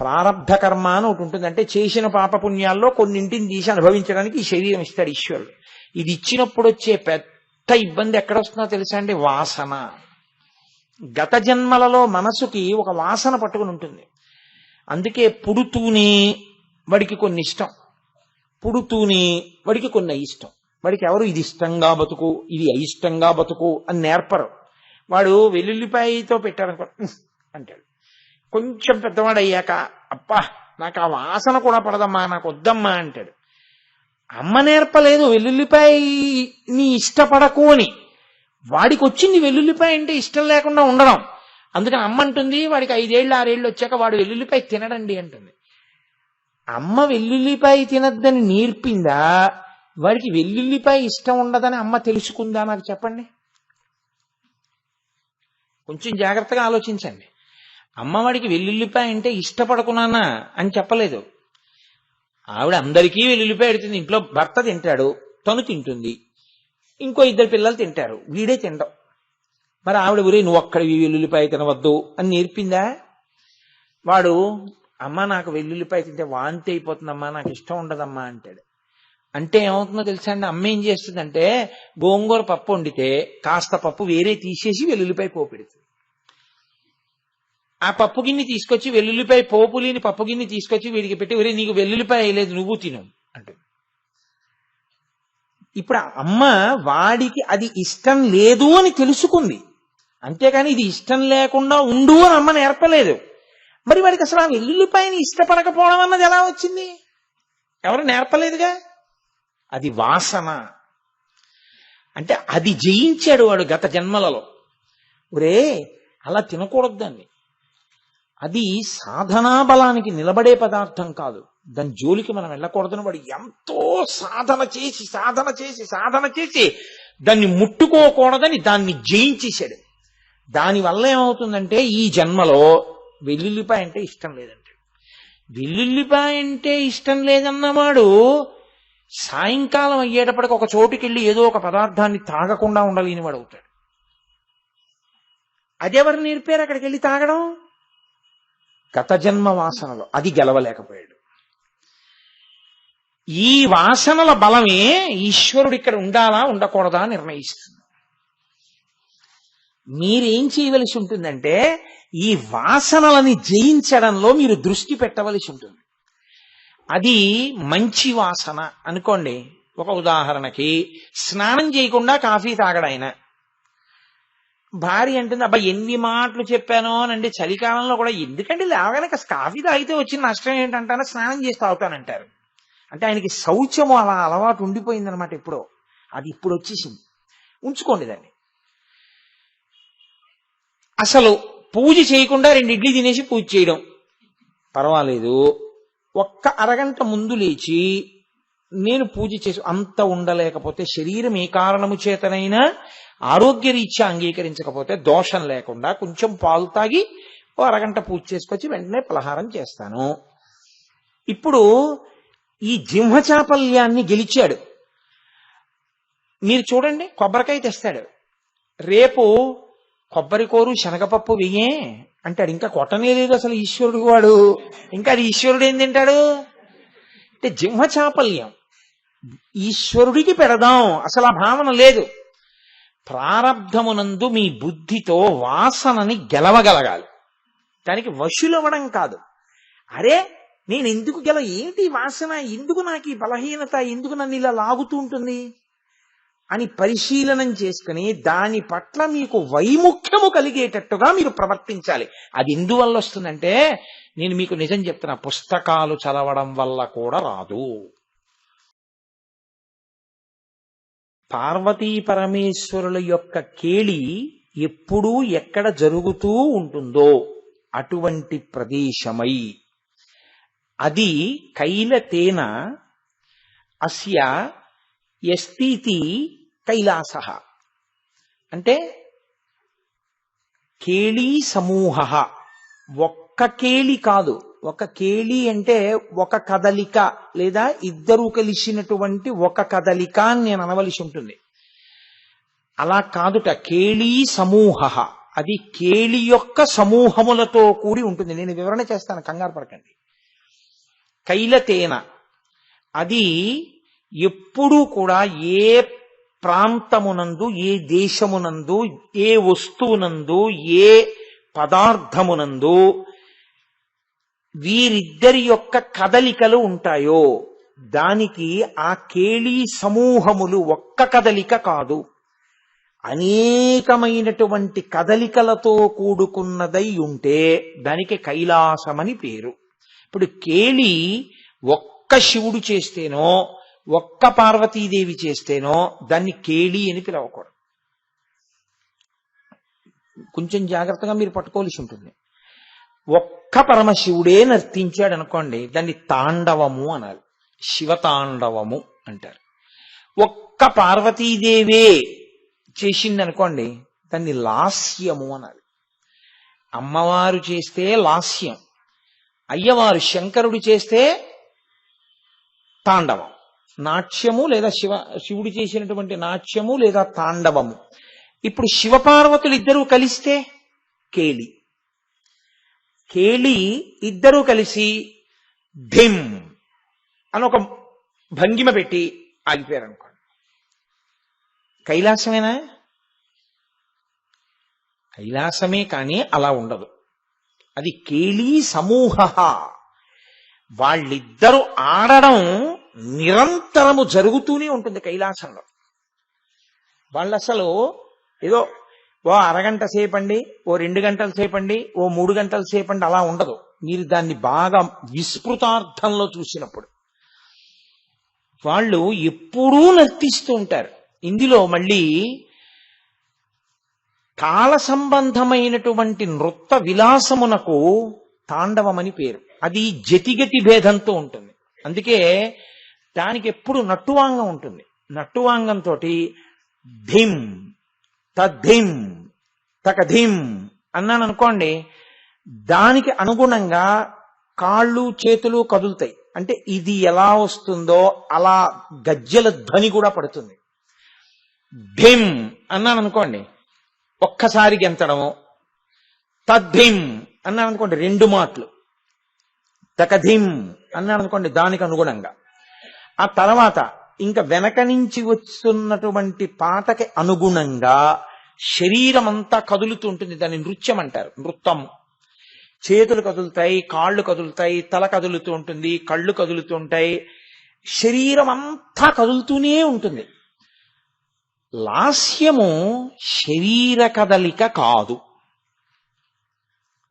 ప్రారబ్ధ కర్మ అని ఒకటి ఉంటుంది. అంటే చేసిన పాపపుణ్యాల్లో కొన్నింటిని తీసి అనుభవించడానికి ఈ శరీరం ఇస్తాడు ఈశ్వరుడు. ఇది ఇచ్చినప్పుడు వచ్చే పెద్ద ఇబ్బంది ఎక్కడొస్తుందో తెలుసా అండి? వాసన. గత జన్మలలో మనసుకి ఒక వాసన పట్టుకుని ఉంటుంది. అందుకే పుడుతూనే వాడికి కొన్ని ఇష్టం, పుడుతూనే వాడికి కొన్ని అయిష్టం. వాడికి ఎవరు ఇది ఇష్టంగా బతుకు, ఇది అయిష్టంగా బతుకు అని నేర్పరు. వాడు వెల్లుల్లిపాయతో పెట్టారనుకో అంటాడు. కొంచెం పెద్దవాడు అయ్యాక అబ్బా నాకు ఆ వాసన కూడా పడదమ్మా, నాకు వద్దమ్మా అంటాడు. అమ్మ నేర్పలేదు వెల్లుల్లిపాయని ఇష్టపడకు అని. వాడికి వచ్చింది వెల్లుల్లిపాయ అంటే ఇష్టం లేకుండా ఉండడం. అందుకని అమ్మ అంటుంది వాడికి 5 ఏళ్ళు 6 ఏళ్ళు వచ్చాక వాడు వెల్లుల్లిపాయ తినడండి అంటుంది. అమ్మ వెల్లుల్లిపాయ తినద్దని నేర్పిందా, వాడికి వెల్లుల్లిపాయ ఇష్టం ఉండదని అమ్మ తెలుసుకుందా? నాకు చెప్పండి. కొంచెం జాగ్రత్తగా ఆలోచించండి. అమ్మవాడికి వెల్లుల్లిపాయ అంటే ఇష్టపడకున్నానా అని చెప్పలేదు. ఆవిడ అందరికీ వెల్లుల్లిపాయ ఎడుతుంది. ఇంట్లో భర్త తింటాడు, తను తింటుంది, ఇంకో 2 పిల్లలు తింటారు, వీడే తినడం. మరి ఆవిడ ఊరే నువ్వు ఒక్కడివి వెల్లుల్లిపాయ తినవద్దు అని నేర్పిందా? వాడు అమ్మ నాకు వెల్లుల్లిపాయ తింటే వాంతి అయిపోతుందమ్మా, నాకు ఇష్టం ఉండదమ్మా అంటాడు. అంటే ఏమవుతుందో తెలుసా అండి? అమ్మ ఏం చేస్తుందంటే గోంగూర పప్పు వండితే కాస్త పప్పు వేరే తీసేసి వెల్లుల్లిపాయ పోపు పెడుతుంది. ఆ పప్పు గిన్నె తీసుకొచ్చి వెల్లుల్లిపాయ పోపు లేని పప్పు గిన్నె తీసుకొచ్చి వీడికి పెట్టి ఒరే నీకు వెల్లుల్లిపాయ వేయలేదు నువ్వు తిను అంటుంది. ఇప్పుడు అమ్మ వాడికి అది ఇష్టం లేదు అని తెలుసుకుంది, అంతేకాని ఇది ఇష్టం లేకుండా ఉండు అని అమ్మ నేర్పలేదు. మరి వాడికి అసలు ఆ వెల్లుల్లిపాయని ఇష్టపడకపోవడం అన్నది ఎలా వచ్చింది? ఎవరు నేర్పలేదుగా. అది వాసన. అంటే అది జయించాడు వాడు గత జన్మలలో. ఒరే అలా తినకూడదు దాన్ని, అది సాధనా బలానికి నిలబడే పదార్థం కాదు, దాని జోలికి మనం వెళ్ళకూడదని వాడు ఎంతో సాధన చేసి సాధన చేసి సాధన చేసి దాన్ని ముట్టుకోకూడదని దాన్ని జయించేశాడు. దానివల్ల ఏమవుతుందంటే ఈ జన్మలో వెల్లుల్లిపాయ అంటే ఇష్టం లేదంటే, వెల్లుల్లిపాయ అంటే ఇష్టం లేదన్నవాడు సాయంకాలం అయ్యేటప్పటికి ఒక చోటుకి వెళ్ళి ఏదో ఒక పదార్థాన్ని తాగకుండా ఉండలేని వాడు అవుతాడు. అదెవరు నేర్పారు అక్కడికి వెళ్ళి తాగడం? గత జన్మ వాసనలో అది గెలవలేకపోయాడు. ఈ వాసనల బలమే ఈశ్వరుడు ఇక్కడ ఉండాలా ఉండకూడదా నిర్ణయిస్తుంది. మీరేం చేయవలసి ఉంటుందంటే ఈ వాసనలని జయించడంలో మీరు దృష్టి పెట్టవలసి ఉంటుంది. అది మంచి వాసన అనుకోండి. ఒక ఉదాహరణకి స్నానం చేయకుండా కాఫీ తాగడాయన, భార్య అంటుంది అబ్బా ఎన్ని మాటలు చెప్పానో అనండి, చలికాలంలో కూడా ఎందుకంటే లేవగానే కాఫీ తాగితే వచ్చిన నష్టం ఏంటంటారా, స్నానం చేసి తాగుతానంటారు. అంటే ఆయనకి శౌచము అలా అలవాటు ఉండిపోయిందనమాట. ఎప్పుడో అది ఇప్పుడు వచ్చేసింది. ఉంచుకోండి దాన్ని. అసలు పూజ చేయకుండా 2 ఇడ్లీ తినేసి పూజ చేయడం పర్వాలేదు. ఒక్క అరగంట ముందు లేచి నేను పూజ చేసి అంత ఉండలేకపోతే, శరీరం ఏ కారణము చేతనైనా ఆరోగ్యరీత్యా అంగీకరించకపోతే దోషం లేకుండా కొంచెం పాలు తాగి ఓ అరగంట పూజ చేసుకొచ్చి వెంటనే పలహారం చేస్తాను. ఇప్పుడు ఈ జిహ్వచాపల్యాన్ని గెలిచాడు. మీరు చూడండి, కొబ్బరికాయ తెస్తాడు, రేపు కొబ్బరి కోరు శనగపప్పు వెయ్యే అంటాడు. ఇంకా కొట్టనే లేదు అసలు ఈశ్వరుడు వాడు, ఇంకా అది ఈశ్వరుడు ఏం తింటాడు అంటే జిహ్వచాపల్యం. ఈశ్వరుడికి పెడదాం అసలు ఆ భావన లేదు. ప్రారబ్ధమునందు మీ బుద్ధితో వాసనని గెలవగలగాలి, దానికి వశులవ్వడం కాదు. అరే నేను ఎందుకు ఏంటి వాసన, ఎందుకు నాకు ఈ బలహీనత, ఎందుకు నన్ను ఇలా లాగుతూ ఉంటుంది అని పరిశీలనం చేసుకుని దాని పట్ల మీకు వైముఖ్యము కలిగేటట్టుగా మీరు ప్రవర్తించాలి. అది ఎందువల్ల వస్తుందంటే నేను మీకు నిజం చెప్తున్నా, పుస్తకాలు చదవడం వల్ల కూడా రాదు. పార్వతీ పరమేశ్వరుల యొక్క కేళి ఎప్పుడూ ఎక్కడ జరుగుతూ ఉంటుందో అటువంటి ప్రదేశమై అది కైలతేన అస్య యస్తీతి కైలాస అంటే కేళీ సమూహ. ఒక్క కేళి కాదు, ఒక కేళి అంటే ఒక కదలిక లేదా ఇద్దరు కలిసినటువంటి ఒక కదలిక అని నేను అనవలసి ఉంటుంది. అలా కాదుట, కేళీ సమూహ అది కేళి యొక్క సమూహములతో కూడి ఉంటుంది. నేను వివరణ చేస్తాను, కంగారు పడకండి. కైలతేన అది ఎప్పుడూ కూడా ఏ ప్రాంతమునందు, ఏ దేశమునందు, ఏ వస్తువునందు, ఏ పదార్థమునందు వీరిద్దరి యొక్క కదలికలు ఉంటాయో దానికి ఆ కేళీ సమూహములు ఒక్క కదలిక కాదు, అనేకమైనటువంటి కదలికలతో కూడుకున్నదై ఉంటే దానికి కైలాసమని పేరు. ఇప్పుడు కేళి ఒక్క శివుడు చేస్తేనో ఒక్క పార్వతీదేవి చేస్తేనో దాన్ని కేళి అని పిలవకూడదు. కొంచెం జాగ్రత్తగా మీరు పట్టుకోవాల్సి ఉంటుంది. ఒక్క పరమశివుడే నర్తించాడు అనుకోండి, దాన్ని తాండవము అనాలి, శివతాండవము అంటారు. ఒక్క పార్వతీదేవే చేసిందనుకోండి, దాన్ని లాస్యము అనాలి. అమ్మవారు చేస్తే లాస్యం, అయ్యవారు శంకరుడు చేస్తే తాండవం. నాట్యము లేదా శివుడు చేసినటువంటి నాట్యము లేదా తాండవము. ఇప్పుడు శివపార్వతులు ఇద్దరూ కలిస్తే కేళి. కేళి ఇద్దరూ కలిసి ధిమ్ అని ఒక భంగిమ పెట్టి ఆగిపోయారు అనుకోండి, కైలాసమేనా? కైలాసమే, కానీ అలా ఉండదు. అది కేళీ సమూహ. వాళ్ళిద్దరూ ఆడడం నిరంతరము జరుగుతూనే ఉంటుంది కైలాసంలో. వాళ్ళు అసలు ఏదో ఓ అరగంట సేపండి, ఓ 2 గంటల సేపండి, ఓ 3 గంటల సేపండి అలా ఉండదు. మీరు దాన్ని బాగా విస్మృతార్థంలో చూసినప్పుడు వాళ్ళు ఎప్పుడూ నర్తిస్తూ ఉంటారు. ఇందులో మళ్ళీ కాల సంబంధమైనటువంటి నృత్త విలాసమునకు తాండవమని పేరు. అది జతిగతి భేదంతో ఉంటుంది. అందుకే దానికి ఎప్పుడు నట్టువాంగం ఉంటుంది. నట్టువాంగంతో ధిమ్ తద్ధిం తకధిం అన్నాను అనుకోండి, దానికి అనుగుణంగా కాళ్ళు చేతులు కదులుతాయి. అంటే ఇది ఎలా వస్తుందో అలా గజ్జల ధ్వని కూడా పడుతుంది. ధిం అన్నాను అనుకోండి, ఒక్కసారి గెంతడము. తద్ధిం అన్నాను అనుకోండి, 2 మాటలు. తకధిం అన్నాను అనుకోండి, దానికి అనుగుణంగా. ఆ తర్వాత ఇంకా వెనక నుంచి వస్తున్నటువంటి పాటకి అనుగుణంగా శరీరం అంతా కదులుతూ ఉంటుంది. దాన్ని నృత్యం అంటారు. నృత్యం. చేతులు కదులుతాయి, కాళ్ళు కదులుతాయి, తల కదులుతూ ఉంటుంది, కళ్ళు కదులుతూ ఉంటాయి, శరీరం అంతా కదులుతూనే ఉంటుంది. లాస్యము శరీర కదలిక కాదు,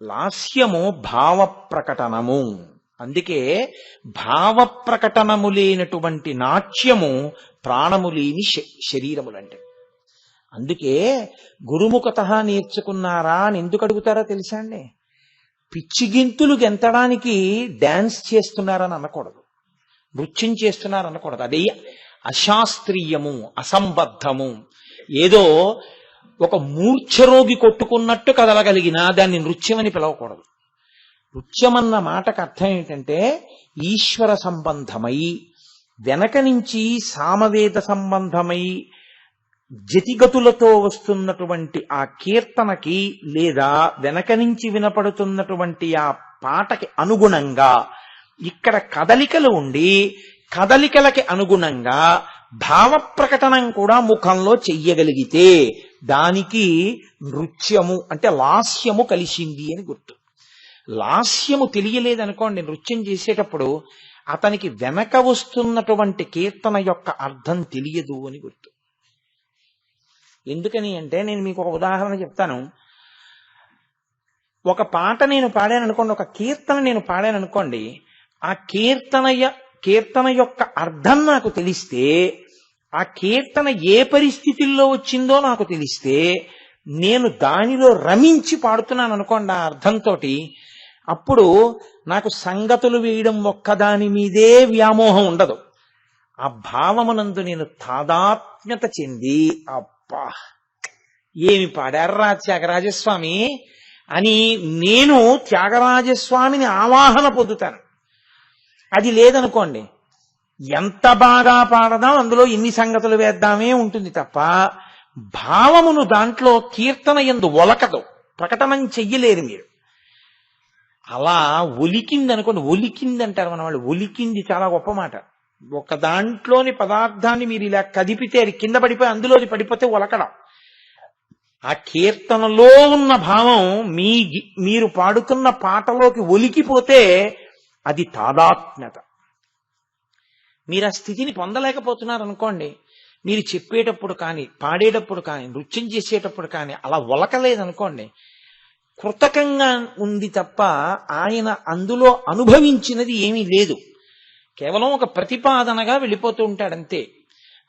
లాస్యము భావ ప్రకటనము. అందుకే భావ ప్రకటనము లేనటువంటి నాట్యము ప్రాణము లేని శరీరములంటే. అందుకే గురుముఖత నేర్చుకున్నారా అని ఎందుకు అడుగుతారో తెలుసా అండి? పిచ్చిగింతులు గెంతడానికి డాన్స్ చేస్తున్నారని అనకూడదు, నృత్యం చేస్తున్నారు అనకూడదు. అది అశాస్త్రీయము, అసంబద్ధము. ఏదో ఒక మూర్ఛరోగి కొట్టుకున్నట్టు కదలగలిగినా దాన్ని నృత్యమని పిలవకూడదు. నృత్యమన్న మాటకు అర్థం ఏంటంటే ఈశ్వర సంబంధమై, వెనక నుంచి సామవేద సంబంధమై జతిగతులతో వస్తున్నటువంటి ఆ కీర్తనకి లేదా వెనక నుంచి వినపడుతున్నటువంటి ఆ పాటకి అనుగుణంగా ఇక్కడ కదలికలు ఉండి, కదలికలకి అనుగుణంగా భావ ప్రకటనం కూడా ముఖంలో చెయ్యగలిగితే దానికి నృత్యము అంటే లాస్యము కలిసింది అని గుర్తు. లాస్యము తెలియలేదనుకోండి, నృత్యం చేసేటప్పుడు అతనికి వెనక వస్తున్నటువంటి కీర్తన యొక్క అర్థం తెలియదు అని గుర్తు. ఎందుకని అంటే, నేను మీకు ఒక ఉదాహరణ చెప్తాను. ఒక పాట నేను పాడాను అనుకోండి, ఒక కీర్తన నేను పాడాను అనుకోండి, ఆ కీర్తన యొక్క అర్థం నాకు తెలిస్తే, ఆ కీర్తన ఏ పరిస్థితుల్లో వచ్చిందో నాకు తెలిస్తే, నేను దానిలో రమించి పాడుతున్నాను అనుకోండి ఆ అర్థంతో, అప్పుడు నాకు సంగతులు వేయడం ఒక్కదాని మీదే వ్యామోహం ఉండదు. ఆ భావమునందు నేను తాదాత్మ్యత చెంది, అబ్బా ఏమి పాడారా త్యాగరాజస్వామి అని నేను త్యాగరాజస్వామిని ఆవాహన పొందుతాను. అది లేదనుకోండి, ఎంత బాగా పాడదాం, అందులో ఎన్ని సంగతులు వేద్దామే ఉంటుంది తప్ప భావమును దాంట్లో కీర్తన యందు ఒలకదు, ప్రకటనం చెయ్యలేరు మీరు. అలా ఒలికింది అనుకోండి, ఒలికింది అంటారు మన వాళ్ళు. ఒలికింది చాలా గొప్ప మాట. ఒక దాంట్లోని పదార్థాన్ని మీరు ఇలా కదిపితే అది కింద పడిపోయి అందులోది పడిపోతే ఒలకడం. ఆ కీర్తనలో ఉన్న భావం మీరు పాడుతున్న పాటలోకి ఒలికిపోతే అది తాదాత్మ్యత. మీరు ఆ స్థితిని పొందలేకపోతున్నారు అనుకోండి, మీరు చెప్పేటప్పుడు కానీ, పాడేటప్పుడు కానీ, నృత్యం చేసేటప్పుడు కానీ అలా ఒలకలేదనుకోండి, కృతకంగా ఉంది తప్ప ఆయన అందులో అనుభవించినది ఏమీ లేదు. కేవలం ఒక ప్రతిపాదనగా వెళ్ళిపోతూ ఉంటాడంతే.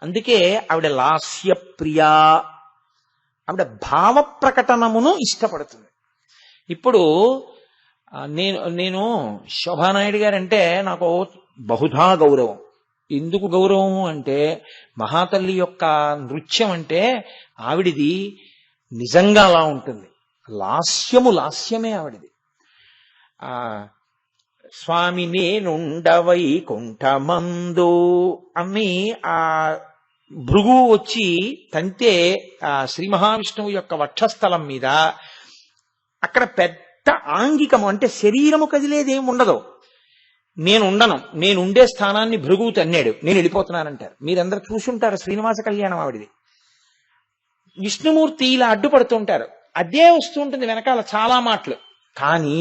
అందుకే ఆవిడ లాస్యప్రియా, ఆవిడ భావ ప్రకటనమును ఇష్టపడుతుంది. ఇప్పుడు నేను శోభానాయుడు గారంటే నాకు బహుధా గౌరవం. ఎందుకు గౌరవం అంటే, మహాతల్లి యొక్క నృత్యం అంటే ఆవిడిది నిజంగా అలా ఉంటుంది. లాస్యమే ఆవిడిది. స్వామి నేనుండవై కుంఠమందు అని ఆ భృగు వచ్చి తంతే శ్రీ మహావిష్ణువు యొక్క వక్షస్థలం మీద అక్కడ పెద్ద ఆంగికము అంటే శరీరము కదిలేదేమి ఉండదు. నేనుండే స్థానాన్ని భృగువు తన్నాడు, నేను వెళ్ళిపోతున్నానంటారు. మీరందరూ చూసుంటారు శ్రీనివాస కళ్యాణం ఆవిడిది. విష్ణుమూర్తి ఇలా అడ్డుపడుతుంటారు, అదే వస్తూ ఉంటుంది వెనకాల చాలా మాటలు. కానీ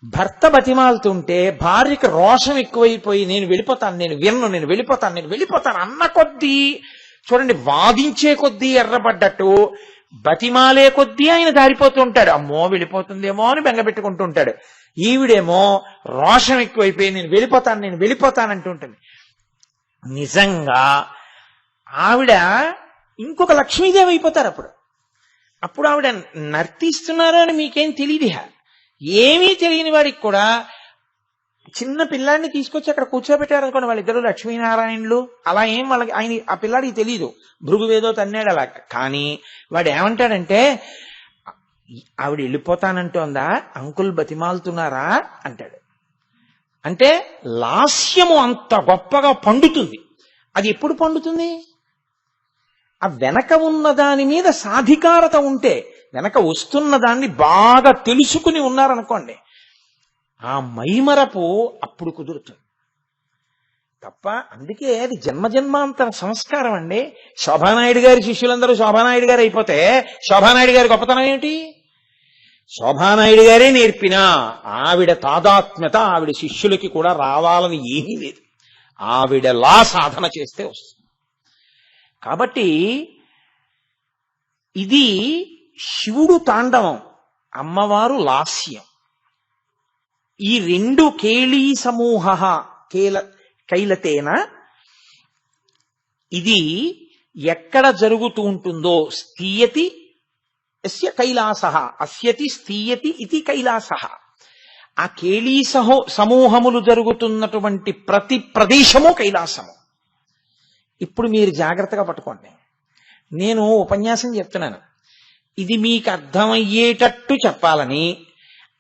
భర్త బతిమాలుతుంటే భార్యకి రోషం ఎక్కువైపోయి నేను వెళ్ళిపోతాను అన్న కొద్దీ చూడండి, వాదించే కొద్దీ ఎర్రబడ్డట్టు బతిమాలే కొద్దీ ఆయన దారిపోతూ ఉంటాడు. అమ్మో వెళ్ళిపోతుందేమో అని బెంగపెట్టుకుంటూ ఉంటాడు. ఈవిడేమో రోషం ఎక్కువైపోయి నేను వెళ్ళిపోతానంటూ ఉంటుంది. నిజంగా ఆవిడ ఇంకొక లక్ష్మీదేవి అయిపోతారు. అప్పుడు ఆవిడ నర్తిస్తున్నారు అని మీకేం తెలియదు. ఏమీ తెలియని వాడికి కూడా చిన్న పిల్లాడిని తీసుకొచ్చి అక్కడ కూర్చోబెట్టారు అనుకోండి, వాళ్ళిద్దరు లక్ష్మీనారాయణులు. అలా ఏం వాళ్ళకి ఆ పిల్లాడికి తెలియదు, భృగువేదో తన్నాడు అలా. కానీ వాడు ఏమంటాడంటే, ఆవిడ వెళ్ళిపోతానంటోందా, అంకుల్ బతిమాలుతున్నారా అంటాడు. అంటే లాస్యము అంత గొప్పగా పండుతుంది. అది ఎప్పుడు పండుతుంది? ఆ వెనక ఉన్న దాని మీద సాధికారత ఉంటే, వెనక వస్తున్న దాన్ని బాగా తెలుసుకుని ఉన్నారనుకోండి, ఆ మైమరపు అప్పుడు కుదురుతుంది తప్ప. అందుకే అది జన్మజన్మాంతర సంస్కారం అండి. శోభానాయుడు గారి శిష్యులందరూ శోభానాయుడు గారు అయిపోతే శోభానాయుడు గారి గొప్పతనం ఏమిటి? శోభానాయుడు గారే నేర్పినా ఆవిడ తాదాత్మ్యత ఆవిడ శిష్యులకి కూడా రావాలని ఏమీ లేదు. ఆవిడలా సాధన చేస్తే వస్తుంది. కాబట్టి ఇది శివుడు తాండవం, అమ్మవారు లాస్యం. ఈ రెండు కేళీ సమూహ కైలతేన ఇది ఎక్కడ జరుగుతూ ఉంటుందో, స్థీయతి యస్య కైలాస అస్యతి స్థీయతి ఇది కైలాస. ఆ కేళీ సమూహములు జరుగుతున్నటువంటి ప్రతి ప్రదేశము కైలాసము. ఇప్పుడు మీరు జాగ్రత్తగా పట్టుకోండి. నేను ఉపన్యాసం చెప్తున్నాను, ఇది మీకు అర్థమయ్యేటట్టు చెప్పాలని.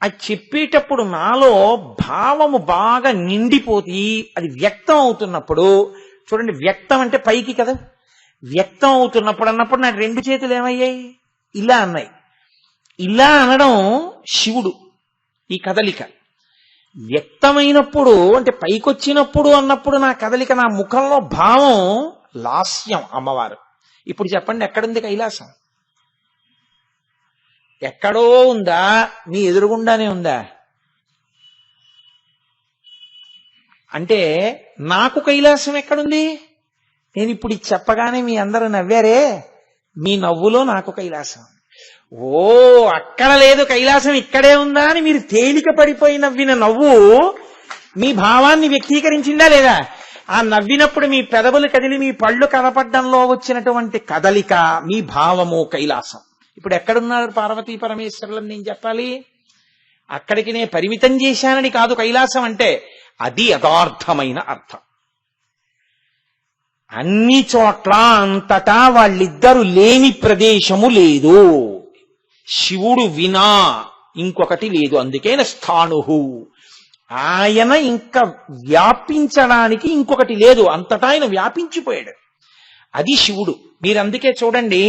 అది చెప్పేటప్పుడు నాలో భావము బాగా నిండిపోయి అది వ్యక్తం అవుతున్నప్పుడు, చూడండి వ్యక్తం అంటే పైకి కదా, వ్యక్తం అవుతున్నప్పుడు అన్నప్పుడు నా రెండు చేతులు ఏమయ్యాయి? ఇలా అన్నాయి. ఇలా అనడం శివుడు. ఈ కదలిక వ్యక్తమైనప్పుడు అంటే పైకొచ్చినప్పుడు అన్నప్పుడు నా కదలిక, నా ముఖంలో భావం లాస్యం అమ్మవారు. ఇప్పుడు చెప్పండి, ఎక్కడుంది కైలాసం? ఎక్కడో ఉందా? మీ ఎదురుగుండానే ఉందా? అంటే నాకు కైలాసం ఎక్కడుంది? నేను ఇప్పుడు ఇది చెప్పగానే మీ అందరూ నవ్వారే, మీ నవ్వులో నాకు కైలాసం. ఓ అక్కడ లేదు కైలాసం ఇక్కడే ఉందా అని మీరు తేలిక పడిపోయి నవ్విన నవ్వు మీ భావాన్ని వ్యక్తీకరించిందా లేదా? ఆ నవ్వినప్పుడు మీ పెదవులు కదిలి మీ పళ్ళు కనపడ్డంలో వచ్చినటువంటి కదలిక మీ భావము కైలాసం. ఇప్పుడు ఎక్కడున్నారు పార్వతీ పరమేశ్వరులని నేను చెప్పాలి? అక్కడికి నేను పరిమితం చేశానని కాదు కైలాసం అంటే, అది యథార్థమైన అర్థం. అన్ని చోట్ల అంతటా వాళ్ళిద్దరు లేని ప్రదేశము లేదు. శివుడు వినా ఇంకొకటి లేదు. అందుకైన స్థాణుహు, ఆయన ఇంకా వ్యాపించడానికి ఇంకొకటి లేదు. అంతటా ఆయన వ్యాపించిపోయాడు. అది శివుడు. మీరు అందుకే చూడండి,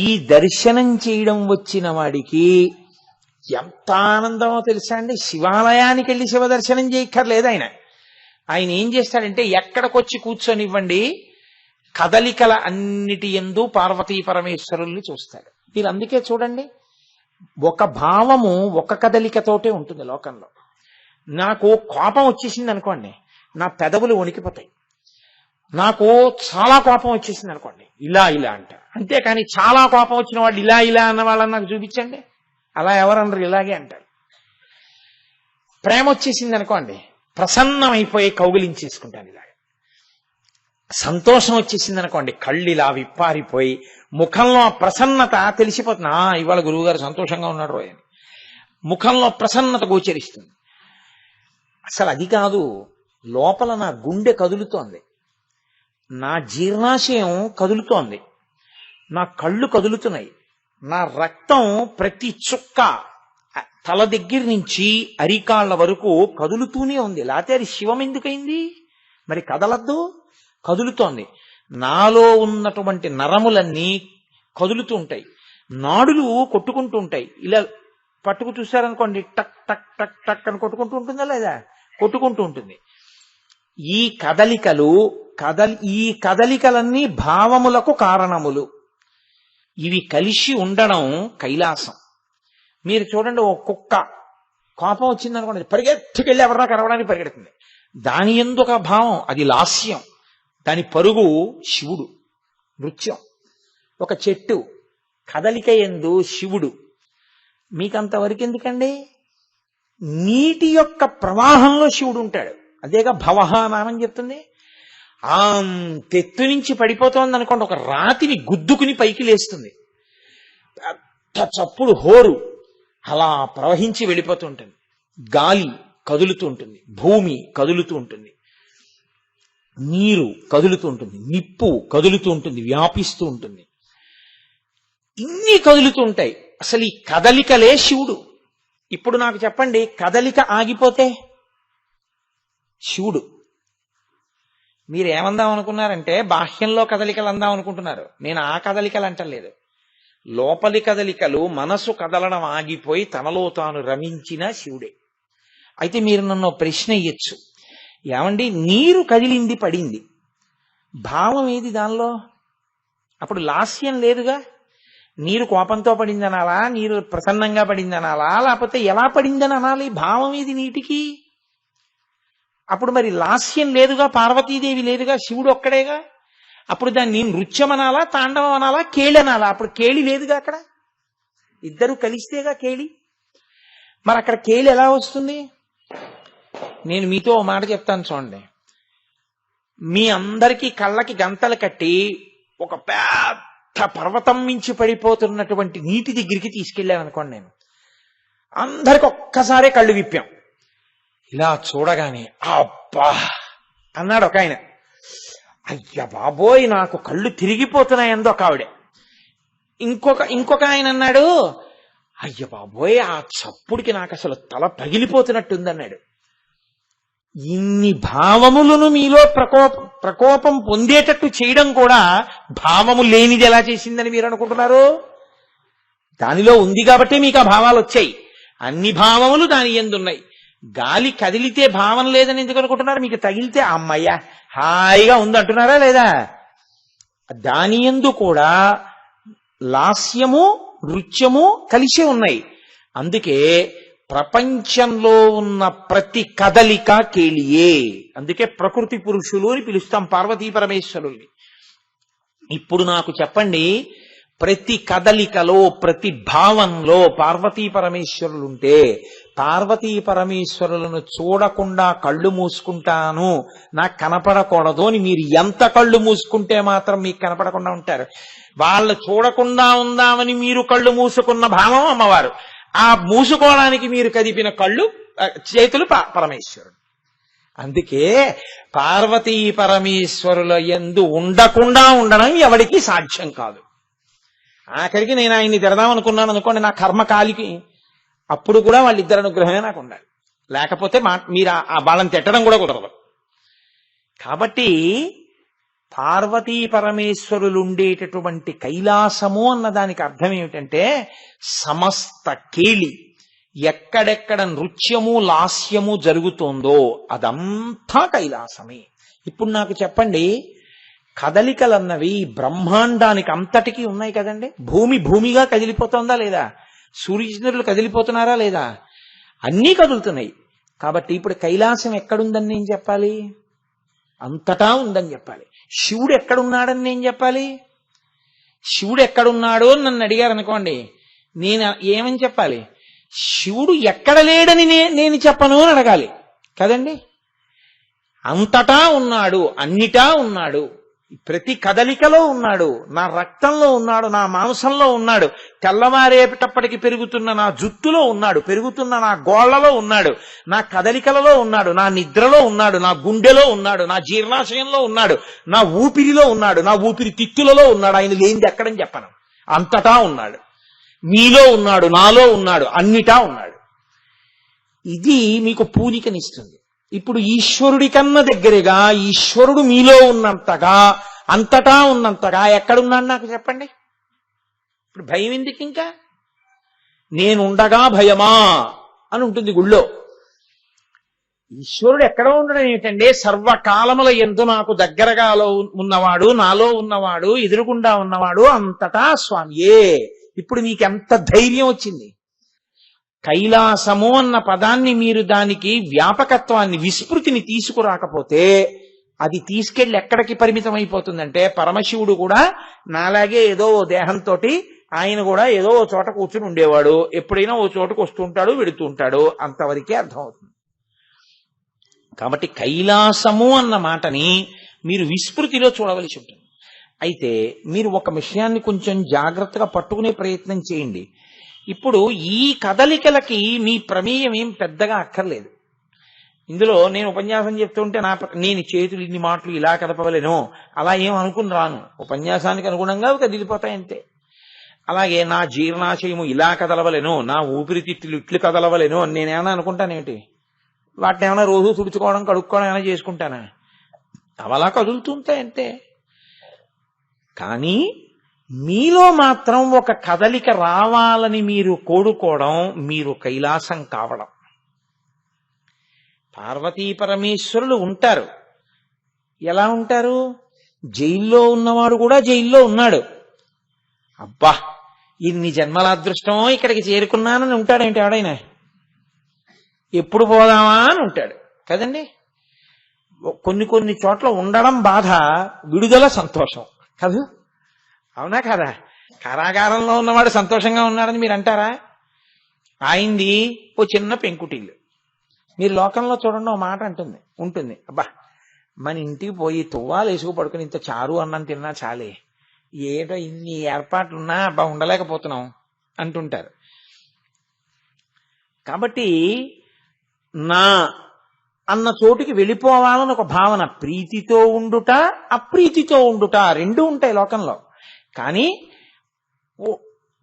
ఈ దర్శనం చేయడం వచ్చిన వాడికి ఎంత ఆనందమో తెలుసా అండి. శివాలయానికి వెళ్ళి శివ దర్శనం చేయక్కర్లేదు ఆయన. ఆయన ఏం చేస్తాడంటే ఎక్కడికొచ్చి కూర్చొనివ్వండి, కదలికల అన్నిటి యందు పార్వతీ పరమేశ్వరుల్ని చూస్తాడు. మీరు అందుకే చూడండి, ఒక భావము ఒక కదలికతోటే ఉంటుంది లోకంలో. నాకు కోపం వచ్చేసింది అనుకోండి, నా పెదవులు వణికిపోతాయి. నాకు చాలా కోపం వచ్చేసింది అనుకోండి, ఇలా ఇలా అంట. అంతేకాని చాలా కోపం వచ్చిన వాళ్ళు ఇలా ఇలా అన్న వాళ్ళని నాకు చూపించండి, అలా ఎవరన్నారు, ఇలాగే అంటారు. ప్రేమ వచ్చేసింది అనుకోండి, ప్రసన్నమైపోయి కౌగిలించేసుకుంటాను ఇలా. సంతోషం వచ్చేసింది అనుకోండి, కళ్ళు ఇలా విప్పారిపోయి ముఖంలో ఆ ప్రసన్నత తెలిసిపోతుంది. ఇవాళ గురువుగారు సంతోషంగా ఉన్నాడు అని ముఖంలో ప్రసన్నత గోచరిస్తుంది. అసలు అది కాదు, లోపల నా గుండె కదులుతోంది, నా జీర్ణాశయం కదులుతోంది, నా కళ్ళు కదులుతున్నాయి, నా రక్తం ప్రతి చుక్క తల దగ్గర నుంచి అరికాళ్ల వరకు కదులుతూనే ఉంది. లేకపోతే అది శివం ఎందుకైంది? మరి కదలద్దు, కదులుతోంది. నాలో ఉన్నటువంటి నరములన్నీ కదులుతూ ఉంటాయి, నాడులు కొట్టుకుంటూ ఉంటాయి. ఇలా పట్టుకు చూశారనుకోండి, టక్ టక్ టక్ టక్ అని కొట్టుకుంటూ ఉంటుందా లేదా? కొట్టుకుంటూ ఉంటుంది. ఈ కదలికలన్నీ భావములకు కారణములు. ఇవి కలిసి ఉండడం కైలాసం. మీరు చూడండి, ఓ కుక్క కోపం వచ్చిందనుకోండి, పరిగెత్తుకెళ్ళి ఎవరన్నా కరవడానికి పరిగెడుతుంది. దాని ఎందుకు ఆ భావం, అది లాస్యం. దాని పరుగు శివుడు, నృత్యం. ఒక చెట్టు కదలిక ఎందు శివుడు. మీకంతవరకు ఎందుకండి? నీటి యొక్క ప్రవాహంలో శివుడు ఉంటాడు. అదేగా భవహ నామని చెప్తుంది. ఆ తెత్తు నుంచి పడిపోతోంది అనుకోండి, ఒక రాతిని గుద్దుకుని పైకి లేస్తుంది, పెద్ద చప్పుడు హోరు అలా ప్రవహించి వెళ్ళిపోతూ ఉంటుంది. గాలి కదులుతూ ఉంటుంది, భూమి కదులుతూ ఉంటుంది, నీరు కదులుతూ ఉంటుంది, నిప్పు కదులుతూ ఉంటుంది, వ్యాపిస్తూ ఉంటుంది. ఇన్ని కదులుతూ ఉంటాయి. అసలు ఈ కదలికలే శివుడు. ఇప్పుడు నాకు చెప్పండి, కదలిక ఆగిపోతే శివుడు. మీరేమందాం అనుకున్నారంటే బాహ్యంలో కదలికలు అందాం అనుకుంటున్నారు. నేను ఆ కదలికలు అంటలేదు. లోపలి కదలికలు, మనసు కదలడం ఆగిపోయి తనలో తాను రమించిన శివుడే. అయితే మీరు నన్ను ప్రశ్న ఇయ్యొచ్చు, ఏమండి నీరు కదిలింది పడింది, భావం ఏది దానిలో? అప్పుడు లాస్యం లేదుగా. నీరు కోపంతో పడిందనాలా, నీరు ప్రసన్నంగా పడిందనాలా, లేకపోతే ఎలా పడిందని అనాలి? భావం ఏది నీటికి? అప్పుడు మరి లాస్యం లేదుగా, పార్వతీదేవి లేదుగా, శివుడు ఒక్కడేగా. అప్పుడు దాన్ని నృత్యం అనాలా, తాండవం అనాలా, కేళి అనాలా? అప్పుడు కేళి లేదుగా అక్కడ, ఇద్దరు కలిస్తేగా కేళి. మరి అక్కడ కేళి ఎలా వస్తుంది? నేను మీతో ఓ మాట చెప్తాను చూడండి. మీ అందరికీ కళ్ళకి గంతలు కట్టి ఒక పెద్ద పర్వతం మించి పడిపోతున్నటువంటి నీటి దగ్గరికి తీసుకెళ్ళాను అనుకోండి, నేను అందరికి ఒక్కసారే కళ్ళు విప్పాం. ఇలా చూడగానే అబ్బా అన్నాడు ఒక ఆయన. అయ్య బాబోయ్ నాకు కళ్ళు తిరిగిపోతున్నాయందో ఒక ఆవిడ. ఇంకొక ఆయన అన్నాడు, అయ్య బాబోయ్ ఆ చప్పుడికి నాకు అసలు తల పగిలిపోతున్నట్టుందన్నాడు. ఇన్ని భావములను మీలో ప్రకోపం పొందేటట్టు చేయడం కూడా భావము లేనిది ఎలా చేసిందని మీరు అనుకుంటున్నారు? దానిలో ఉంది కాబట్టి మీకు ఆ భావాలు వచ్చాయి. అన్ని భావములు దాని యందున్నాయి. గాలి కదిలితే భావం లేదని ఎందుకు అనుకుంటున్నారు? మీకు తగిలితే అమ్మయ్య హాయిగా ఉంది అంటున్నారా లేదా? దాని యందు కూడా లాస్యము నృత్యము కలిసే ఉన్నాయి. అందుకే ప్రపంచంలో ఉన్న ప్రతి కదలిక కేళియే. అందుకే ప్రకృతి పురుషులు అని పిలుస్తాం పార్వతీ పరమేశ్వరుల్ని. ఇప్పుడు నాకు చెప్పండి, ప్రతి కదలికలో ప్రతి భావంలో పార్వతీ పరమేశ్వరులుంటే పార్వతీ పరమేశ్వరులను చూడకుండా కళ్ళు మూసుకుంటాను, నాకు కనపడకూడదు అని మీరు ఎంత కళ్ళు మూసుకుంటే మాత్రం మీకు కనపడకుండా ఉంటారు? వాళ్ళు చూడకుండా ఉందామని మీరు కళ్ళు మూసుకున్న భావం అమ్మవారు, ఆ మూసుకోవడానికి మీరు కదిపిన కళ్ళు చేతులు పరమేశ్వరుడు. అందుకే పార్వతీ పరమేశ్వరుల యందు ఉండకుండా ఉండడం ఎవడికి సాధ్యం కాదు. ఆఖరికి నేను ఆయన్ని తిడదామనుకున్నాను అనుకోండి, నా కర్మకాలికి అప్పుడు కూడా వాళ్ళిద్దరు అనుగ్రహమే నాకు ఉండాలి, లేకపోతే మీరు ఆ వాళ్ళని తిట్టడం కూడా కుదరదు. కాబట్టి పార్వతీ పరమేశ్వరులు ఉండేటటువంటి కైలాసము అన్న దానికి అర్థం ఏమిటంటే సమస్త కేళి, ఎక్కడెక్కడ నృత్యము లాస్యము జరుగుతోందో అదంతా కైలాసమే. ఇప్పుడు నాకు చెప్పండి, కదలికలన్నవి బ్రహ్మాండానికి అంతటికీ ఉన్నాయి కదండి. భూమిగా కదిలిపోతుందా లేదా? సూర్యచంద్రులు కదిలిపోతున్నారా లేదా? అన్నీ కదులుతున్నాయి. కాబట్టి ఇప్పుడు కైలాసం ఎక్కడుందని నేను చెప్పాలి? అంతటా ఉందని చెప్పాలి. శివుడు ఎక్కడున్నాడని నేను చెప్పాలి? శివుడు ఎక్కడున్నాడో అని నన్ను అడిగారు అనుకోండి, నేను ఏమని చెప్పాలి? శివుడు ఎక్కడ లేడని నేను చెప్పను అని అడగాలి కదండి. అంతటా ఉన్నాడు, అన్నిటా ఉన్నాడు, ప్రతి కదలికలో ఉన్నాడు, నా రక్తంలో ఉన్నాడు, నా మాంసంలో ఉన్నాడు, తెల్లవారేటప్పటికి పెరుగుతున్న నా జుట్టులో ఉన్నాడు, పెరుగుతున్న నా గోళ్లలో ఉన్నాడు, నా కదలికలలో ఉన్నాడు, నా నిద్రలో ఉన్నాడు, నా గుండెలో ఉన్నాడు, నా జీర్ణాశయంలో ఉన్నాడు, నా ఊపిరిలో ఉన్నాడు, నా ఊపిరి తిత్తులలో ఉన్నాడు. ఆయన లేనిది ఎక్కడని చెప్పను. అంతటా ఉన్నాడు, మీలో ఉన్నాడు, నాలో ఉన్నాడు, అన్నిటా ఉన్నాడు. ఇది మీకు పూనికనిస్తుంది. ఇప్పుడు ఈశ్వరుడి కన్నా దగ్గరగా ఈశ్వరుడు మీలో ఉన్నంతగా, అంతటా ఉన్నంతగా ఎక్కడున్నాడు నాకు చెప్పండి. ఇప్పుడు భయం ఎందుకు? ఇంకా నేనుండగా భయమా అని ఉంటుంది గుళ్ళో. ఈశ్వరుడు ఎక్కడ ఉండడం ఏమిటండి? సర్వకాలముల యందు నాకు దగ్గరగా ఉన్నవాడు, నాలో ఉన్నవాడు, ఎదురుగుండా ఉన్నవాడు, అంతటా స్వామియే. ఇప్పుడు మీకెంత ధైర్యం వచ్చింది? కైలాసము అన్న పదాన్ని మీరు దానికి వ్యాపకత్వాన్ని, విస్మృతిని తీసుకురాకపోతే అది తీసుకెళ్లి ఎక్కడికి పరిమితం అయిపోతుందంటే, పరమశివుడు కూడా నాలాగే ఏదో ఓ దేహంతో ఆయన కూడా ఏదో ఓ చోట కూర్చుని ఉండేవాడు, ఎప్పుడైనా ఓ చోటకు వస్తూ ఉంటాడు, వెడుతూ ఉంటాడు, అంతవరకే అర్థమవుతుంది. కాబట్టి కైలాసము అన్న మాటని మీరు విస్మృతిలో చూడవలసి ఉంటుంది. అయితే మీరు ఒక విషయాన్ని కొంచెం జాగ్రత్తగా పట్టుకునే ప్రయత్నం చేయండి. ఇప్పుడు ఈ కదలికలకి మీ ప్రమేయం ఏం పెద్దగా అక్కర్లేదు. ఇందులో నేను ఉపన్యాసం చెప్తుంటే నేను చేతులు ఇన్ని మాటలు ఇలా కదపవలేను అలా ఏం అనుకుని రాను. ఉపన్యాసానికి అనుగుణంగా కదిలిపోతాయంతే. అలాగే నా జీర్ణాశయము ఇలా కదలవలేను, నా ఊపిరితిత్తులు ఇట్లు కదలవలేను అని నేనేమైనా అనుకుంటానేంటి? వాటిని ఏమైనా రోజు తుడుచుకోవడం, కడుక్కోవడం ఏమైనా చేసుకుంటానా? అవలా కదులుతుంటాయి అంతే. కానీ మీలో మాత్రం ఒక కదలిక రావాలని మీరు కోరుకోవడం, మీరు కైలాసం కావడం. పార్వతీ పరమేశ్వరులు ఉంటారు. ఎలా ఉంటారు? జైల్లో ఉన్నవాడు కూడా జైల్లో ఉన్నాడు. అబ్బా, ఇన్ని జన్మల అదృష్టమో ఇక్కడికి చేరుకున్నానని ఉంటాడేంటి ఎవడైనా? ఎప్పుడు పోదామా అని ఉంటాడు కదండి. కొన్ని చోట్ల ఉండడం బాధ, విడుదల సంతోషం కాదు. అవునా కదా? కారాగారంలో ఉన్నవాడు సంతోషంగా ఉన్నాడని మీరు అంటారా? ఆయనది ఓ చిన్న పెంకుటిల్లు. మీరు లోకంలో చూడండి, ఓ మాట ఉంటుంది, అబ్బా మన ఇంటికి పోయి తువ్వాలు వేసుకు పడుకుని ఇంత చారు అన్నం తిన్నా చాలే, ఏటో ఇన్ని ఏర్పాట్లున్నా అబ్బా ఉండలేకపోతున్నాం అంటుంటారు. కాబట్టి నా అన్న చోటుకి వెళ్ళిపోవాలని ఒక భావన, ప్రీతితో ఉండుట, అప్రీతితో ఉండుట రెండు ఉంటాయి లోకంలో. కానీ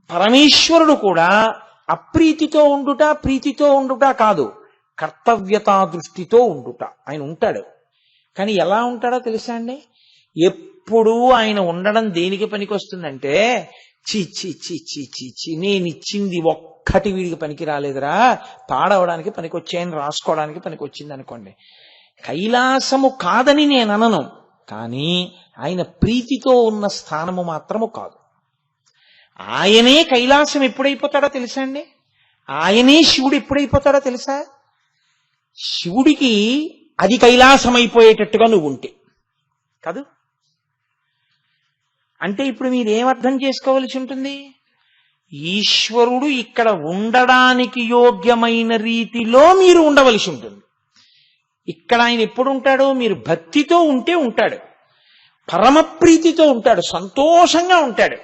పరమేశ్వరుడు కూడా అప్రీతితో ఉండుట, ప్రీతితో ఉండుట కాదు, కర్తవ్యతా దృష్టితో ఉండుట ఆయన ఉంటాడు. కానీ ఎలా ఉంటాడో తెలుసా అండి? ఎప్పుడూ ఆయన ఉండడం దేనికి పనికొస్తుందంటే, చి చి చి చి చి చి నేనిచ్చింది ఒక్కటి వీడికి పనికి రాలేదురా, పాడవడానికి పనికొచ్చాయని రాసుకోవడానికి పనికొచ్చింది అనుకోండి. కైలాసము కాదని నేను అనను, కానీ ఆయన ప్రీతితో ఉన్న స్థానము మాత్రము కాదు. ఆయనే కైలాసం ఎప్పుడైపోతాడో తెలుసా అండి? ఆయనే శివుడు ఎప్పుడైపోతాడో తెలుసా? శివుడికి అది కైలాసం అయిపోయేటట్టుగా నువ్వు ఉంటే కాదు. అంటే ఇప్పుడు మీరేమర్థం చేసుకోవలసి ఉంటుంది? ఈశ్వరుడు ఇక్కడ ఉండడానికి యోగ్యమైన రీతిలో మీరు ఉండవలసి ఉంటుంది. ఇక్కడ ఆయన ఎప్పుడు ఉంటాడు? మీరు భక్తితో ఉంటే ఉంటాడు, పరమప్రీతితో ఉంటాడు, సంతోషంగా ఉంటాడు.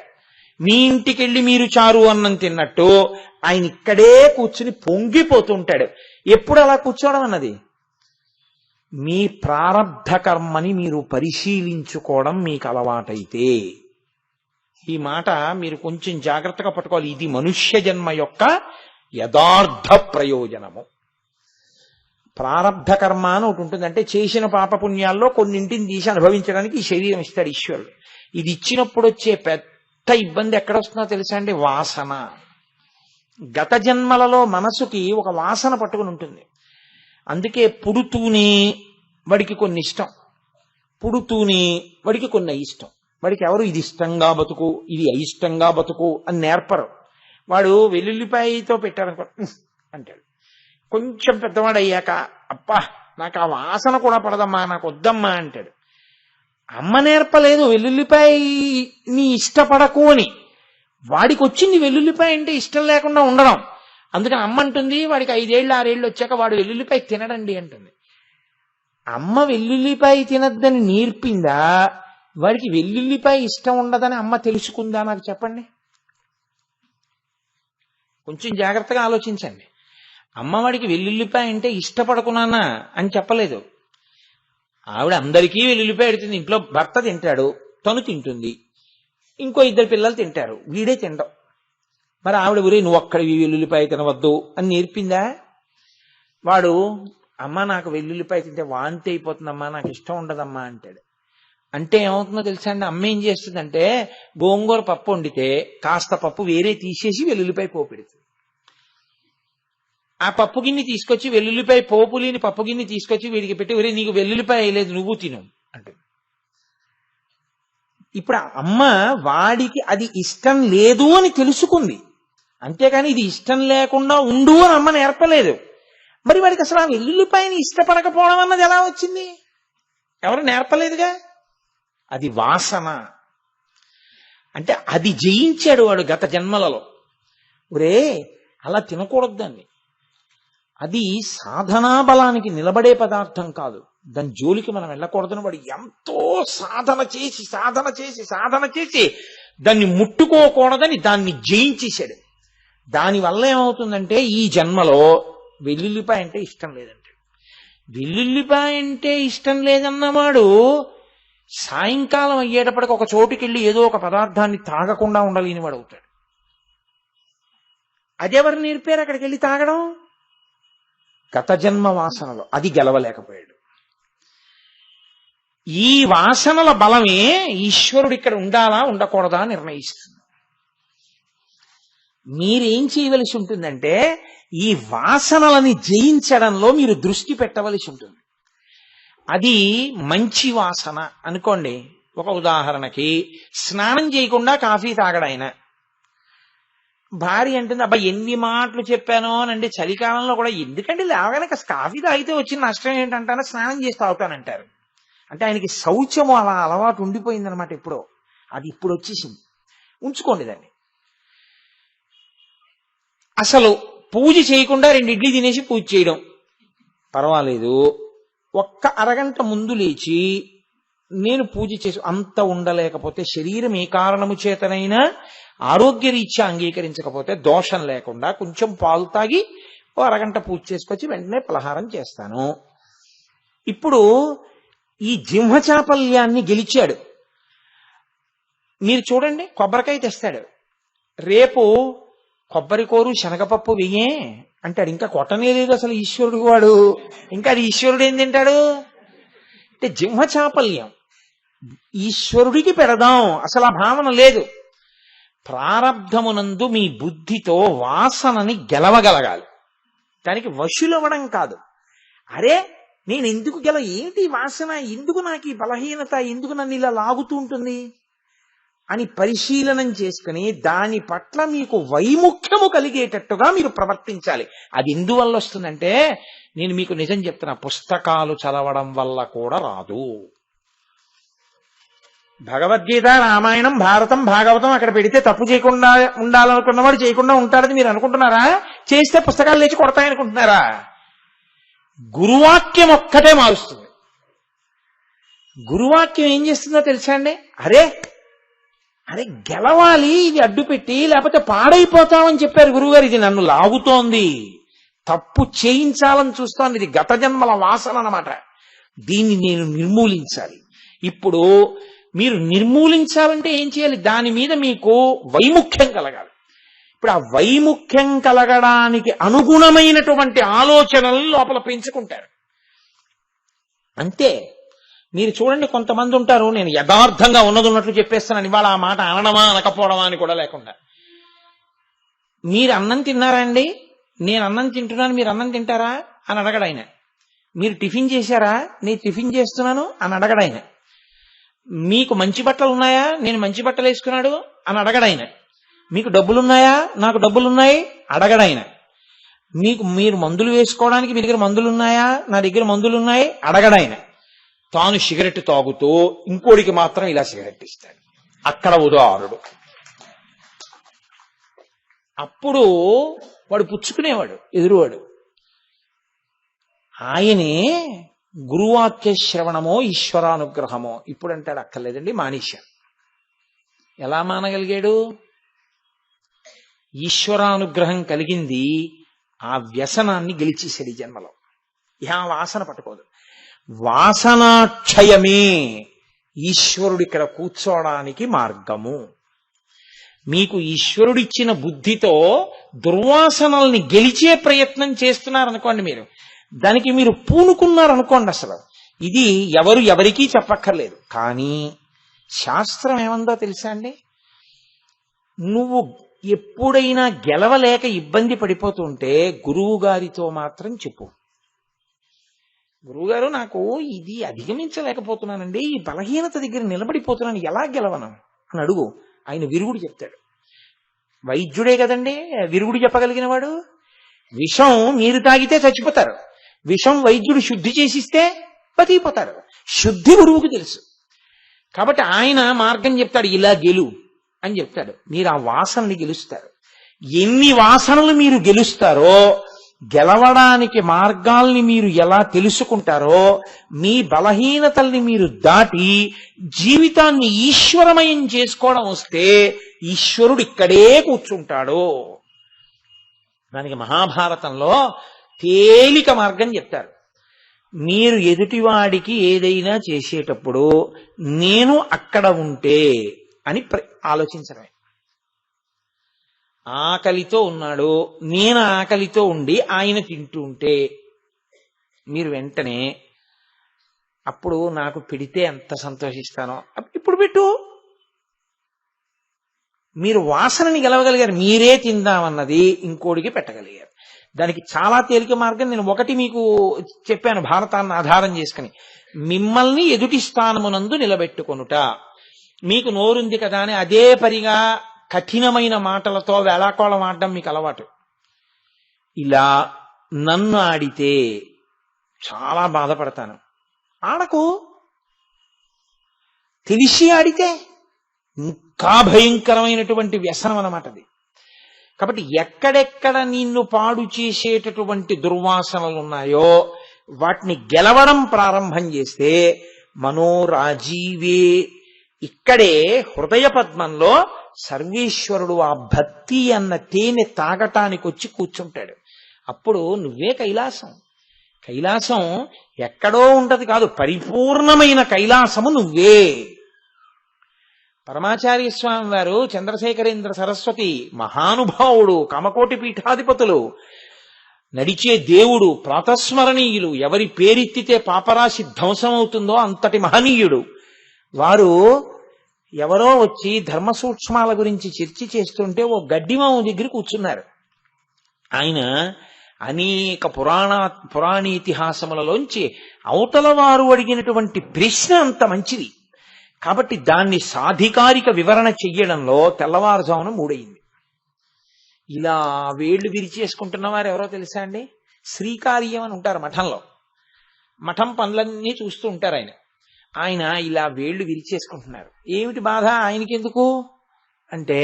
మీ ఇంటికి వెళ్ళి మీరు చారు అన్నం తిన్నట్టు ఆయన ఇక్కడే కూర్చుని పొంగిపోతూ ఉంటాడు. ఎప్పుడు అలా కూర్చోవడం అన్నది మీ ప్రారబ్ధ కర్మని మీరు పరిశీలించుకోవడం మీకు అలవాటైతే, ఈ మాట మీరు కొంచెం జాగ్రత్తగా పట్టుకోవాలి. ఇది మనుష్య జన్మ యొక్క యథార్థ ప్రయోజనము. ప్రారబ్ధ కర్మ అని ఒకటి ఉంటుంది. అంటే చేసిన పాపపుణ్యాల్లో కొన్నింటిని తీసి అనుభవించడానికి ఈ శరీరం ఇస్తాడు ఈశ్వరుడు. ఇది ఇచ్చినప్పుడు వచ్చే పెద్ద ఇబ్బంది ఎక్కడొస్తుందో తెలుసా అండి? వాసన. గత జన్మలలో మనసుకి ఒక వాసన పట్టుకుని ఉంటుంది. అందుకే పుడుతూనే వాడికి కొన్ని ఇష్టం, పుడుతూనే వాడికి కొన్ని అయిష్టం. వాడికి ఎవరు ఇది ఇష్టంగా బతుకు, ఇది అయిష్టంగా బతుకు అని నేర్పరు. వాడు వెల్లుల్లిపాయతో పెట్టారనుకో అంటాడు. కొంచెం పెద్దవాడు అయ్యాక అబ్బా నాకు ఆ వాసన కూడా పడదమ్మా, నాకు వద్దమ్మా అంటాడు. అమ్మ నేర్పలేదు వెల్లుల్లిపాయని ఇష్టపడకు అని. వాడికి వచ్చింది వెల్లుల్లిపాయ అంటే ఇష్టం లేకుండా ఉండడం. అందుకని అమ్మ అంటుంది వాడికి 5 ఏళ్ళు 6 ఏళ్ళు వచ్చాక వాడు వెల్లుల్లిపాయ తినడండి అంటుంది. అమ్మ వెల్లుల్లిపాయ తినద్దని నేర్పిందా, వాడికి వెల్లుల్లిపాయ ఇష్టం ఉండదని అమ్మ తెలుసుకుందా? నాకు చెప్పండి. కొంచెం జాగ్రత్తగా ఆలోచించండి. అమ్మవాడికి వెల్లుల్లిపాయ అంటే ఇష్టపడకున్నానా అని చెప్పలేదు. ఆవిడ అందరికీ వెల్లుల్లిపాయ పెడుతుంది. ఇంట్లో భర్త తింటాడు, తను తింటుంది, ఇంకో 2 పిల్లలు తింటారు, వీడే తినడం. మరి ఆవిడ ఊరే నువ్వు ఒక్కడివి వెల్లుల్లిపాయ తినవద్దు అని నేర్పిందా? వాడు అమ్మ నాకు వెల్లుల్లిపాయ తింటే వాంతి అయిపోతుందమ్మా, నాకు ఇష్టం ఉండదమ్మా అంటాడు. అంటే ఏమవుతుందో తెలుసా అండి? అమ్మ ఏం చేస్తుందంటే గోంగూర పప్పు వండితే కాస్త పప్పు వేరే తీసేసి వెల్లుల్లిపాయ పోపు పెడుతుంది. ఆ పప్పు గిన్నె తీసుకొచ్చి వెల్లుల్లిపాయ పోపు లేని పప్పు గిన్నె తీసుకొచ్చి వీడికి పెట్టి ఒరే నీకు వెల్లుల్లిపాయ వేయలేదు నువ్వు తిను అంటుంది. ఇప్పుడు అమ్మ వాడికి అది ఇష్టం లేదు అని తెలుసుకుంది, అంతేకాని ఇది ఇష్టం లేకుండా ఉండు అని అమ్మ నేర్పలేదు. మరి వాడికి అసలు ఆ వెల్లుల్లిపాయని ఇష్టపడకపోవడం అన్నది ఎలా వచ్చింది? ఎవరు నేర్పలేదుగా. అది వాసన. అంటే అది జయించాడు వాడు గత జన్మలలో. ఒరే అలా తినకూడదు దాన్ని, అది సాధనా బలానికి నిలబడే పదార్థం కాదు, దాని జోలికి మనం వెళ్ళకూడదని వాడు ఎంతో సాధన చేసి సాధన చేసి సాధన చేసి దాన్ని ముట్టుకోకూడదని దాన్ని జయించేశాడు. దానివల్ల ఏమవుతుందంటే ఈ జన్మలో వెల్లుల్లిపాయ అంటే ఇష్టం లేదంటే, వెల్లుల్లిపాయ అంటే ఇష్టం లేదన్నవాడు సాయంకాలం అయ్యేటప్పటికి ఒక చోటుకి వెళ్ళి ఏదో ఒక పదార్థాన్ని తాగకుండా ఉండలేని వాడు అవుతాడు. అదెవరు నేర్పారు అక్కడికి వెళ్ళి తాగడం? గత జన్మ వాసనలో అది గెలవలేకపోయాడు. ఈ వాసనల బలమే ఈశ్వరుడు ఇక్కడ ఉండాలా ఉండకూడదా నిర్ణయిస్తుంది. మీరేం చేయవలసి ఉంటుందంటే ఈ వాసనలని జయించడంలో మీరు దృష్టి పెట్టవలసి ఉంటుంది. అది మంచి వాసన అనుకోండి. ఒక ఉదాహరణకి స్నానం చేయకుండా కాఫీ తాగడాయన, భార్య అంటుంది అబ్బా ఎన్ని మాటలు చెప్పానో అనండి, చలికాలంలో కూడా ఎందుకంటే లేవగానే కాఫీ తాగితే వచ్చిన నష్టం ఏంటంటానో స్నానం చేసి తాగుతానంటారు. అంటే ఆయనకి శౌచము అలా అలవాటు ఉండిపోయిందనమాట. ఎప్పుడో అది ఇప్పుడు వచ్చేసింది. ఉంచుకోండి దాన్ని. అసలు పూజ చేయకుండా 2 ఇడ్లీ తినేసి పూజ చేయడం పర్వాలేదు. ఒక్క అరగంట ముందు లేచి నేను పూజ చేసి అంత ఉండలేకపోతే, శరీరం ఏ కారణము చేతనైనా ఆరోగ్యరీత్యా అంగీకరించకపోతే దోషం లేకుండా కొంచెం పాలు తాగి ఓ అరగంట పూజ చేసుకొచ్చి వెంటనే పలహారం చేస్తాను. ఇప్పుడు ఈ జిహ్వచాపల్యాన్ని గెలిచాడు. మీరు చూడండి, కొబ్బరికాయ తెస్తాడు, రేపు కొబ్బరి కోరు శనగపప్పు వెయ్యే అంటాడు. ఇంకా కొట్టనే లేదు అసలు ఈశ్వరుడు వాడు, ఇంకా అది ఈశ్వరుడు ఏం తింటాడు అంటే జిహ్వచాపల్యం. ఈశ్వరుడికి పెడదాం అసలు ఆ భావన లేదు. ప్రారబ్ధమునందు మీ బుద్ధితో వాసనని గెలవగలగాలి, దానికి వశులవ్వడం కాదు. అరే నేను ఎందుకు ఏంటి వాసన, ఎందుకు నాకు ఈ బలహీనత, ఎందుకు నన్ను ఇలా లాగుతూ ఉంటుంది అని పరిశీలనం చేసుకుని దాని పట్ల మీకు వైముఖ్యము కలిగేటట్టుగా మీరు ప్రవర్తించాలి. అది ఎందువల్ల వస్తుందంటే నేను మీకు నిజం చెప్తున్నా, పుస్తకాలు చదవడం వల్ల కూడా రాదు. భగవద్గీత, రామాయణం, భారతం, భాగవతం అక్కడ పెడితే తప్పు చేయకుండా ఉండాలనుకున్నవాడు చేయకుండా ఉంటాడని మీరు అనుకుంటున్నారా? చేస్తే పుస్తకాలు లేచి కొడతాయనుకుంటున్నారా? గురువాక్యం ఒక్కటే మారుస్తుంది. గురువాక్యం ఏం చేస్తుందో తెలుసా అండి? అరే గెలవాలి, ఇది అడ్డు పెట్టి లేకపోతే పాడైపోతామని చెప్పారు గురువుగారు. ఇది నన్ను లాగుతోంది, తప్పు చేయించాలని చూస్తోంది, ఇది గత జన్మల వాసన అన్నమాట. దీన్ని నేను నిర్మూలించాలి. ఇప్పుడు మీరు నిర్మూలించాలంటే ఏం చేయాలి? దాని మీద మీకు వైముఖ్యం కలగాలి. ఇప్పుడు ఆ వైముఖ్యం కలగడానికి అనుగుణమైనటువంటి ఆలోచనలను లోపల పెంచుకుంటారు. అంతే. మీరు చూడండి, కొంతమంది ఉంటారు, నేను యథార్థంగా ఉన్నట్లు చెప్పేస్తున్నాను, ఇవాళ ఆ మాట అనడమా అనకపోవడమా అని కూడా లేకుండా. మీరు అన్నం తిన్నారా అండి, నేను అన్నం తింటున్నాను, మీరు అన్నం తింటారా అని అడగడు ఆయన. మీరు టిఫిన్ చేశారా, నేను టిఫిన్ చేస్తున్నాను అని అడగడు ఆయన. మీకు మంచి బట్టలు ఉన్నాయా, నేను మంచి బట్టలు వేసుకున్నాడు అని అడగడు ఆయన. మీకు డబ్బులున్నాయా, నాకు డబ్బులున్నాయి అడగడు ఆయన. మీరు మందులు వేసుకోవడానికి మీ దగ్గర మందులున్నాయా, నా దగ్గర మందులున్నాయి అడగడు ఆయన. తాను సిగరెట్ తాగుతూ ఇంకోడికి మాత్రం ఇలా సిగరెట్ ఇస్తాడు. అక్కడ ఉదారుడు. అప్పుడు వాడు పుచ్చుకునేవాడు ఎదురువాడు. ఆయనే గురువాక్య శ్రవణమో ఈశ్వరానుగ్రహమో. ఇప్పుడు అంటాడు అక్కర్లేదండి, మానేశాను. ఎలా మానగలిగాడు? ఈశ్వరానుగ్రహం కలిగింది, ఆ వ్యసనాన్ని గెలిచేశాడు ఈ జన్మలో. ఆ వాసన పట్టుకోదు. వాసనాక్షయమే ఈశ్వరుడు ఇక్కడ కూర్చోవడానికి మార్గము. మీకు ఈశ్వరుడిచ్చిన బుద్ధితో దుర్వాసనల్ని గెలిచే ప్రయత్నం చేస్తున్నారనుకోండి, మీరు దానికి మీరు పూనుకున్నారనుకోండి, అసలు ఇది ఎవరికీ చెప్పక్కర్లేదు. కానీ శాస్త్రం ఏమందో తెలుసా అండి? నువ్వు ఎప్పుడైనా గెలవలేక ఇబ్బంది పడిపోతుంటే గురువు గారితో మాత్రం చెప్పు. గురువుగారు, నాకు ఇది అధిగమించలేకపోతున్నానండి, ఈ బలహీనత దగ్గర నిలబడిపోతున్నాను, ఎలా గెలవను అని అడుగు. ఆయన విరుగుడు చెప్తాడు. వైద్యుడే కదండి విరుగుడు చెప్పగలిగిన వాడు. విషం మీరు తాగితే చచ్చిపోతారు, విషం వైద్యుడు శుద్ధి చేసిస్తే బతికిపోతారు. శుద్ధి గురువుకు తెలుసు. కాబట్టి ఆయన మార్గం చెప్తాడు, ఇలా గెలు అని చెప్తాడు. మీరు ఆ వాసనని గెలుస్తారు. ఎన్ని వాసనలు మీరు గెలుస్తారో, గెలవడానికి మార్గాల్ని మీరు ఎలా తెలుసుకుంటారో, మీ బలహీనతల్ని మీరు దాటి జీవితాన్ని ఈశ్వరమయం చేసుకోవడం వస్తే ఈశ్వరుడు ఇక్కడే కూర్చుంటాడు. దానికి మహాభారతంలో తేలిక మార్గం చెప్తారు. మీరు ఎదుటివాడికి ఏదైనా చేసేటప్పుడు నేను అక్కడ ఉంటే అని ఆలోచించడమే. ఆకలితో ఉన్నాడు, నేను ఆకలితో ఉండి ఆయన తింటూ ఉంటే మీరు వెంటనే, అప్పుడు నాకు పెడితే ఎంత సంతోషిస్తానో, ఇప్పుడు పెట్టు. మీరు వాసనని గెలవగలిగారు, మీరే తిందామన్నది ఇంకోడికి పెట్టగలిగారు. దానికి చాలా తేలిక మార్గం నేను ఒకటి మీకు చెప్పాను, భారతాన్ని ఆధారం చేసుకుని. మిమ్మల్ని ఎదుటి స్థానమునందు నిలబెట్టుకొనుట. మీకు నోరుంది కదా అని అదే పరిగా కఠినమైన మాటలతో వేళాకోళం ఆడడం మీకు అలవాటు. ఇలా నన్ను ఆడితే చాలా బాధపడతాను. ఆడకు. తెలిసి ఆడితే ఇంకా భయంకరమైనటువంటి వ్యసనం అన్నమాట అది. కాబట్టి ఎక్కడెక్కడ నిన్ను పాడు చేసేటటువంటి దుర్వాసనలు ఉన్నాయో వాటిని గెలవడం ప్రారంభం చేస్తే మనోరాజీవే, ఇక్కడే హృదయ పద్మంలో సర్వేశ్వరుడు ఆ భక్తి అన్న తేనె తాగటానికి వచ్చి కూర్చుంటాడు. అప్పుడు నువ్వే కైలాసం. కైలాసం ఎక్కడో ఉంటది కాదు, పరిపూర్ణమైన కైలాసము నువ్వే. పరమాచార్య స్వామి వారు, చంద్రశేఖరేంద్ర సరస్వతి మహానుభావుడు, కామకోటి పీఠాధిపతులు, నడిచే దేవుడు, ప్రాతస్మరణీయులు, ఎవరి పేరెత్తితే పాపరాశి ధ్వంసమవుతుందో అంతటి మహనీయుడు. వారు ఎవరో వచ్చి ధర్మ సూక్ష్మాల గురించి చర్చ చేస్తుంటే ఓ గడ్డిమాము దగ్గర కూర్చున్నారు. ఆయన అనేక పురాణీతిహాసములలోంచి అవతల వారు అడిగినటువంటి ప్రశ్న అంత మంచిది కాబట్టి దాన్ని సాధికారిక వివరణ చెయ్యడంలో తెల్లవారుజామున 3 అయింది. ఇలా వేళ్లు విరిచేసుకుంటున్న వారు ఎవరో తెలుసా అండి? శ్రీకార్యం అని ఉంటారు మఠంలో. మఠం పనులన్నీ చూస్తూ ఉంటారు ఆయన. ఆయన ఇలా వేళ్లు విరిచేసుకుంటున్నారు. ఏమిటి బాధ ఆయనకి ఎందుకు అంటే,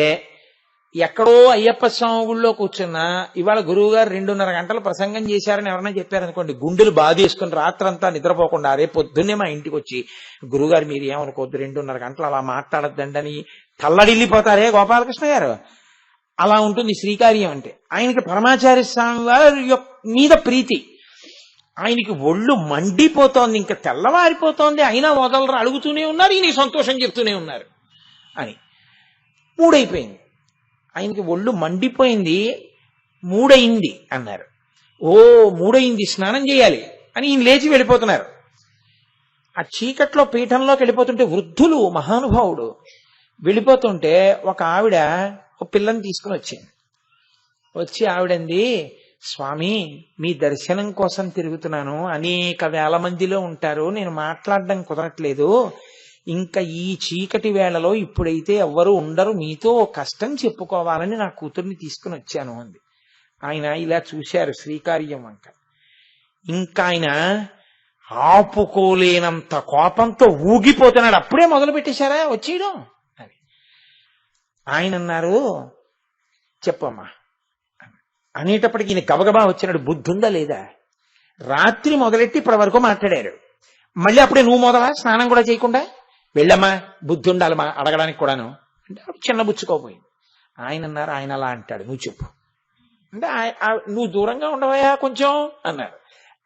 ఎక్కడో అయ్యప్ప స్వామి గుళ్ళో కూర్చున్నా ఇవాళ గురువు గారు 2:30 గంటలు ప్రసంగం చేశారని ఎవరైనా చెప్పారనుకోండి, గుండెలు బాధేసుకుని రాత్రంతా నిద్రపోకుండా రేపు పొద్దున్నే మా ఇంటికి వచ్చి, గురువుగారు మీరు ఏమనుకోవద్దు 2:30 గంటలు అలా మాట్లాడద్దండని తల్లడిల్లిపోతారే గోపాలకృష్ణ గారు. అలా ఉంటుంది శ్రీకార్యం అంటే. ఆయనకి పరమాచార్య స్వామి వారి మీద ప్రీతి. ఆయనకి ఒళ్ళు మండిపోతోంది, ఇంకా తెల్లవారిపోతోంది, అయినా వదలరు, అడుగుతూనే ఉన్నారు, ఈయన సంతోషం చెప్తూనే ఉన్నారు అని. 3 అయిపోయింది. ఆయనకి ఒళ్ళు మండిపోయింది. 3 అయింది అన్నారు. ఓ 3 అయింది, స్నానం చేయాలి అని ఈయన లేచి వెళ్ళిపోతున్నారు. ఆ చీకట్లో పీఠంలోకి వెళ్ళిపోతుంటే వృద్ధులు, మహానుభావుడు వెళ్ళిపోతుంటే ఒక ఆవిడ ఒక పిల్లని తీసుకుని వచ్చింది. వచ్చి ఆవిడంది, స్వామి మీ దర్శనం కోసం తిరుగుతున్నాను, అనేక వేల మందిలో ఉంటారు, నేను మాట్లాడడం కుదరట్లేదు, ఇంకా ఈ చీకటి వేళలో ఇప్పుడైతే ఎవ్వరూ ఉండరు, మీతో కష్టం చెప్పుకోవాలని నా కూతుర్ని తీసుకుని వచ్చాను అంది. ఆయన ఇలా చూశారు శ్రీకార్యం వంక. ఇంకా ఆయన ఆపుకోలేనంత కోపంతో ఊగిపోతున్నాడు. అప్పుడే మొదలు పెట్టేశారా వచ్చేయడం అని. ఆయన అన్నారు, చెప్పమ్మా అనేటప్పటికి ఈయన గబగబా వచ్చినాడు. బుద్ధి ఉందా లేదా? రాత్రి మొదలెట్టి ఇప్పటి వరకు మాట్లాడారు, మళ్ళీ అప్పుడే నువ్వు మొదలా స్నానం కూడా చేయకుండా? వెళ్ళమ్మా, బుద్ధి ఉండాలి మా అడగడానికి కూడాను అంటే చిన్న బుచ్చుకోపోయింది. ఆయన అన్నారు, ఆయన అలా అంటాడు, నువ్వు చెప్పు అంటే నువ్వు దూరంగా ఉండవయా కొంచెం అన్నారు.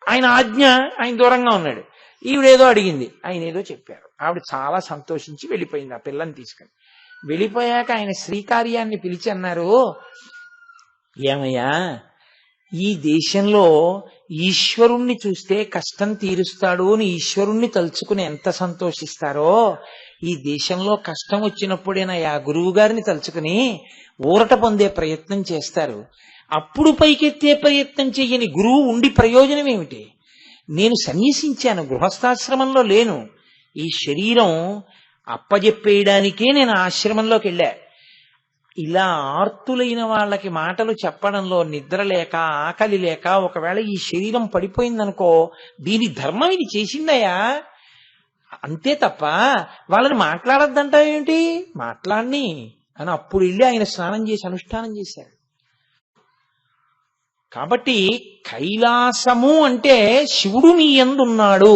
ఆయన ఆజ్ఞ, ఆయన దూరంగా ఉన్నాడు. ఈవిడేదో అడిగింది, ఆయన ఏదో చెప్పారు. ఆవిడ చాలా సంతోషించి వెళ్ళిపోయింది ఆ పిల్లని తీసుకుని. వెళ్ళిపోయాక ఆయన శ్రీకార్యాన్ని పిలిచి అన్నారు, ఏమయ్యా ఈ దేశంలో ఈశ్వరుణ్ణి చూస్తే కష్టం తీరుస్తాడు అని ఈశ్వరుణ్ణి తలుచుకుని ఎంత సంతోషిస్తారో, ఈ దేశంలో కష్టం వచ్చినప్పుడేనయ్యా గురువు గారిని తలుచుకుని ఊరట పొందే ప్రయత్నం చేస్తారు. అప్పుడు పైకెత్తే ప్రయత్నం చెయ్యని గురువు ఉండి ప్రయోజనం ఏమిటి? నేను సన్యసించాను, గృహస్థాశ్రమంలో లేను. ఈ శరీరం అప్పజెప్పేయడానికే నేను ఆశ్రమంలోకి వెళ్ళా. ఇలా ఆర్తులైన వాళ్ళకి మాటలు చెప్పడంలో నిద్ర లేక, ఆకలి లేక, ఒకవేళ ఈ శరీరం పడిపోయిందనుకో, దీని ధర్మం ఇది చేసిందయ్యా, అంతే తప్ప వాళ్ళని మాట్లాడొద్దంటావేంటి? మాట్లాడిని అని అప్పుడు వెళ్ళి ఆయన స్నానం చేసి అనుష్ఠానం చేశారు. కాబట్టి కైలాసము అంటే శివుడు నీ యందున్నాడు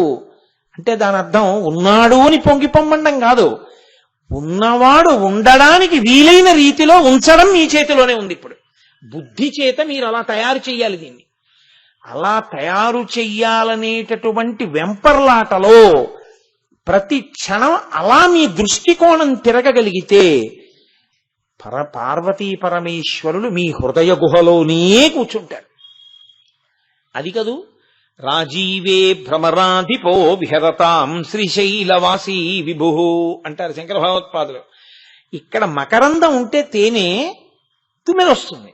అంటే దాని అర్థం ఉన్నాడు అని పొంగి పొమ్మండం కాదు, ఉన్నవాడు ఉండడానికి వీలైన రీతిలో ఉంచడం మీ చేతిలోనే ఉంది. ఇప్పుడు బుద్ధి చేత మీరు అలా తయారు చెయ్యాలి దీన్ని. అలా తయారు చెయ్యాలనేటటువంటి వెంపర్లాటలో ప్రతి క్షణం అలా మీ దృష్టికోణం తిరగగలిగితే పార్వతీ పరమేశ్వరులు మీ హృదయ గుహలోనే కూర్చుంటారు. అది కదూ రాజీవే భ్రమరాధిపో విహరతాం శ్రీశైలవాసీ విభు అంటారు శంకర భగవత్పాదులు. ఇక్కడ మకరందం ఉంటే తేనె తుమ్మెద వస్తుంది,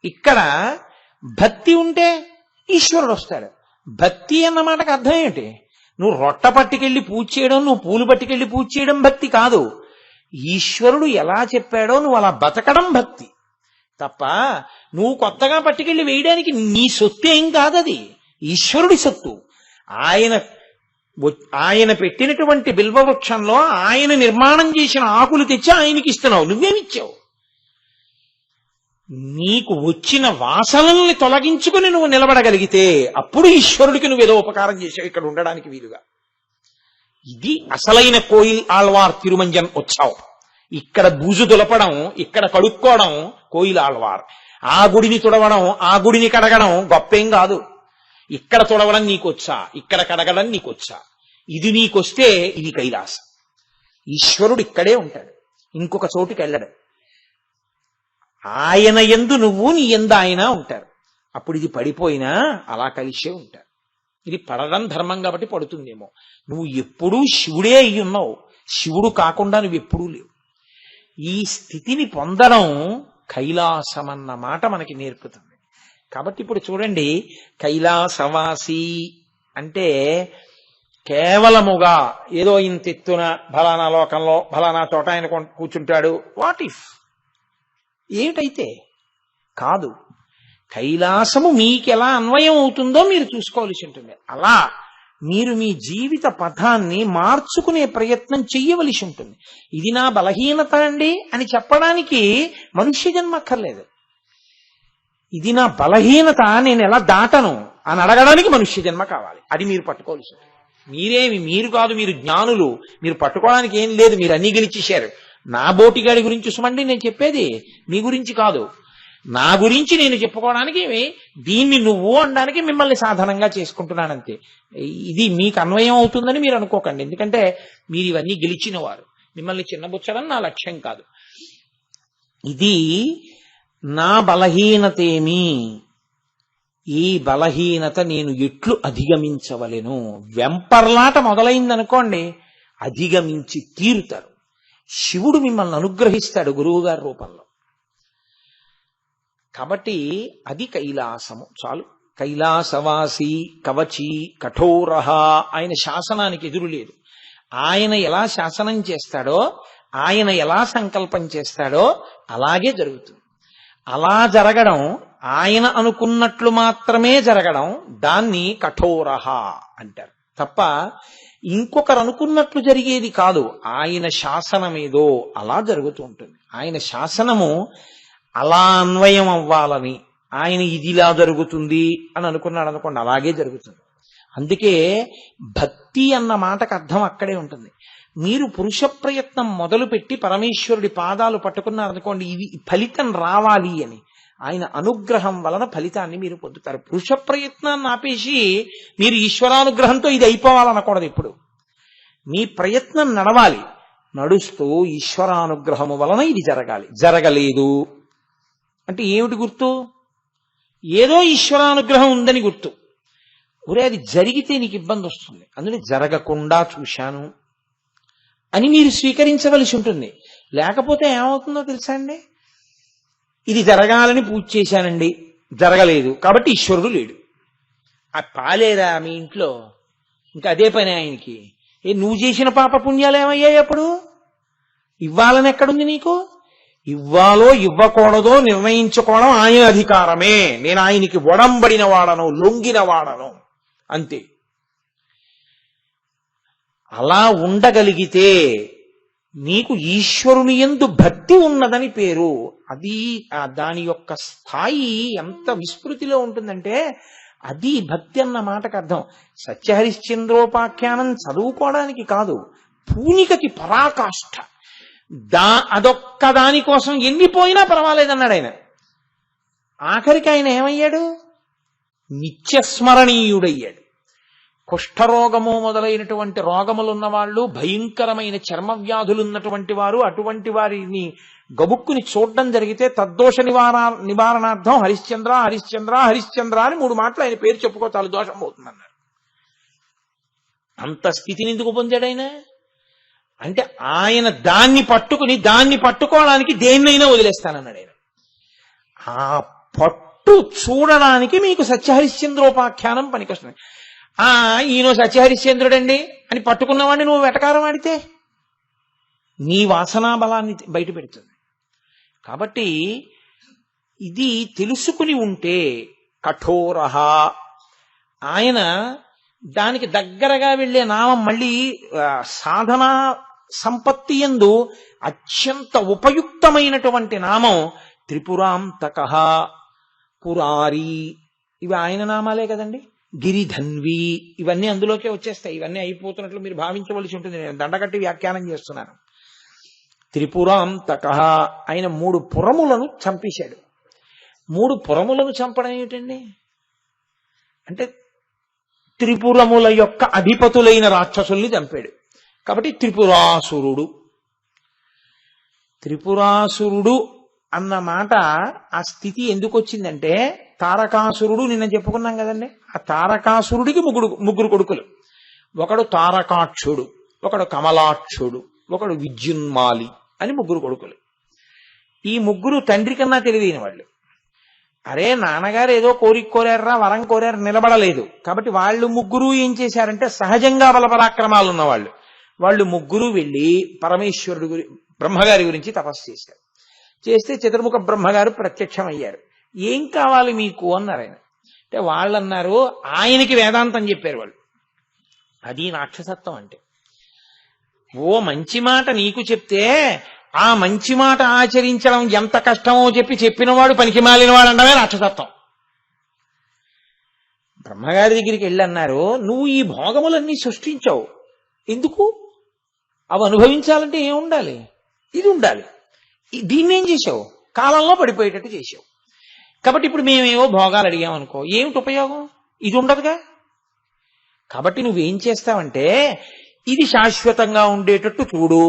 ఇక్కడ భక్తి ఉంటే ఈశ్వరుడు వస్తాడు. భక్తి అన్న మాటకు అర్థం ఏంటి? నువ్వు రొట్ట పట్టుకెళ్ళి పూజ చేయడం, నువ్వు పూలు పట్టుకెళ్ళి పూజ చేయడం భక్తి కాదు. ఈశ్వరుడు ఎలా చెప్పాడో నువ్వు అలా బతకడం భక్తి తప్ప నువ్వు కొత్తగా పట్టుకెళ్ళి వేయడానికి నీ సొత్తు ఏం కాదది, ఈశ్వరుడి సొత్తు. ఆయన పెట్టినటువంటి బిల్వవృక్షంలో ఆయన నిర్మాణం చేసిన ఆకులు తెచ్చి ఆయనకి ఇస్తున్నావు, నువ్వేమిచ్చావు? నీకు వచ్చిన వాసనల్ని తొలగించుకుని నువ్వు నిలబడగలిగితే అప్పుడు ఈశ్వరుడికి నువ్వేదో ఉపకారం చేసావు ఇక్కడ ఉండడానికి వీలుగా. ఇది అసలైన కోయిల్ ఆళ్వార్ తిరుమంజన్ ఉత్సవం. ఇక్కడ బూజు దులపడం, ఇక్కడ కడుక్కోవడం కోయిల్ ఆళ్వార్. ఆ గుడిని తుడవడం, ఆ గుడిని కడగడం గొప్పేం కాదు. ఇక్కడ తుడవడం నీకొచ్చా, ఇక్కడ కడగడం నీకొచ్చా, ఇది నీకొస్తే ఇది కైలాసం. ఈశ్వరుడు ఇక్కడే ఉంటాడు, ఇంకొక చోటుకి వెళ్ళడు. ఆయన యందు నువ్వు, నీ యందు ఆయన ఉంటారు. అప్పుడు ఇది పడిపోయినా అలా కలిసే ఉంటారు. ఇది పడడం ధర్మం కాబట్టి పడుతుందేమో. నువ్వు ఎప్పుడూ శివుడే అయి ఉన్నావు, శివుడు కాకుండా నువ్వు ఎప్పుడూ లేవు. ఈ స్థితిని పొందడం కైలాసమన్న మాట మనకి నేర్పుతుంది. కాబట్టి ఇప్పుడు చూడండి, కైలాసవాసి అంటే కేవలముగా ఏదో ఇంత ఎత్తున ఫలానా లోకంలో ఫలానా చోట ఆయన కూర్చుంటాడు, వాట్ ఇఫ్ ఏమిటైతే కాదు. కైలాసము మీకెలా అన్వయం అవుతుందో మీరు చూసుకోవాల్సి ఉంటుంది. అలా మీరు మీ జీవిత పథాన్ని మార్చుకునే ప్రయత్నం చెయ్యవలసి ఉంటుంది. ఇది నా బలహీనత అండి అని చెప్పడానికి మనుష్య జన్మ అక్కర్లేదు. ఇది నా బలహీనత, నేను ఎలా దాటను అని అడగడానికి మనుష్య జన్మ కావాలి. అది మీరు పట్టుకోవాల్సి ఉంటుంది. మీరు కాదు, మీరు జ్ఞానులు, మీరు పట్టుకోవడానికి ఏం లేదు, మీరు అన్ని గెలిచేశారు. నా బోటిగాడి గురించి సుమండి నేను చెప్పేది, మీ గురించి కాదు. నా గురించి నేను చెప్పుకోవడానికి దీన్ని నువ్వు అనడానికి మిమ్మల్ని సాధనంగా చేసుకుంటున్నానంతే. ఇది మీకు అన్వయం అవుతుందని మీరు అనుకోకండి, ఎందుకంటే మీరు ఇవన్నీ గెలిచిన వారు. మిమ్మల్ని చిన్నబుచ్చడం నా లక్ష్యం కాదు. ఇది నా బలహీనతేమి, ఈ బలహీనత నేను ఎట్లు అధిగమించవలెను. వెంపర్లాట మొదలైందనుకోండి, అధిగమించి తీరుతారు. శివుడు మిమ్మల్ని అనుగ్రహిస్తాడు గురువుగారి రూపంలో. కాబట్టి అది కైలాసము చాలు. కైలాసవాసి కవచి కఠోర, ఆయన శాసనానికి ఎదురు లేదు. ఆయన ఎలా శాసనం చేస్తాడో, ఆయన ఎలా సంకల్పం చేస్తాడో అలాగే జరుగుతుంది. అలా జరగడం, ఆయన అనుకున్నట్లు మాత్రమే జరగడం, దాన్ని కఠోర అంటారు తప్ప ఇంకొకరు అనుకున్నట్లు జరిగేది కాదు. ఆయన శాసనమేదో అలా జరుగుతూ ఉంటుంది. ఆయన శాసనము అలా అన్వయం అవ్వాలని, ఆయన ఇదిలా జరుగుతుంది అని అనుకున్నాడు అనుకోండి, అలాగే జరుగుతుంది. అందుకే భక్తి అన్న మాటకు అర్థం అక్కడే ఉంటుంది. మీరు పురుష ప్రయత్నం మొదలుపెట్టి పరమేశ్వరుడి పాదాలు పట్టుకున్నారనుకోండి, ఇది ఫలితం రావాలి అని, ఆయన అనుగ్రహం వలన ఫలితాన్ని మీరు పొందుతారు. పురుష ప్రయత్నాన్ని ఆపేసి మీరు ఈశ్వరానుగ్రహంతో ఇది అయిపోవాలనకూడదు. ఇప్పుడు మీ ప్రయత్నం నడవాలి. నడుస్తూ ఈశ్వరానుగ్రహము వలన ఇది జరగాలి. జరగలేదు అంటే ఏమిటి గుర్తు? ఏదో ఈశ్వరానుగ్రహం ఉందని గుర్తు. ఒరే, అది జరిగితే నీకు ఇబ్బంది వస్తుంది, అందులో జరగకుండా చూశాను అని మీరు స్వీకరించవలసి ఉంటుంది. లేకపోతే ఏమవుతుందో తెలుసా అండి, ఇది జరగాలని పూజ చేశానండి, జరగలేదు కాబట్టి ఈశ్వరుడు లేడు. ఆ పాలేదా మీ ఇంట్లో? ఇంకా అదే పని ఆయనకి. నువ్వు చేసిన పాప పుణ్యాలు ఏమయ్యాయి? అప్పుడు ఇవ్వాలని ఎక్కడుంది నీకు? ఇవ్వాలో ఇవ్వకూడదో నిర్ణయించుకోవడం ఆయన అధికారమే. నేను ఆయనకి ఒడంబడిన వాడను, లొంగిన వాడను, అంతే. అలా ఉండగలిగితే నీకు ఈశ్వరుని యందు భక్తి ఉన్నదని పేరు. అది దాని యొక్క స్థాయి ఎంత విస్మృతిలో ఉంటుందంటే, అది భక్తి అన్న మాటకు అర్థం. సత్యహరిశ్చంద్రోపాఖ్యానం చదువుకోవడానికి కాదు, పూనికకి పరాకాష్ఠ. అదొక్క దానికోసం ఎన్నిపోయినా పర్వాలేదన్నాడు ఆయన. ఆఖరికి ఆయన ఏమయ్యాడు? నిత్యస్మరణీయుడయ్యాడు. కుష్ఠరోగము మొదలైనటువంటి రోగములున్న వాళ్ళు, భయంకరమైన చర్మ వ్యాధులున్నటువంటి వారు, అటువంటి వారిని గబుక్కుని చూడడం జరిగితే తద్దోష నివారణార్థం హరిశ్చంద్ర హరిశ్చంద్ర హరిశ్చంద్ర అని 3 మాటలు ఆయన పేరు చెప్పుకోతాలు దోషం పోతుందన్నారు. అంత స్థితిని ఎందుకు పొందాడు ఆయన? అంటే ఆయన దాన్ని పట్టుకోవడానికి దేన్నైనా వదిలేస్తానన్నాడు ఆయన. ఆ పట్టు చూడడానికి మీకు సత్యహరిశ్చంద్రోపాఖ్యానం పనికొస్తుంది. ఈయన సత్యహరిశ్చంద్రుడండి అని పట్టుకున్నవాడిని నువ్వు వెటకారం ఆడితే నీ వాసనా బలాన్ని బయట పెడుతుంది. కాబట్టి ఇది తెలుసుకుని ఉంటే కఠోర, ఆయన దానికి దగ్గరగా వెళ్ళే నామం మళ్ళీ సాధనా సంపత్తి యందు అత్యంత ఉపయుక్తమైనటువంటి నామం త్రిపురాంతక, పురారి, ఇవి ఆయన నామాలే కదండి. గిరిధన్వి, ఇవన్నీ అందులోకే వచ్చేస్తాయి. ఇవన్నీ అయిపోతున్నట్లు మీరు భావించవలసి ఉంటుంది. నేను దండగట్టి వ్యాఖ్యానం చేస్తున్నాను. త్రిపురాంతక, ఆయన 3 పురములను చంపేశాడు. 3 పురములను చంపడం ఏమిటండి అంటే, త్రిపురముల యొక్క అధిపతులైన రాక్షసుల్ని చంపాడు. కాబట్టి త్రిపురాసురుడు. త్రిపురాసురుడు అన్న మాట, ఆ స్థితి ఎందుకు వచ్చిందంటే, తారకాసురుడు నిన్న చెప్పుకున్నాం కదండి. ఆ తారకాసురుడికి ముగ్గురు కొడుకులు. ఒకడు తారకాక్షుడు, ఒకడు కమలాక్షుడు, ఒకడు విద్యున్మాలి అని 3 కొడుకులు. ఈ 3 తండ్రి కన్నా తెలివైన వాళ్ళు. అరే, నాన్నగారు ఏదో కోరిక కోరారా, వరం కోరారు, నిలబడలేదు. కాబట్టి వాళ్ళు 3 ఏం చేశారంటే, సహజంగా బలపరాక్రమాలు ఉన్నవాళ్ళు. వాళ్ళు 3 వెళ్ళి పరమేశ్వరుడు బ్రహ్మగారి గురించి తపస్సు చేశారు. చేస్తే చతుర్ముఖ బ్రహ్మగారు ప్రత్యక్షమయ్యారు. ఏం కావాలి మీకు అన్నారు ఆయన. అంటే వాళ్ళు అన్నారు, ఆయనకి వేదాంతం చెప్పారు వాళ్ళు. అది రాక్షసత్వం అంటే. ఓ మంచి మాట నీకు చెప్తే ఆ మంచి మాట ఆచరించడం ఎంత కష్టమో చెప్పినవాడు పనికి మాలినవాడు అనడమే రాక్షసత్వం. బ్రహ్మగారి దగ్గరికి వెళ్ళి అన్నారు, నువ్వు ఈ భోగములన్నీ సృష్టించావు, ఎందుకు? అవి అనుభవించాలంటే ఏం ఉండాలి? ఇది ఉండాలి. దీన్నేం చేశావు? కాలంలో పడిపోయేటట్టు చేశావు. కాబట్టి ఇప్పుడు మేమేవో భోగాలు అడిగామనుకో, ఏమిటి ఉపయోగం? ఇది ఉండదుగా. కాబట్టి నువ్వేం చేస్తావంటే, ఇది శాశ్వతంగా ఉండేటట్టు చూడు,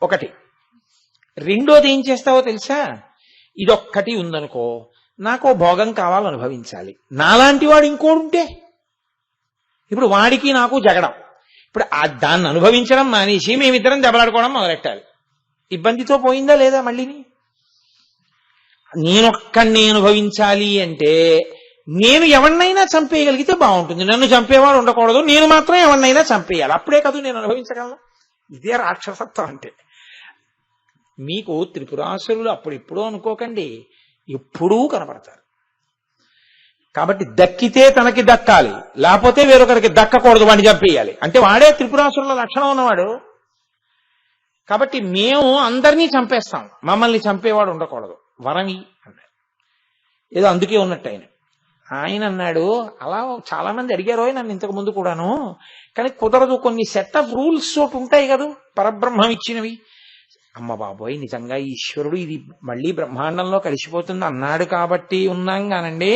ఒకటి. రెండోది ఏం చేస్తావో తెలుసా? ఇదొక్కటి ఉందనుకో, నాకు భోగం కావాలి, అనుభవించాలి. నాలాంటి వాడు ఇంకోడు ఉంటే ఇప్పుడు వాడికి నాకు జగడం. ఇప్పుడు దాన్ని అనుభవించడం మానేసి మేమిద్దరం దెబ్బలాడుకోవడం మొదలెట్టాలి. ఇబ్బందితో పోయిందా లేదా? మళ్ళీని నేనొక్కడిని అనుభవించాలి అంటే నేను ఎవరినైనా చంపేయగలిగితే బాగుంటుంది. నన్ను చంపేవాడు ఉండకూడదు, నేను మాత్రం ఎవరినైనా చంపేయాలి. అప్పుడే కాదు నేను అనుభవించగలను. ఇదే రాక్షసత్వం అంటే. మీకు త్రిపురాసురులు అప్పుడెప్పుడూ అనుకోకండి, ఎప్పుడూ కనపడతారు. కాబట్టి దక్కితే తనకి దక్కాలి, లేకపోతే వేరొకరికి దక్కకూడదు, వాడిని చంపేయాలి. అంటే వాడే త్రిపురాసురుల లక్షణం ఉన్నవాడు. కాబట్టి మేము అందరినీ చంపేస్తాం, మమ్మల్ని చంపేవాడు ఉండకూడదు, వరమి అన్నాడు. ఏదో అందుకే ఉన్నట్టు ఆయన అన్నాడు. అలా చాలా మంది అడిగారు నన్ను ఇంతకు ముందు కూడాను, కానీ కుదరదు, కొన్ని సెట్ ఆఫ్ రూల్స్ ఒకటి ఉంటాయి కదా పరబ్రహ్మం ఇచ్చినవి. అమ్మ బాబోయ్, నిజంగా ఈశ్వరుడు ఇది మళ్ళీ బ్రహ్మాండంలో కలిసిపోతుంది అన్నాడు కాబట్టి ఉన్నాం కానండి,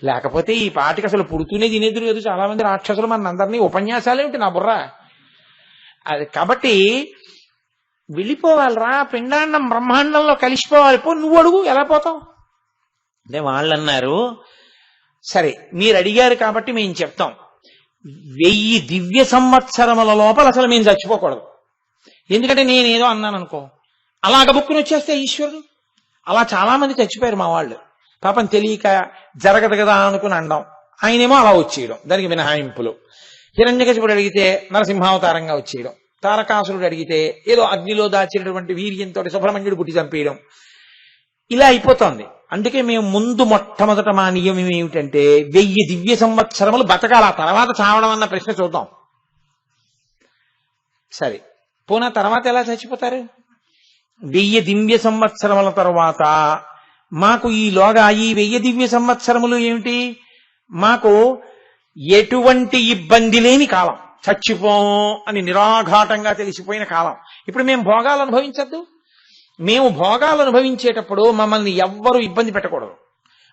లేకపోతే ఈ పాటికి అసలు పుడుతూనే తినేదురు కదా చాలా మంది రాక్షసులు మనందరినీ. ఉపన్యాసాలేమిటి నా బుర్ర అది. కాబట్టి వెళ్ళిపోవాలిరా, పిండాండం బ్రహ్మాండంలో కలిసిపోవాలి. పో, నువ్వు అడుగు, ఎలా పోతావు అంటే వాళ్ళు అన్నారు, సరే మీరు అడిగారు కాబట్టి మేము చెప్తాం, 1000 దివ్య సంవత్సరముల లోపల అసలు మేము చచ్చిపోకూడదు. ఎందుకంటే నేనేదో అన్నాను అనుకో, అలా గబుక్కుని వచ్చేస్తే ఈశ్వరుడు. అలా చాలా మంది చచ్చిపోయారు మా వాళ్ళు, పాపం తెలియక జరగదు కదా అనుకుని అనడం, ఆయనేమో అలా వచ్చేయడం, దానికి మినహాయింపులు. హిరణ్యకశిపుడు అడిగితే నరసింహావతారంగా వచ్చేయడం, తారకాసురుడు అడిగితే ఏదో అగ్నిలో దాచినటువంటి వీర్యంతో సుబ్రహ్మణ్యుడు పుట్టి చంపేయడం, ఇలా అయిపోతోంది. అందుకే మేము ముందు మొట్టమొదట మా నియమం ఏమిటంటే 1000 దివ్య సంవత్సరములు బతకాల, తర్వాత చావడం అన్న ప్రశ్న చూద్దాం. సరే, పోనా తర్వాత ఎలా చచ్చిపోతారు? 1000 దివ్య సంవత్సరముల తర్వాత మాకు ఈలోగా ఈ 1000 దివ్య సంవత్సరములు ఏమిటి, మాకు ఎటువంటి ఇబ్బంది లేని కాలం, చచ్చిపోం అని నిరాఘాటంగా తెలిసిపోయిన కాలం. ఇప్పుడు మేము భోగాలు అనుభవించద్దు. మేము భోగాలు అనుభవించేటప్పుడు మమ్మల్ని ఎవ్వరూ ఇబ్బంది పెట్టకూడదు.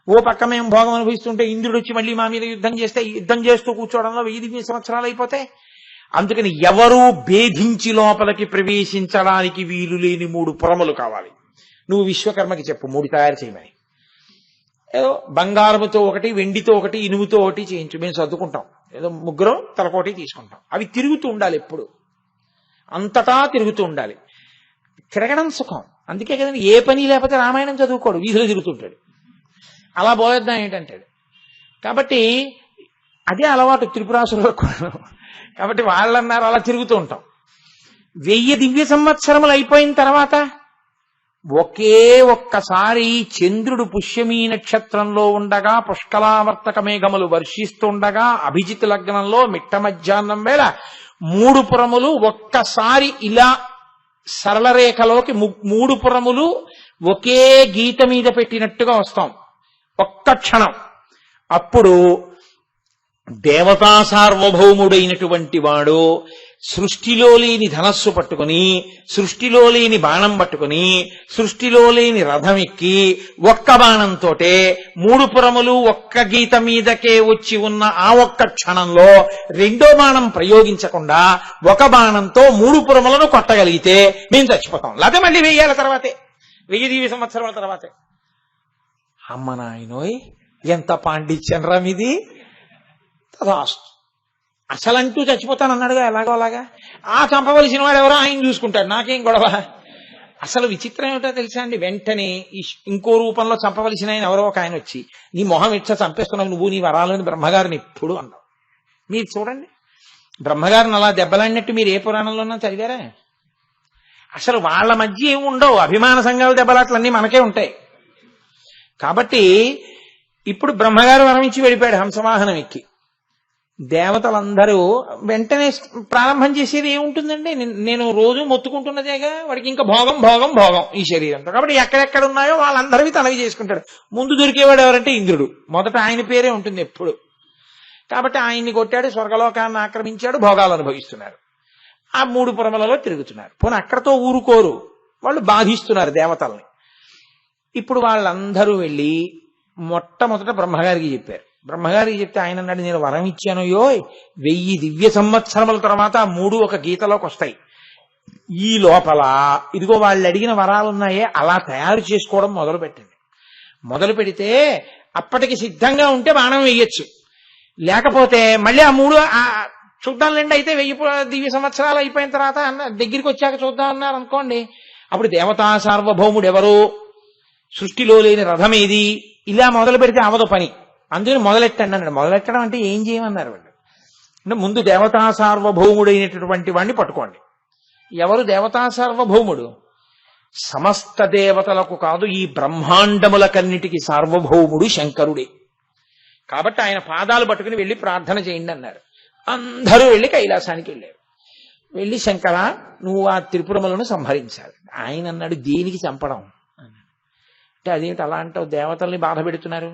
ఓ పక్క మేము భోగం అనుభవిస్తుంటే ఇంద్రుడు వచ్చి మళ్ళీ మా మీద యుద్ధం చేస్తూ కూర్చోవడంలో 1000 దివ్య సంవత్సరాలు అయిపోతాయి. అందుకని ఎవరూ భేదించి లోపలికి ప్రవేశించడానికి వీలు లేని 3 పురములు కావాలి. నువ్వు విశ్వకర్మకి చెప్పు 3 తయారు చేయమని. ఏదో బంగారముతో ఒకటి, వెండితో ఒకటి, ఇనుముతో ఒకటి చేయించు, మేము సర్దుకుంటాం. ఏదో ముగ్గురం తలకోటి తీసుకుంటాం. అవి తిరుగుతూ ఉండాలి, ఎప్పుడు అంతటా తిరుగుతూ ఉండాలి. తిరగడం సుఖం. అందుకే కదండి ఏ పని లేకపోతే రామాయణం చదువుకోడు, వీధిలో తిరుగుతుంటాడు. అలా పోయొద్దాం ఏంటంటాడు. కాబట్టి అదే అలవాటు త్రిపురాసురులకు. కాబట్టి వాళ్ళన్నారు అలా తిరుగుతూ ఉంటాం. 1000 దివ్య సంవత్సరములు అయిపోయిన తర్వాత ఒకే ఒక్కసారి చంద్రుడు పుష్యమీ నక్షత్రంలో ఉండగా, పుష్కలావర్తక మేఘములు వర్షిస్తుండగా, అభిజిత్ లగ్నంలో మిట్ట మధ్యాహ్నం వేళ 3 పురములు ఒక్కసారి ఇలా సరళ రేఖలోకి 3 పురములు ఒకే గీత మీద పెట్టినట్టుగా వస్తాం ఒక్క క్షణం. అప్పుడు దేవతా సార్వభౌముడైనటువంటి వాడు సృష్టిలో లేని ధనస్సు పట్టుకుని, సృష్టిలో లేని బాణం పట్టుకుని, సృష్టిలో లేని రథం ఎక్కి ఒక్క బాణంతో 3 పురములు ఒక్క గీత మీదకే వచ్చి ఉన్న ఆ ఒక్క క్షణంలో రెండో బాణం ప్రయోగించకుండా ఒక బాణంతో 3 పురములను కొట్టగలిగితే మేము చచ్చిపోతాం. లేకపోతే మళ్ళీ 1000 ఏళ్ల తర్వాతే, 1000 దివ్య సంవత్సరాల తర్వాతే. అమ్మ నాయనోయ్, ఎంత పాండిత్యం రా మీది. తదాస్తు. అసలంటూ చచ్చిపోతానన్నాడుగా, ఎలాగో అలాగా. ఆ చంపవలసిన వాడు ఎవరో ఆయన చూసుకుంటాడు, నాకేం గొడవ. అసలు విచిత్రం ఏమిటో తెలుసా అండి, వెంటనే ఇంకో రూపంలో చంపవలసిన ఆయన ఎవరో ఒక ఆయన వచ్చి, నీ మొహం ఇచ్చా చంపేస్తున్నావు నువ్వు, నీ వరాలని బ్రహ్మగారిని ఎప్పుడు అన్నావు. మీరు చూడండి, బ్రహ్మగారిని అలా దెబ్బలాడినట్టు మీరు ఏ పురాణంలోనో చదివారా? అసలు వాళ్ళ మధ్య ఏమి ఉండవు, అభిమాన సంఘాల దెబ్బలాట్లన్నీ మనకే ఉంటాయి. కాబట్టి ఇప్పుడు బ్రహ్మగారు వరం ఇచ్చి వెళ్ళిపోయాడు హంసవాహనం ఎక్కి. దేవతలందరూ వెంటనే ప్రారంభం చేసేది ఏముంటుందండి, నేను రోజు మొత్తుకుంటున్నదేగా, వాడికి ఇంకా భోగం భోగం భోగం ఈ శరీరంతో. కాబట్టి ఎక్కడెక్కడ ఉన్నాయో వాళ్ళందరివి తనవి చేసుకుంటాడు. ముందు దొరికేవాడు ఎవరంటే ఇంద్రుడు, మొదట ఆయన పేరే ఉంటుంది ఎప్పుడు. కాబట్టి ఆయన్ని కొట్టాడు, స్వర్గలోకాన్ని ఆక్రమించాడు, భోగాలు అనుభవిస్తున్నారు. ఆ 3 పురములలో తిరుగుతున్నారు. పోనీ అక్కడతో ఊరుకోరు, వాళ్ళు బాధిస్తున్నారు దేవతల్ని. ఇప్పుడు వాళ్ళందరూ వెళ్ళి మొట్టమొదట బ్రహ్మగారికి చెప్పారు. బ్రహ్మగారికి చెప్తే ఆయన అన్నాడు, నేను వరం ఇచ్చాను యోయ్, 1000 దివ్య సంవత్సరముల తర్వాత 3 ఒక గీతలోకి వస్తాయి. ఈ లోపల ఇదిగో వాళ్ళు అడిగిన వరాలున్నాయే అలా తయారు చేసుకోవడం మొదలు పెట్టండి. మొదలు పెడితే అప్పటికి సిద్ధంగా ఉంటే బాణం వేయొచ్చు, లేకపోతే మళ్ళీ ఆ మూడు చూద్దాంలేండి అయితే 1000 దివ్య సంవత్సరాలు అయిపోయిన తర్వాత దగ్గరికి వచ్చాక చూద్దాం అన్నారు అనుకోండి, అప్పుడు దేవతా సార్వభౌముడు ఎవరు, సృష్టిలో లేని రథం ఏది, ఇలా మొదలు పెడితే అవదు పని. అందుకని మొదలెట్టండి అన్నాడు. మొదలెట్టడం అంటే ఏం చేయమన్నారు వాళ్ళు అంటే ముందు దేవతా సార్వభౌముడైనటువంటి వాడిని పట్టుకోండి. ఎవరు దేవతా సార్వభౌముడు? సమస్త దేవతలకు కాదు, ఈ బ్రహ్మాండములకన్నిటికీ సార్వభౌముడు శంకరుడే. కాబట్టి ఆయన పాదాలు పట్టుకుని వెళ్ళి ప్రార్థన చేయండి అన్నారు. అందరూ వెళ్ళి కైలాసానికి వెళ్ళారు. వెళ్ళి శంకర నువ్వు ఆ త్రిపురములను సంహరించాలి. ఆయన అన్నాడు దేనికి చంపడం అంటే, అదేమిటి అలా అంటావు, దేవతల్ని బాధ పెడుతున్నారు.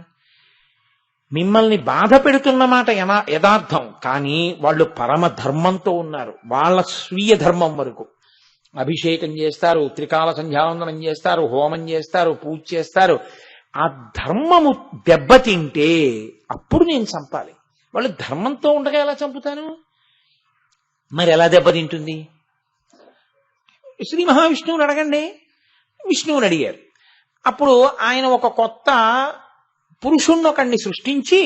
మిమ్మల్ని బాధ పెడుతున్న మాట యథార్థం, కానీ వాళ్ళు పరమ ధర్మంతో ఉన్నారు. వాళ్ళ స్వీయ ధర్మం వరకు అభిషేకం చేస్తారు, త్రికాల సంధ్యావందనం చేస్తారు, హోమం చేస్తారు, పూజ చేస్తారు. ఆ ధర్మము దెబ్బతింటే అప్పుడు నేను చంపాలి. వాళ్ళు ధర్మంతో ఉండగా ఎలా చంపుతాను? మరి ఎలా దెబ్బతింటుంది? శ్రీ మహావిష్ణువుని అడగండి. విష్ణువుని అడిగారు. అప్పుడు ఆయన ఒక కొత్త పురుషుణ్ణి ఒకడిని సృష్టించి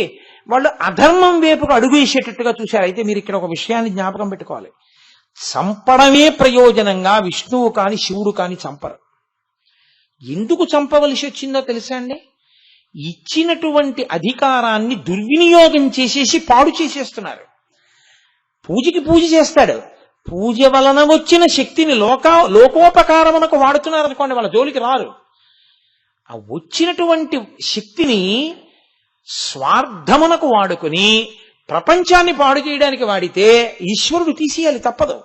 వాళ్ళు అధర్మం వైపుకు అడుగు వేసేటట్టుగా చూశారు. అయితే మీరు ఇక్కడ ఒక విషయాన్ని జ్ఞాపకం పెట్టుకోవాలి. చంపడమే ప్రయోజనంగా విష్ణువు కాని శివుడు కాని చంపరు. ఎందుకు చంపవలసి వచ్చిందో తెలుసా అండి? ఇచ్చినటువంటి అధికారాన్ని దుర్వినియోగం చేసేసి పాడు చేసేస్తున్నారు. పూజకి పూజ చేస్తాడు, పూజ వలన వచ్చిన శక్తిని లోకోపకారమునకు వాడుతున్నారు అనుకోండి, వాళ్ళ జోలికి రారు. ఆ వచ్చినటువంటి శక్తిని స్వార్థమునకు వాడుకుని ప్రపంచాన్ని పాడు చేయడానికి వాడితే ఈశ్వరుడు తీసేయాలి, తప్పదు.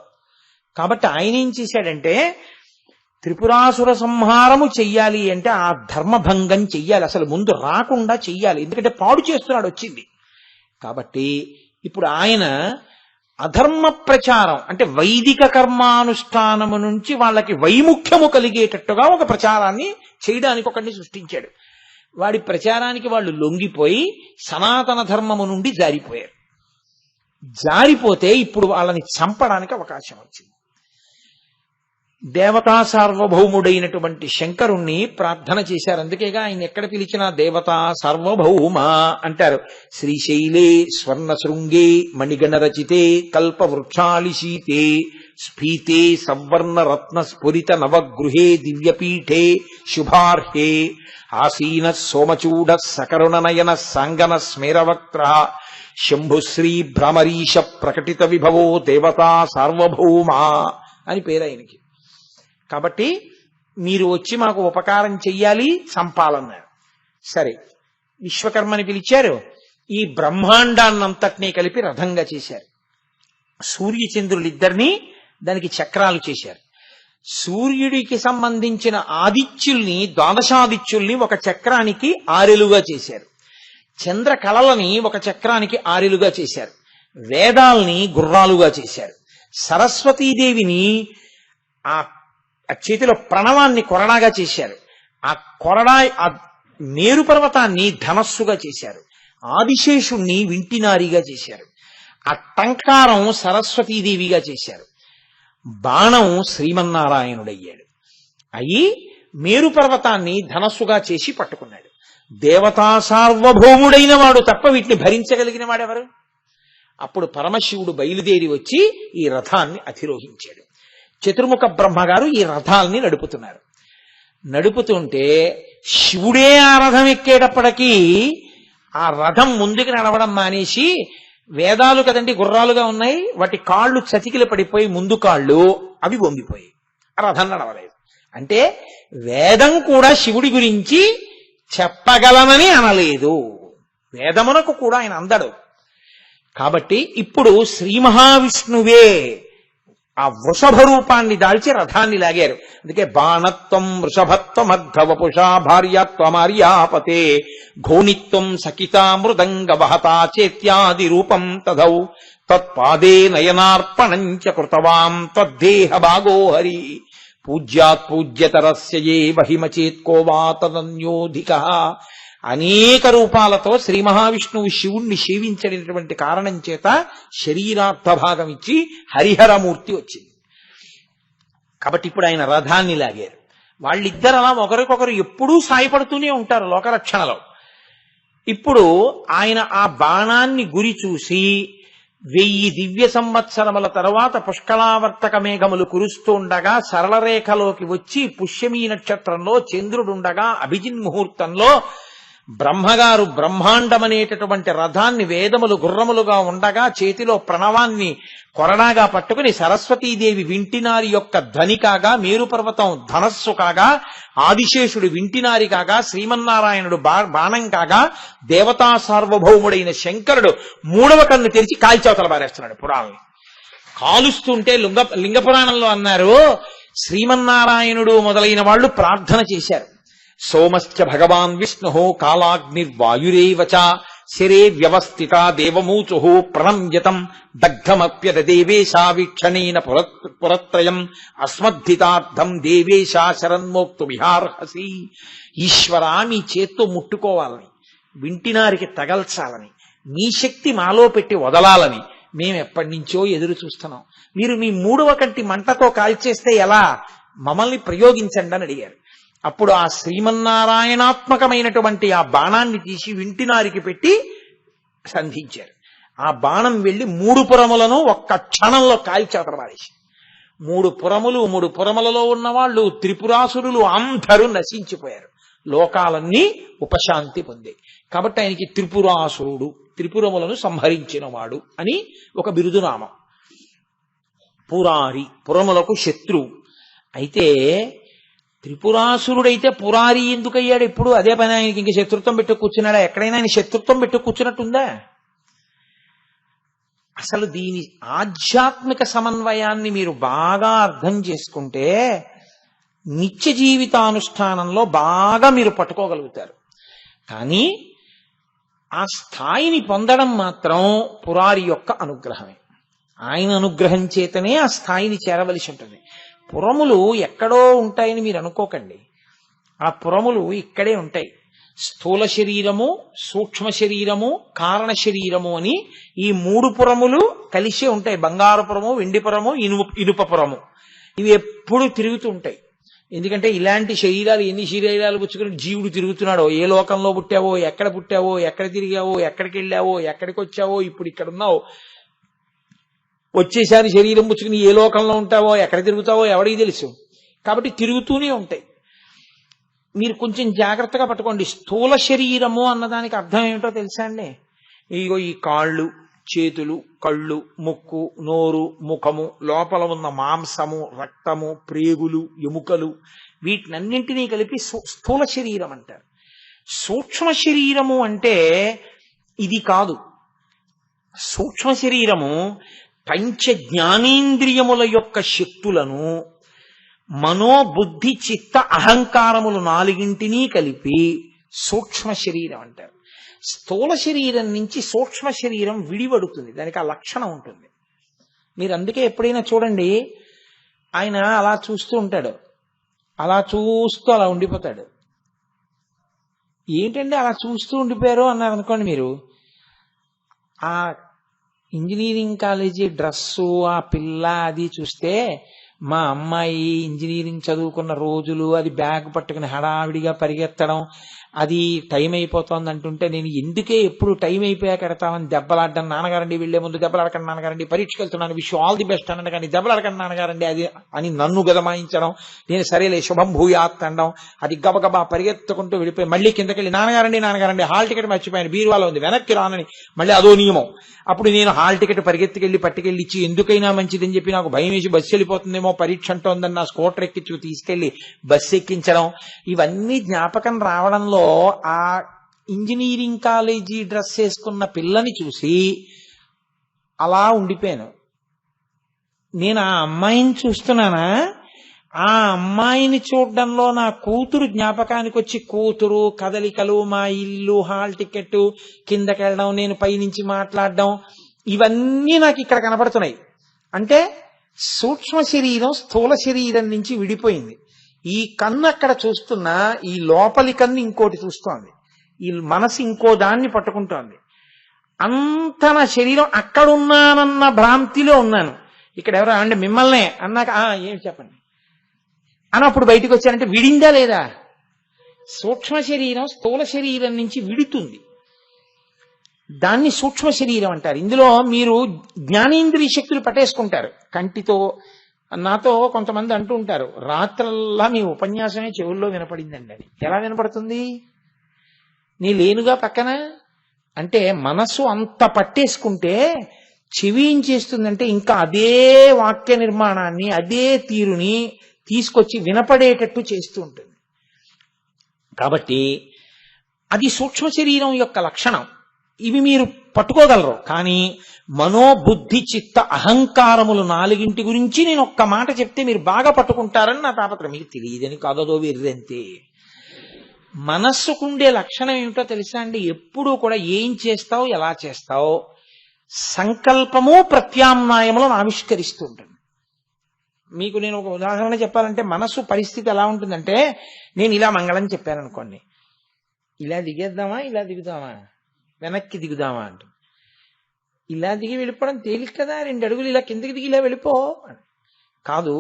కాబట్టి ఆయన ఏం చేశాడంటే, త్రిపురాసుర సంహారము చెయ్యాలి అంటే ఆ ధర్మభంగం చెయ్యాలి, అసలు ముందు రాకుండా చెయ్యాలి. ఎందుకంటే పాడు చేస్తున్నాడు వచ్చింది. కాబట్టి ఇప్పుడు ఆయన అధర్మ ప్రచారం అంటే వైదిక కర్మానుష్ఠానము నుంచి వాళ్ళకి వైముఖ్యము కలిగేటట్టుగా ఒక ప్రచారాన్ని చేయడానికి ఒకడిని సృష్టించాడు. వాడి ప్రచారానికి వాళ్ళు లొంగిపోయి సనాతన ధర్మము నుండి జారిపోయారు. జారిపోతే ఇప్పుడు వాళ్ళని చంపడానికి అవకాశం వచ్చింది. దేవతా సార్వభౌముడైనటువంటి శంకరుణ్ణి ప్రార్థన చేశారు. అందుకేగా ఆయన ఎక్కడ పిలిచినా దేవతా సార్వభౌమ అంటారు. శ్రీశైలే స్వర్ణ శృంగే మణిగణ రచితే కల్పవృక్షాళిశీతే స్ఫీతే సవర్ణ రత్న స్ఫురిత నవగృహే దివ్యపీఠే శుభార్హే ఆసీన సోమచూడ సకరుణ నయన సాంగన స్మేరవక్త్ర శంభుశ్రీ భ్రమరీశ ప్రకటిత విభవో దేవతా సార్వభౌమ అని పేరు ఆయనకి. కాబట్టి మీరు వచ్చి మాకు ఉపకారం చెయ్యాలి, చంపాలన్నారు. సరే, విశ్వకర్మని పిలిచారు. ఈ బ్రహ్మాండాన్నంతటినీ కలిపి రథంగా చేశారు. సూర్యచంద్రులిద్దరినీ దానికి చక్రాలు చేశారు. సూర్యుడికి సంబంధించిన ఆదిత్యుల్ని, ద్వాదశాదిత్యుల్ని ఒక చక్రానికి ఆరెలుగా చేశారు. చంద్ర కళలని ఒక చక్రానికి ఆరెలుగా చేశారు. వేదాల్ని గుర్రాలుగా చేశారు. సరస్వతీదేవిని ఆ చేతిలో ప్రణవాన్ని కొరడాగా చేశారు. ఆ కొరడా ఆ మేరు పర్వతాన్ని ధనస్సుగా చేశారు. ఆదిశేషుణ్ణి వింటినారిగా చేశారు. ఆ టంకారం సరస్వతీదేవిగా చేశారు. బాణం శ్రీమన్నారాయణుడయ్యాడు. అయి మేరు పర్వతాన్ని ధనస్సుగా చేసి పట్టుకున్నాడు. దేవతా సార్వభౌముడైన వాడు తప్ప వీటిని భరించగలిగిన వాడెవరు? అప్పుడు పరమశివుడు బయలుదేరి వచ్చి ఈ రథాన్ని అధిరోహించాడు. చతుర్ముఖ బ్రహ్మగారు ఈ రథాల్ని నడుపుతున్నారు. నడుపుతుంటే శివుడే ఆ రథం ఎక్కేటప్పటికీ ఆ రథం ముందుకు నడవడం మానేసి, వేదాలు కదండి గుర్రాలుగా ఉన్నాయి, వాటి కాళ్ళు చతికిలు పడిపోయి ముందు కాళ్ళు అవి వంగిపోయి ఆ రథం నడవలేదు. అంటే వేదం కూడా శివుడి గురించి చెప్పగలనని అనలేదు. వేదమునకు కూడా ఆయన అందడు. కాబట్టి ఇప్పుడు శ్రీ మహావిష్ణువే ఆ వృషభ రూపాన్ని దాల్చి రథాన్ని లాగారు. అందుకే బాణత్వం వృషభత్వమర్ధవపుషా భార్యాత్వమార్యాపతే ఘోనిత్వం సకితా మృదంగ వహతా చేత్యాది రూపం తదౌ తత్పాదే నయనార్పణంచ కృతవాం తద్దేహ భాగో హరి పూజ్యాత్ పూజ్యతరస్య ఏ మహిమచేత్కో వా తదన్యోధిక. అనేక రూపాలతో శ్రీ మహావిష్ణువు శివుణ్ణి సేవించడినటువంటి కారణం చేత శరీరార్థ భాగం ఇచ్చి హరిహరమూర్తి వచ్చింది. కాబట్టి ఇప్పుడు ఆయన రథాన్ని లాగారు. వాళ్ళిద్దరు అలా ఒకరికొకరు ఎప్పుడూ సాయపడుతూనే ఉంటారు లోకరక్షణలో. ఇప్పుడు ఆయన ఆ బాణాన్ని గురి చూసి 1000 దివ్య సంవత్సరముల తరువాత పుష్కళావర్తక మేఘములు కురుస్తూ ఉండగా సరళ రేఖలోకి వచ్చి పుష్యమీ నక్షత్రంలో చంద్రుడుండగా అభిజిన్ ముహూర్తంలో బ్రహ్మగారు బ్రహ్మాండమనేటటువంటి రథాన్ని వేదములు గుర్రములుగా ఉండగా చేతిలో ప్రణవాన్ని కొరడాగా పట్టుకుని సరస్వతీదేవి వింటినారి యొక్క ధ్వని కాగా, మేరు పర్వతం ధనస్సు కాగా, ఆదిశేషుడు వింటినారి కాగా, శ్రీమన్నారాయణుడు బాణం కాగా, దేవతా సార్వభౌముడైన శంకరుడు 3వ కన్ను తెరిచి కాల్చవతల బారేస్తున్నాడు పురాణాన్ని. కాలుస్తుంటే లింగ పురాణంలో అన్నారు, శ్రీమన్నారాయణుడు మొదలైన వాళ్ళు ప్రార్థన చేశారు. సోమశ్చ భగవాన్ విష్ణు కాలాగ్నిర్వాయురేవ చ శిరే వ్యవస్థిత దేవమూచు ప్రణమ్యతం దగ్ధమప్యద దేవేశ వీక్షణేన పురత్రయం అస్మద్ధితార్థం దేవేశ శరన్మోక్తు విహార్హసి. ఈశ్వరా, మీ చేత్తో ముట్టుకోవాలని, వింటినారికి తగల్చాలని, మీ శక్తి మాలో పెట్టి వదలాలని మేము ఎప్పటి నుంచో ఎదురు చూస్తున్నాం. మీరు మీ 3వ కంటి మంటతో కాల్చేస్తే ఎలా? మమ్మల్ని ప్రయోగించండి అని అడిగారు. అప్పుడు ఆ శ్రీమన్నారాయణాత్మకమైనటువంటి ఆ బాణాన్ని తీసి వింటినారికి పెట్టి సంధించారు. ఆ బాణం వెళ్లి 3 పురములను ఒక్క క్షణంలో కాల్చేతర పారేసి 3 పురములలో ఉన్నవాళ్ళు త్రిపురాసురులు అందరూ నశించిపోయారు. లోకాలన్నీ ఉపశాంతి పొందాయి. కాబట్టి ఆయనకి త్రిపురాసురుడు, త్రిపురములను సంహరించినవాడు అని ఒక బిరుదునామం. పురారి, పురములకు శత్రువు. అయితే త్రిపురాసురుడైతే పురారి ఎందుకయ్యాడు? ఇప్పుడు అదే పని ఆయనకి ఇంక శత్రుత్వం పెట్టు కూర్చున్నాడా? ఎక్కడైనా ఆయన శత్రుత్వం పెట్టు కూర్చున్నట్టుందా? అసలు దీని ఆధ్యాత్మిక సమన్వయాన్ని మీరు బాగా అర్థం చేసుకుంటే నిత్య జీవితానుష్ఠానంలో బాగా మీరు పట్టుకోగలుగుతారు. కానీ ఆ స్థాయిని పొందడం మాత్రం పురారి యొక్క అనుగ్రహమే. ఆయన అనుగ్రహం చేతనే ఆ స్థాయిని చేరవలసి ఉంటుంది. పురములు ఎక్కడో ఉంటాయని మీరు అనుకోకండి. ఆ పురములు ఇక్కడే ఉంటాయి. స్థూల శరీరము, సూక్ష్మ శరీరము, కారణ శరీరము అని ఈ 3 పురములు కలిసే ఉంటాయి. బంగారపురము, వెండిపురము, ఇనుపపురము. ఇవి ఎప్పుడు తిరుగుతూ ఉంటాయి. ఎందుకంటే ఇలాంటి శరీరాలు, ఎన్ని శరీరాలు పుచ్చుకుని జీవుడు తిరుగుతున్నాడో, ఏ లోకంలో పుట్టావో, ఎక్కడ పుట్టావో, ఎక్కడ తిరిగావో, ఎక్కడికి వెళ్ళావో, ఎక్కడికి వచ్చావో, ఇప్పుడు ఇక్కడ ఉన్నావు, వచ్చేసారి శరీరం పుచ్చుకుని ఏ లోకంలో ఉంటావో, ఎక్కడ తిరుగుతావో ఎవడికి తెలుసు. కాబట్టి తిరుగుతూనే ఉంటాయి. మీరు కొంచెం జాగ్రత్తగా పట్టుకోండి. స్థూల శరీరము అన్నదానికి అర్థం ఏమిటో తెలుసా అండి? ఇగో ఈ కాళ్ళు, చేతులు, కళ్ళు, ముక్కు, నోరు, ముఖము, లోపల ఉన్న మాంసము, రక్తము, ప్రేగులు, ఎముకలు, వీటినన్నింటినీ కలిపి స్థూల శరీరం అంటారు. సూక్ష్మ శరీరము అంటే ఇది కాదు. సూక్ష్మ శరీరము పంచ జ్ఞానేంద్రియముల యొక్క శక్తులను మనోబుద్ధి చిత్త అహంకారములు 4 కలిపి సూక్ష్మ శరీరం అంటారు. స్థూల శరీరం నుంచి సూక్ష్మ శరీరం విడివడుతుంది. దానికి ఆ లక్షణం ఉంటుంది. మీరు అందుకే ఎప్పుడైనా చూడండి, ఆయన అలా చూస్తూ ఉంటాడు, అలా చూస్తూ అలా ఉండిపోతాడు. ఏంటంటే అలా చూస్తూ ఉండిపోయారు అన్నారు అనుకోండి. మీరు ఆ ఇంజనీరింగ్ కాలేజీ డ్రెస్సు, ఆ పిల్ల అది చూస్తే, మా అమ్మాయి ఇంజనీరింగ్ చదువుకున్న రోజులు, అది బ్యాగ్ పట్టుకుని హడావిడిగా పరిగెత్తడం, అది టైం అయిపోతుంది అంటుంటే నేను ఎందుకే ఎప్పుడు టైం అయిపోయాక ఎడతామని దెబ్బలాడడం, నాన్నగారండి వెళ్లే ముందు దెబ్బలాడకండి నాన్నగారండి, పరీక్షకు వెళ్తున్నాను, విష్ ఆల్ ది బెస్ట్ అన్నాడు కానీ దెబ్బలాడకండి నాన్నగారండి అది అని నన్ను గదమాయించడం, నేను సరేలే శుభం భూయాత్ అనడం, అది గబగబా పరిగెత్తుకుంటూ వెళ్ళిపోయి మళ్ళీ కిందకెళ్ళి నాన్నగారండి హాల్ టికెట్ మర్చిపోయాను, బీరువాలో ఉంది, వెనక్కి రానని మళ్ళీ అదో నియమం. అప్పుడు నేను హాల్ టికెట్ పరిగెత్తుకెళ్ళి పట్టుకెళ్ళి ఇచ్చి, ఎందుకైనా మంచిదని చెప్పి నాకు భయం వేసి బస్సు వెళ్ళిపోతుందేమో, పరీక్ష అంటోందని నా స్కూటర్ ఎక్కించు తీసుకెళ్లి బస్సు ఎక్కించడం, ఇవన్నీ జ్ఞాపకం రావడంలో ఆ ఇంజనీరింగ్ కాలేజీ డ్రెస్ వేసుకున్న పిల్లని చూసి అలా ఉండిపోయాను. నేను ఆ అమ్మాయిని చూస్తున్నానా, ఆ అమ్మాయిని చూడడంలో నా కూతురు జ్ఞాపకానికి వచ్చి, కూతురు కదలికలు, మా ఇల్లు, హాల్ టికెట్, కిందకెళ్ళడం, నేను పైనుంచి మాట్లాడడం, ఇవన్నీ నాకు ఇక్కడ కనపడుతున్నాయి. అంటే సూక్ష్మ శరీరం స్థూల శరీరం నుంచి విడిపోయింది. ఈ కన్ను అక్కడ చూస్తున్నా, ఈ లోపలి కన్ను ఇంకోటి చూస్తోంది, ఈ మనసు ఇంకో దాన్ని పట్టుకుంటోంది. అంత నా శరీరం అక్కడున్నానన్న భ్రాంతిలో ఉన్నాను. ఇక్కడ ఎవరో అంటే మిమ్మల్నే అన్నాక ఏం చెప్పండి అని అప్పుడు బయటకు వచ్చారంటే విడిందా లేదా? సూక్ష్మ శరీరం స్థూల శరీరం నుంచి విడుతుంది, దాన్ని సూక్ష్మ శరీరం అంటారు. ఇందులో మీరు జ్ఞానేంద్రియ శక్తులు పట్టేసుకుంటారు కంటితో. నాతో కొంతమంది అంటూ ఉంటారు, రాత్రల్లా మీ ఉపన్యాసమే చెవుల్లో వినపడిందండి అని. ఎలా వినపడుతుంది? నీ లేనుగా పక్కన అంటే మనస్సు అంత పట్టేసుకుంటే చెవి ఏం చేస్తుందంటే ఇంకా అదే వాక్య నిర్మాణాన్ని అదే తీరుని తీసుకొచ్చి వినపడేటట్టు చేస్తూ ఉంటుంది. కాబట్టి అది సూక్ష్మ శరీరం యొక్క లక్షణం. ఇవి మీరు పట్టుకోగలరు. కానీ మనోబుద్ధి చిత్త అహంకారములు నాలుగింటి గురించి నేను ఒక్క మాట చెప్తే మీరు బాగా పట్టుకుంటారని నా తాపత్రం. మీకు తెలియదని కాదో వీరంతే. మనస్సుకుండే లక్షణం ఏమిటో తెలుసా అండి? ఎప్పుడూ కూడా ఏం చేస్తావు, ఎలా చేస్తావు, సంకల్పము ప్రత్యామ్నాయములను ఆవిష్కరిస్తూ ఉంటుంది. మీకు నేను ఒక ఉదాహరణ చెప్పాలంటే మనస్సు పరిస్థితి ఎలా ఉంటుందంటే, నేను ఇలా మంగళం చెప్పాను అనుకోండి, ఇలా దిగేద్దామా, ఇలా దిగుదామా, వెనక్కి దిగుదామా అంట. ఇలా దిగి వెళ్ళిపోవడం తేలిక కదా, 2 అడుగులు ఇలా కిందకి దిగి ఇలా వెళ్ళిపో. కాదు,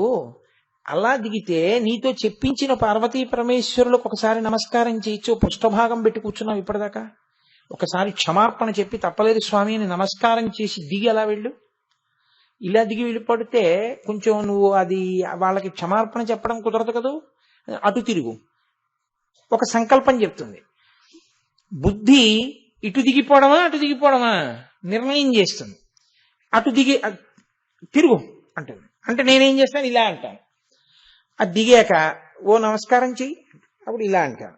అలా దిగితే నీతో చెప్పించిన పార్వతీ పరమేశ్వరులకు ఒకసారి నమస్కారం చేయొచ్చు. పృష్ఠభాగం పెట్టి కూర్చున్నావు ఇప్పటిదాకా. ఒకసారి క్షమార్పణ చెప్పి తప్పలేదు స్వామి అని నమస్కారం చేసి దిగి అలా వెళ్ళు. ఇలా దిగి వెళ్ళిపడితే కొంచెం నువ్వు అది వాళ్ళకి క్షమార్పణ చెప్పడం కుదరదు కదూ. అటు తిరుగు. ఒక సంకల్పం చెప్తుంది. బుద్ధి ఇటు దిగిపోవడమా అటు దిగిపోవడమా నిర్ణయం చేస్తుంది. అటు దిగి తిరుగు అంటుంది. అంటే నేనేం చేస్తాను, ఇలా అంటాను. అది దిగాక ఓ నమస్కారం చెయ్యి, అప్పుడు ఇలా అంటాను.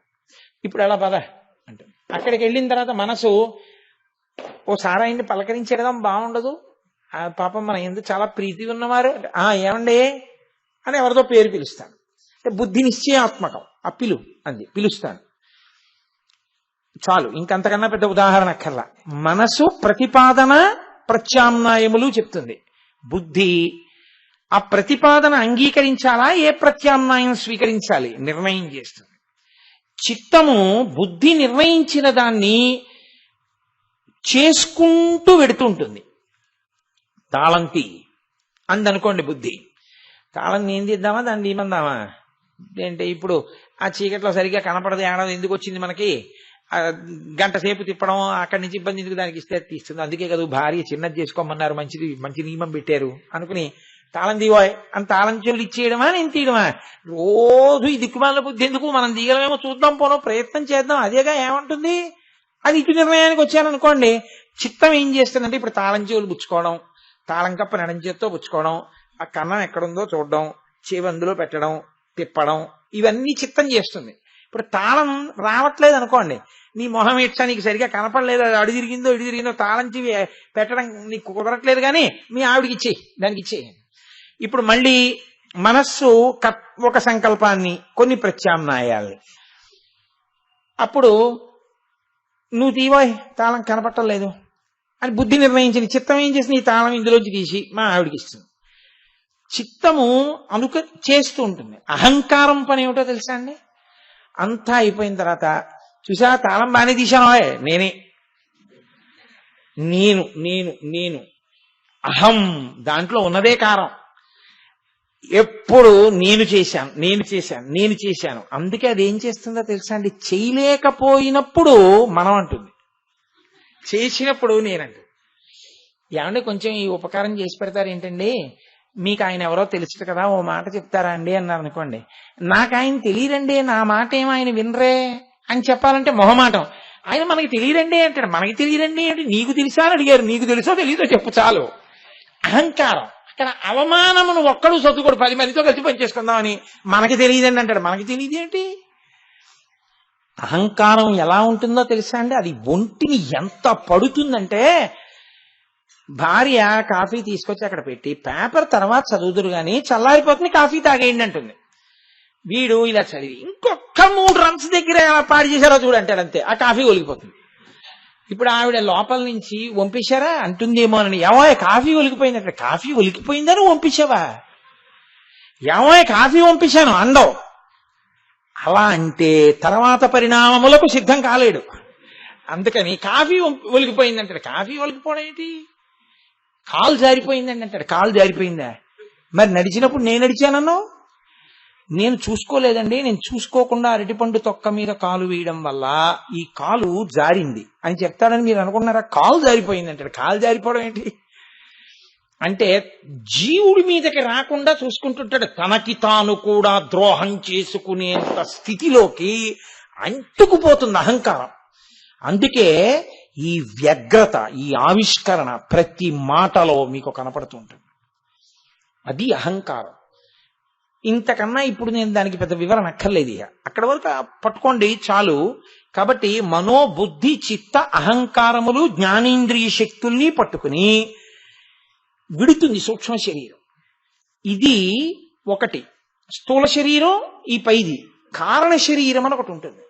ఇప్పుడు అలా పద అంటుంది. అక్కడికి వెళ్ళిన తర్వాత మనసు ఓ సారాయిని పలకరించడం బాగుండదు, పాపం మన ఎందుకు చాలా ప్రీతి ఉన్నవారు, ఏమండే అని ఎవరితో పేరు పిలుస్తాను. అంటే బుద్ధి నిశ్చయాత్మకం. ఆ పిలుస్తాను చాలు. ఇంకంతకన్నా పెద్ద ఉదాహరణ అక్కర్లా. మనసు ప్రతిపాదన ప్రత్యామ్నాయములు చెప్తుంది. బుద్ధి ఆ ప్రతిపాదన అంగీకరించాలా, ఏ ప్రత్యామ్నాయం స్వీకరించాలి నిర్ణయం చేస్తుంది. చిత్తము బుద్ధి నిర్ణయించిన దాన్ని చేసుకుంటూ వెడుతుంటుంది. తాళం తీ అందనుకోండి బుద్ధి, తాళం ఏం చేద్దామా, దాన్ని తీమందామా అంటే, ఇప్పుడు ఆ చీకట్లో సరిగ్గా కనపడదు, ఏడాది ఎందుకు వచ్చింది మనకి, గంట సేపు తిప్పడం, అక్కడి నుంచి ఇబ్బంది ఎందుకు, దానికి ఇస్తే తీస్తుంది. అందుకే కదా భార్య చిన్నది చేసుకోమన్నారు, మంచి నియమం పెట్టారు అనుకుని తాళం దిగోయ్ అని తాళం చెవులు ఇచ్చేయడమా, నేను తీయడమా? రోజు ఈ దిక్కుమాల బుద్ధి ఎందుకు, మనం దిగలేమో చూద్దాం, పోనో ప్రయత్నం చేద్దాం, అదేగా ఏమంటుంది. అది ఇటు నిర్ణయానికి వచ్చాననుకోండి, చిత్తం ఏం చేస్తుందంటే ఇప్పుడు తాళం చెవులు పుచ్చుకోవడం, తాళం కప్ప నడం చేత్తో పుచ్చుకోవడం, ఆ కన్నం ఎక్కడుందో చూడడం, చెవి అందులో పెట్టడం, తిప్పడం, ఇవన్నీ చిత్తం చేస్తుంది. ఇప్పుడు తాళం రావట్లేదు అనుకోండి, నీ మొహం ఇచ్చా నీకు సరిగా కనపడలేదు, అది అడు తిరిగిందో తాళం చెవి పెట్టడం నీకు కుదరట్లేదు, కానీ మీ ఆవిడికి ఇచ్చేయి, దానికి ఇచ్చేయి. ఇప్పుడు మళ్ళీ మనస్సు ఒక సంకల్పాన్ని, కొన్ని ప్రత్యామ్నాయాల్ని, అప్పుడు నువ్వు తీవోయ్ తాళం కనపట్టలేదు అని బుద్ధి నిర్ణయించింది. చిత్తం ఏం చేసింది, ఈ తాళం ఇందులోంచి తీసి మా ఆవిడికి ఇస్తుంది. చిత్తము చేస్తూ ఉంటుంది. అహంకారం పని ఏమిటో తెలుసా అండి? అంతా అయిపోయిన తర్వాత చూసా తాళం బాగానే తీశాను, నేనే నేను నేను నేను అహం, దాంట్లో ఉన్నదే కారం. ఎప్పుడు నేను చేశాను. అందుకే అది ఏం చేస్తుందో తెలుసా అండి? చేయలేకపోయినప్పుడు మనం అంటుంది, చేసినప్పుడు నేనంటుంది. ఏమంటే కొంచెం ఈ ఉపకారం చేసి పెడతారు ఏంటండి, మీకు ఆయన ఎవరో తెలుసు కదా, ఓ మాట చెప్తారా అండి అన్నారు అనుకోండి. నాకు ఆయన తెలియదండి, నా మాట ఏమో ఆయన వినరే అని చెప్పాలంటే మొహమాటం. ఆయన మనకి తెలియదండి అంటాడు. మనకి తెలియదండి అంటే నీకు తెలుసా అని అడిగారు, నీకు తెలుసో తెలీదో చెప్పు చాలు. అహంకారం. అక్కడ అవమానమును ఒక్కడు సర్దుకోడు, 10 మందితో కలిసి పనిచేసుకుందామని. మనకి తెలియదండి అంటాడు. మనకి తెలియదు ఏంటి? అహంకారం ఎలా ఉంటుందో తెలుసా అండి? అది ఒంటిని ఎంత పడుతుందంటే, భార్య కాఫీ తీసుకొచ్చి అక్కడ పెట్టి పేపర్ తర్వాత చదువుదురు గాని చల్లారిపోతుంది, కాఫీ తాగేయండి అంటుంది. వీడు ఇలా చదివి ఇంకొక 3 రన్స్ దగ్గర ఎలా పాడు చేశారో చూడంటాడు, అంతే ఆ కాఫీ ఒలిగిపోతుంది. ఇప్పుడు ఆవిడ లోపల నుంచి వంపేశారా అంటుందేమో అని, ఏమో కాఫీ ఒలిగిపోయిందంటే, కాఫీ ఒలిగిపోయిందని వంపించావా? ఏమో కాఫీ వంపించాను అండవు. అలా అంటే తర్వాత పరిణామములకు సిద్ధం కాలేడు. అందుకని కాఫీ ఒలిగిపోయిందంటాడు. కాఫీ ఒలిగిపోవడం ఏంటి? కాలు జారిపోయిందండి అంటాడు. కాలు జారిపోయిందా? మరి నడిచినప్పుడు నేను నడిచానన్నావు. నేను చూసుకోలేదండి, నేను చూసుకోకుండా అరటిపండు తొక్క మీద కాలు వేయడం వల్ల ఈ కాలు జారింది అని చెప్తాడని మీరు అనుకున్నారా? కాలు జారిపోయింది అంటాడు. కాలు జారిపోవడం ఏంటి అంటే జీవుడి మీదకి రాకుండా చూసుకుంటుంటాడు. తనకి తాను కూడా ద్రోహం చేసుకునేంత స్థితిలోకి అంటుకుపోతుంది అహంకారం. అందుకే ఈ వ్యగ్రత, ఈ ఆవిష్కరణ ప్రతి మాటలో మీకు కనపడుతూ ఉంటుంది. అది అహంకారం. ఇంతకన్నా ఇప్పుడు నేను దానికి పెద్ద వివరణ అక్కర్లేదు. అక్కడ వరకు పట్టుకోండి చాలు. కాబట్టి మనోబుద్ధి చిత్త అహంకారములు జ్ఞానేంద్రియ శక్తుల్ని పట్టుకుని విడుతుంది సూక్ష్మ శరీరం. ఇది ఒకటి. స్థూల శరీరం ఈ పైది. కారణ శరీరం అని ఒకటి ఉంటుంది.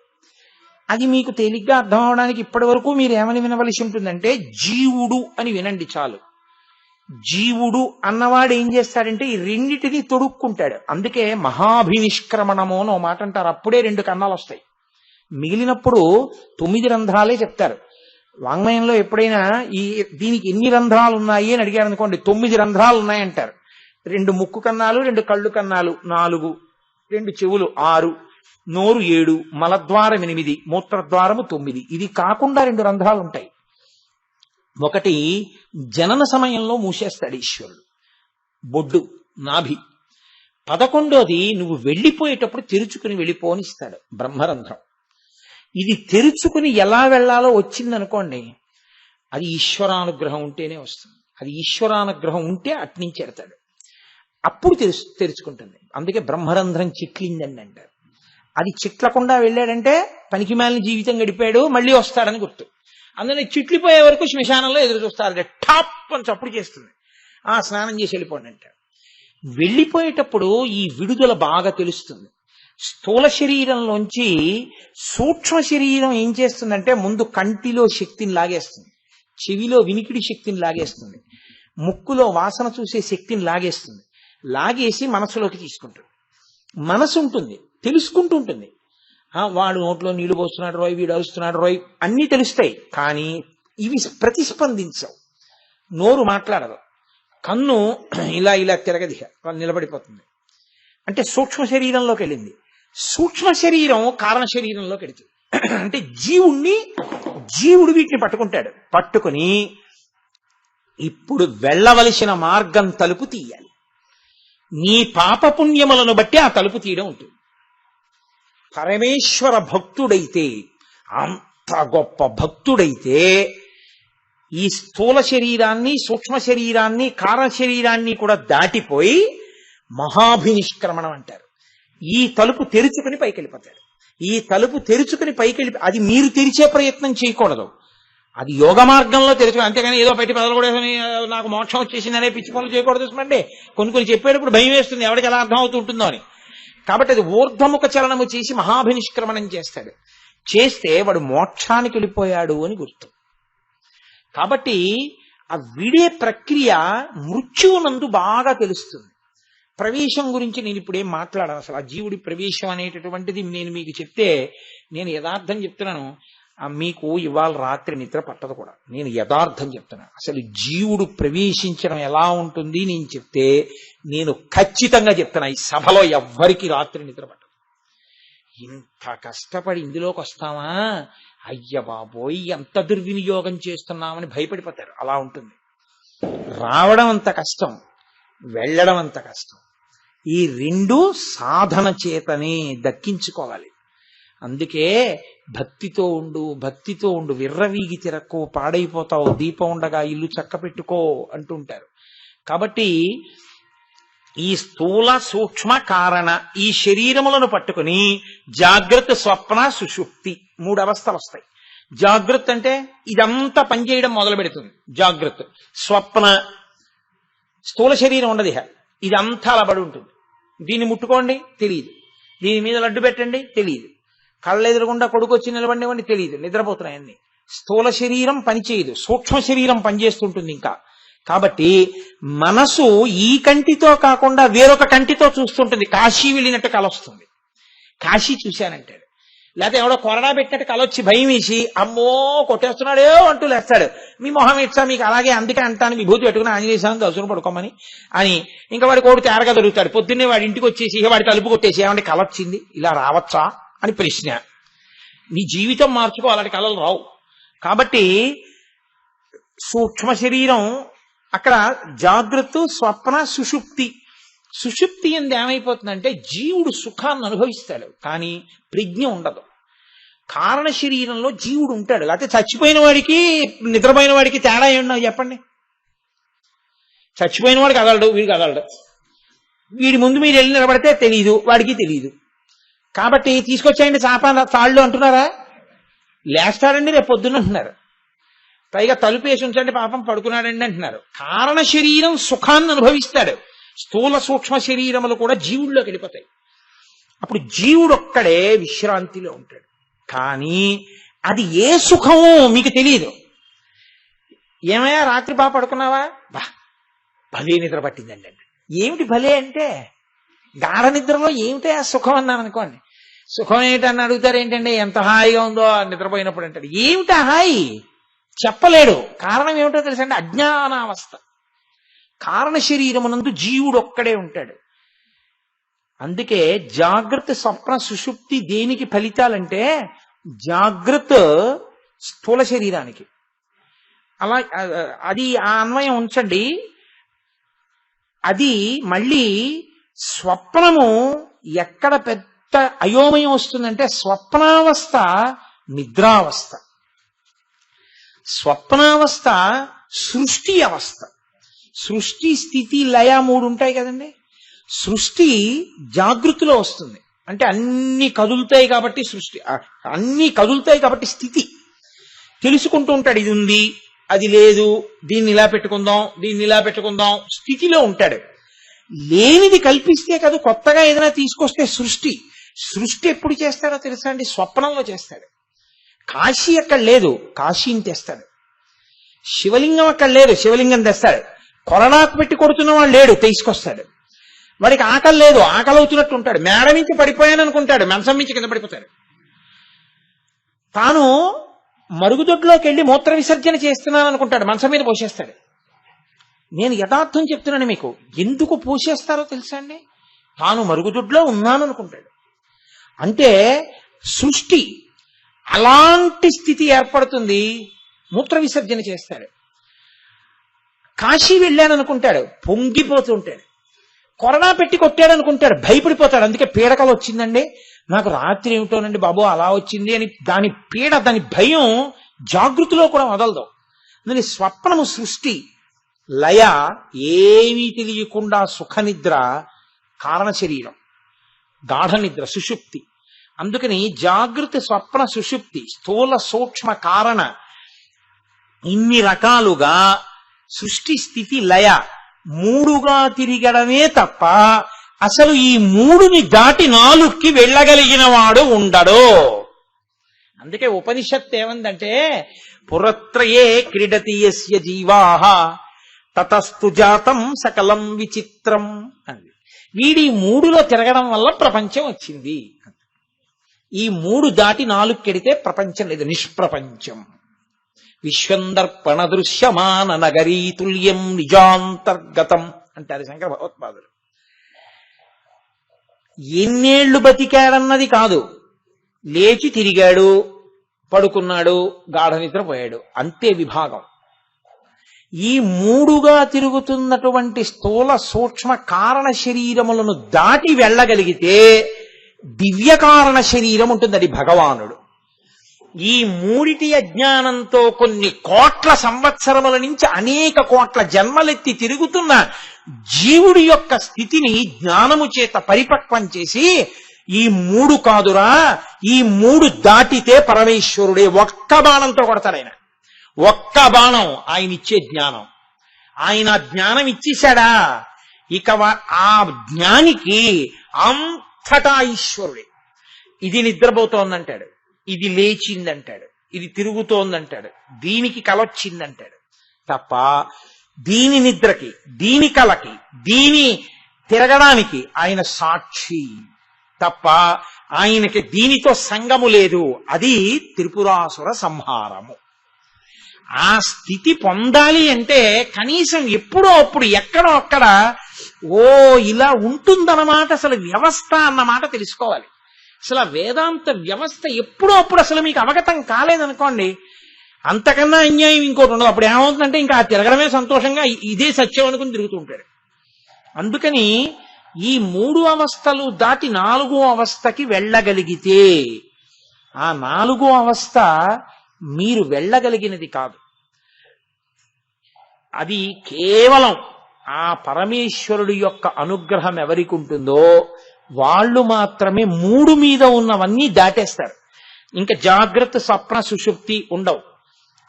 అది మీకు తేలిగ్గా అర్థం అవడానికి ఇప్పటి వరకు మీరు ఏమని వినవలసి ఉంటుందంటే జీవుడు అని వినండి చాలు. జీవుడు అన్నవాడు ఏం చేస్తాడంటే ఈ రెండిటిని తొడుక్కుంటాడు. అందుకే మహాభినిష్క్రమణము అని ఓ మాట అంటారు. అప్పుడే 2 కన్నాలు వస్తాయి. మిగిలినప్పుడు 9 రంధ్రాలే చెప్తారు. వాంగ్మయంలో ఎప్పుడైనా దీనికి ఎన్ని రంధ్రాలు ఉన్నాయి అని అడిగారు అనుకోండి, 9 రంధ్రాలు ఉన్నాయంటారు. 2 ముక్కు కన్నాలు, 2 కళ్ళు కన్నాలు 4, 2 చెవులు 6, నోరు 7, మలద్వారం 8, మూత్రద్వారము 9. ఇది కాకుండా 2 రంధ్రాలు ఉంటాయి. ఒకటి జనన సమయంలో మూసేస్తాడు ఈశ్వరుడు, బొడ్డు నాభి. 11వది నువ్వు వెళ్ళిపోయేటప్పుడు తెరుచుకుని వెళ్ళిపోనిస్తాడు, బ్రహ్మరంధ్రం. ఇది తెరుచుకుని ఎలా వెళ్లాలో వచ్చిందనుకోండి, అది ఈశ్వరానుగ్రహం ఉంటేనే వస్తుంది. అది ఈశ్వరానుగ్రహం ఉంటే అట్నుంచి ఎడతాడు, అప్పుడు తెరుచుకుంటుంది. అందుకే బ్రహ్మరంధ్రం చిట్లిందండి అంటారు. అది చిట్లకుండా వెళ్ళాడంటే పనికిమాలిన జీవితం గడిపాడు, మళ్ళీ వస్తాడని గుర్తు. అందుకని చిట్లిపోయే వరకు శ్మశానంలో ఎదురు చూస్తారు. టాప్ అని చప్పుడు చేస్తుంది, స్నానం చేసి వెళ్ళిపోండి అంటారు. వెళ్ళిపోయేటప్పుడు ఈ విడుదల బాగా తెలుస్తుంది. స్థూల శరీరంలోంచి సూక్ష్మ శరీరం ఏం చేస్తుందంటే ముందు కంటిలో శక్తిని లాగేస్తుంది, చెవిలో వినికిడి శక్తిని లాగేస్తుంది, ముక్కులో వాసన చూసే శక్తిని లాగేస్తుంది. లాగేసి మనసులోకి తీసుకుంటుంది. మనసు ఉంటుంది, తెలుసుకుంటూ ఉంటుంది. వాడు నోట్లో నీళ్లు పోస్తున్నాడు రోయ్, వీడు అరుస్తున్నాడు రోయ్, అన్నీ తెలుస్తాయి. కానీ ఇవి ప్రతిస్పందించవు. నోరు మాట్లాడదు, కన్ను ఇలా ఇలా తిరగది, నిలబడిపోతుంది. అంటే సూక్ష్మ శరీరంలోకి వెళ్ళింది. సూక్ష్మ శరీరం కారణ శరీరంలోకి వెళుతుంది. అంటే జీవుడు వీటిని పట్టుకుంటాడు. పట్టుకుని ఇప్పుడు వెళ్ళవలసిన మార్గం తలుపు తీయాలి. నీ పాపపుణ్యములను బట్టి ఆ తలుపు తీయడం ఉంటుంది. పరమేశ్వర భక్తుడైతే, అంత గొప్ప భక్తుడైతే ఈ స్థూల శరీరాన్ని, సూక్ష్మ శరీరాన్ని, కారణ శరీరాన్ని కూడా దాటిపోయి మహాభినిష్క్రమణం అంటారు. ఈ తలుపు తెరుచుకుని పైకి వెళ్ళిపోతాడు. ఈ తలుపు తెరుచుకుని పైకి వెళ్ళి, అది మీరు తెరిచే ప్రయత్నం చేయకూడదు, అది యోగ మార్గంలో తెరుచుకుని. అంతేగాని ఏదో పెట్టి పదలు కూడా నాకు మోక్షం వచ్చేసిందనే పిచ్చి పనులు చేయకూడదు. చూసమండి, కొన్ని చెప్పేటప్పుడు భయం వేస్తుంది, ఎవరికి ఎలా అర్థం అవుతూ ఉంటుందో అని. కాబట్టి అది ఊర్ధ్వముఖ చలనము చేసి మహాభినిష్క్రమణం చేస్తాడు. చేస్తే వాడు మోక్షానికి వెళ్ళిపోయాడు అని గుర్తు. కాబట్టి ఆ విడే ప్రక్రియ మృత్యువునందు బాగా తెలుస్తుంది. ప్రవేశం గురించి నేను ఇప్పుడు ఏం మాట్లాడాను. అసలు ఆ జీవుడి ప్రవేశం అనేటటువంటిది నేను మీకు చెప్తే, నేను యథార్థం చెప్తున్నాను, మీకు ఇవాళ రాత్రి నిద్ర పట్టదు కూడా. నేను యథార్థం చెప్తున్నాను. అసలు జీవుడు ప్రవేశించడం ఎలా ఉంటుంది నేను చెప్తే, నేను ఖచ్చితంగా చెప్తున్నా, ఈ సభలో ఎవ్వరికి రాత్రి నిద్ర పట్టదు. ఇంత కష్టపడి ఇందులోకి వస్తామా, అయ్య బాబోయ్ ఎంత దుర్వినియోగం చేస్తున్నామని భయపడిపోతారు. అలా ఉంటుంది. రావడం అంత కష్టం, వెళ్ళడం అంత కష్టం. ఈ 2 సాధన చేతనే దక్కించుకోవాలి. అందుకే భక్తితో ఉండు, విర్రవీగి తిరక్కో, పాడైపోతావు, దీపం ఉండగా ఇల్లు చక్క పెట్టుకో అంటుంటారు. కాబట్టి ఈ స్థూల సూక్ష్మ కారణ ఈ శరీరములను పట్టుకుని జాగ్రత్త, స్వప్న, సుషుప్తి 3 అవస్థలు వస్తాయి. జాగ్రత్త అంటే ఇదంతా పనిచేయడం మొదలు పెడుతుంది. జాగ్రత్త. స్వప్న, స్థూల శరీరం ఉండదు, ఇదంతా అలా పడి ఉంటుంది. దీన్ని ముట్టుకోండి తెలియదు, దీని మీద లడ్డు పెట్టండి తెలియదు, కళ్ళ ఎదురుగుండా కొడుకు వచ్చి నిలబడినవ్వండి తెలియదు, నిద్రపోతున్నాయన్ని. స్థూల శరీరం పనిచేయదు, సూక్ష్మ శరీరం పనిచేస్తుంటుంది ఇంకా. కాబట్టి మనసు ఈ కంటితో కాకుండా వేరొక కంటితో చూస్తుంటుంది. కాశీ వెళ్ళినట్టు కల వస్తుంది. కాశీ చూశానంటాడు, లేకపోతే ఎవడో కొరడా పెట్టినట్టు కలొచ్చి భయం వేసి అమ్మో కొట్టేస్తున్నాడో అంటూ లేస్తాడు. మీ మొహం ఇచ్చా మీకు అలాగే అందుకే అంటాను విభూతి పెట్టుకుని ఆంజనేయ స్వామి దర్శనం పడుకోమని అని. ఇంకా వాడి కోడి తేరగా దొరుకుతాడు. పొద్దున్నే వాడి ఇంటికి వచ్చేసి వాడి తలుపు కొట్టేసి ఏమంటే కలొచ్చింది ఇలా రావచ్చా అని ప్రశ్న. నీ జీవితం మార్చుకో, అలాంటి కళలు రావు. కాబట్టి సూక్ష్మ శరీరం అక్కడ జాగ్రత్త, స్వప్న, సుషుప్తి. సుషుప్తి ఎందు ఏమైపోతుందంటే జీవుడు సుఖాన్ని అనుభవిస్తాడు కానీ ప్రజ్ఞ ఉండదు. కారణ శరీరంలో జీవుడు ఉంటాడు. లేకపోతే చచ్చిపోయిన వాడికి నిద్రపోయిన వాడికి తేడా ఏమన్నా చెప్పండి. చచ్చిపోయిన వాడికి కదలడు, వీడికి కదలడు. వీడి ముందు మీరు వెళ్ళి నిలబడితే తెలియదు, వాడికి తెలియదు. కాబట్టి తీసుకొచ్చేయండి తాళ్ళు అంటున్నారా? లేస్తాడండి రేపు పొద్దున్న అంటున్నారు. పైగా తలుపు వేసి ఉంచండి పాపం పడుకున్నాడండి అంటున్నారు. కారణ శరీరం సుఖాన్ని అనుభవిస్తాడు. స్థూల సూక్ష్మ శరీరములు కూడా జీవుల్లోకి వెళ్ళిపోతాయి. అప్పుడు జీవుడు ఒక్కడే విశ్రాంతిలో ఉంటాడు. కానీ అది ఏ సుఖమో మీకు తెలియదు. ఏమయ్యా రాత్రి బాగా పడుకున్నావా? భలే నిద్ర పట్టిందండి అంటే ఏమిటి భలే అంటే గాఢ నిద్రలో ఏమిటి ఆ సుఖం అన్నాను అనుకోండి. సుఖం ఏమిటని అడుగుతారు. ఏంటంటే ఎంత హాయిగా ఉందో నిద్రపోయినప్పుడు అంటాడు. ఏమిటి హాయి చెప్పలేడు. కారణం ఏమిటో తెలుసండి, అజ్ఞానావస్థ. కారణ శరీరమునందు జీవుడు ఒక్కడే ఉంటాడు. అందుకే జాగ్రత్త, స్వప్న, సుషుప్తి దేనికి ఫలితాలంటే జాగ్రత్త స్థూల శరీరానికి. అలా అది ఆ అన్వయం ఉంచండి. అది మళ్ళీ స్వప్నము ఎక్కడ పెద్ద అయోమయం వస్తుందంటే స్వప్నావస్థ నిద్రావస్థ. స్వప్నావస్థ సృష్టి అవస్థ. సృష్టి, స్థితి, లయ 3 ఉంటాయి కదండి. సృష్టి జాగృతిలో వస్తుంది. అంటే అన్ని కదులుతాయి కాబట్టి సృష్టి, అన్ని కదులుతాయి కాబట్టి స్థితి. తెలుసుకుంటూ ఉంటాడు, ఇది ఉంది అది లేదు, దీన్ని ఇలా పెట్టుకుందాం దీన్ని ఇలా పెట్టుకుందాం, స్థితిలో ఉంటాడు. లేనిది కల్పిస్తే కాదు కొత్తగా ఏదైనా తీసుకొస్తే సృష్టి. సృష్టి ఎప్పుడు చేస్తాడో తెలుసా అండి? స్వప్నంలో చేస్తాడు. కాశీ అక్కడ లేదు, కాశీని తెస్తాడు. శివలింగం అక్కడ లేదు, శివలింగం తెస్తాడు. కొరడాకు పెట్టి కొడుతున్న వాడు లేడు, తీసుకొస్తాడు. వాడికి ఆకలి లేదు, ఆకలి అవుతున్నట్టు ఉంటాడు. మేడ నుంచి పడిపోయాను అనుకుంటాడు, మంచం నుంచి కింద పడిపోతాడు. తాను మరుగుదొడ్లోకి వెళ్ళి మూత్ర విసర్జన చేస్తున్నాను అనుకుంటాడు, మంచం మీద పోసేస్తాడు. నేను యథార్థం చెప్తున్నాను మీకు. ఎందుకు పోసేస్తారో తెలుసా అండి? తాను మరుగుదొడ్లో ఉన్నాను అనుకుంటాడు. అంటే సృష్టి అలాంటి స్థితి ఏర్పడుతుంది. మూత్ర విసర్జన చేస్తాడు. కాశీ వెళ్ళాననుకుంటాడు, పొంగిపోతుంటాడు. కొరడా పెట్టి కొట్టాడు అనుకుంటాడు, భయపడిపోతాడు. అందుకే పీడకలు వచ్చిందండి నాకు రాత్రి ఏమిటోనండి బాబు అలా వచ్చింది అని దాని పీడ, దాని భయం జాగృతిలో కూడా వదలదు. అందుకని స్వప్నము సృష్టి, లయ, ఏమీ తెలియకుండా సుఖనిద్ర కారణ శరీరం, గాఢ నిద్ర సుషుప్తి. అందుకని జాగృతి, స్వప్న, సుషుప్తి, స్థూల సూక్ష్మ కారణ ఇన్ని రకాలుగా సృష్టి, స్థితి, లయ 3గా తిరగడమే తప్ప అసలు ఈ 3ని దాటి 4కి వెళ్ళగలిగిన వాడు ఉండడు. అందుకే ఉపనిషత్తు ఏమందంటే పురత్రయే క్రీడతి యస్య జీవాః తతస్తు జాతం సకలం విచిత్రం అంది. వీడి 3లో తిరగడం వల్ల ప్రపంచం వచ్చింది. ఈ 3 దాటి 4కి కెడితే ప్రపంచం లేదు, నిష్ప్రపంచం. విశ్వందర్పణ దృశ్యమాన నగరీ తుల్యం నిజాంతర్గతం అంటారు శంకర భగవత్పాదులు. ఎన్నేళ్లు బతికాడన్నది కాదు, లేచి తిరిగాడు, పడుకున్నాడు, గాఢ నిద్రపోయాడు, అంతే విభాగం. ఈ 3గా తిరుగుతున్నటువంటి స్థూల సూక్ష్మ కారణ శరీరములను దాటి వెళ్ళగలిగితే దివ్యకారణ శరీరం ఉంటుంది, అది భగవానుడు. ఈ 3 అజ్ఞానంతో కొన్ని కోట్ల సంవత్సరముల నుంచి అనేక కోట్ల జన్మలెత్తి తిరుగుతున్న జీవుడి యొక్క స్థితిని జ్ఞానము చేత పరిపక్వం చేసి ఈ 3 కాదురా, ఈ 3 దాటితే పరమేశ్వరుడే. ఒక్క బాణంతో కొడతాడు ఆయన. ఒక్క బాణం ఆయన ఇచ్చే జ్ఞానం. ఆయన జ్ఞానం ఇచ్చేశాడా, ఇక ఆ జ్ఞానికి అంతటా ఈశ్వరుడే. ఇది నిద్రపోతోందంటాడు, ఇది లేచిందంటాడు, ఇది తిరుగుతోందంటాడు, దీనికి కలొచ్చిందంటాడు తప్ప దీని నిద్రకి, దీని కలకి, దీని తిరగడానికి ఆయన సాక్షి తప్ప ఆయనకి దీనితో సంగము లేదు. అది త్రిపురాసుర సంహారము. ఆ స్థితి పొందాలి అంటే కనీసం ఎప్పుడో అప్పుడు ఎక్కడో అక్కడ ఇలా ఉంటుందన్నమాట. అసలు వ్యవస్థ అన్నమాట తెలుసుకోవాలి. అసలు ఆ వేదాంత వ్యవస్థ ఎప్పుడో అప్పుడు అసలు మీకు అవగతం కాలేదనుకోండి, అంతకన్నా అన్యాయం ఇంకోటి ఉండదు. అప్పుడు ఏమవుతుందంటే ఇంకా తిరగడమే సంతోషంగా ఇదే సత్యం అనుకుని తిరుగుతుంటాడు. అందుకని ఈ 3 అవస్థలు దాటి 4వ అవస్థకి వెళ్ళగలిగితే, ఆ 4వ అవస్థ మీరు వెళ్ళగలిగినది కాదు. అది కేవలం ఆ పరమేశ్వరుడి యొక్క అనుగ్రహం ఎవరికి ఉంటుందో వాళ్ళు మాత్రమే 3 మీద ఉన్నవన్నీ దాటేస్తారు. ఇంకా జాగ్రత్త, స్వప్న, సుషుప్తి ఉండవు,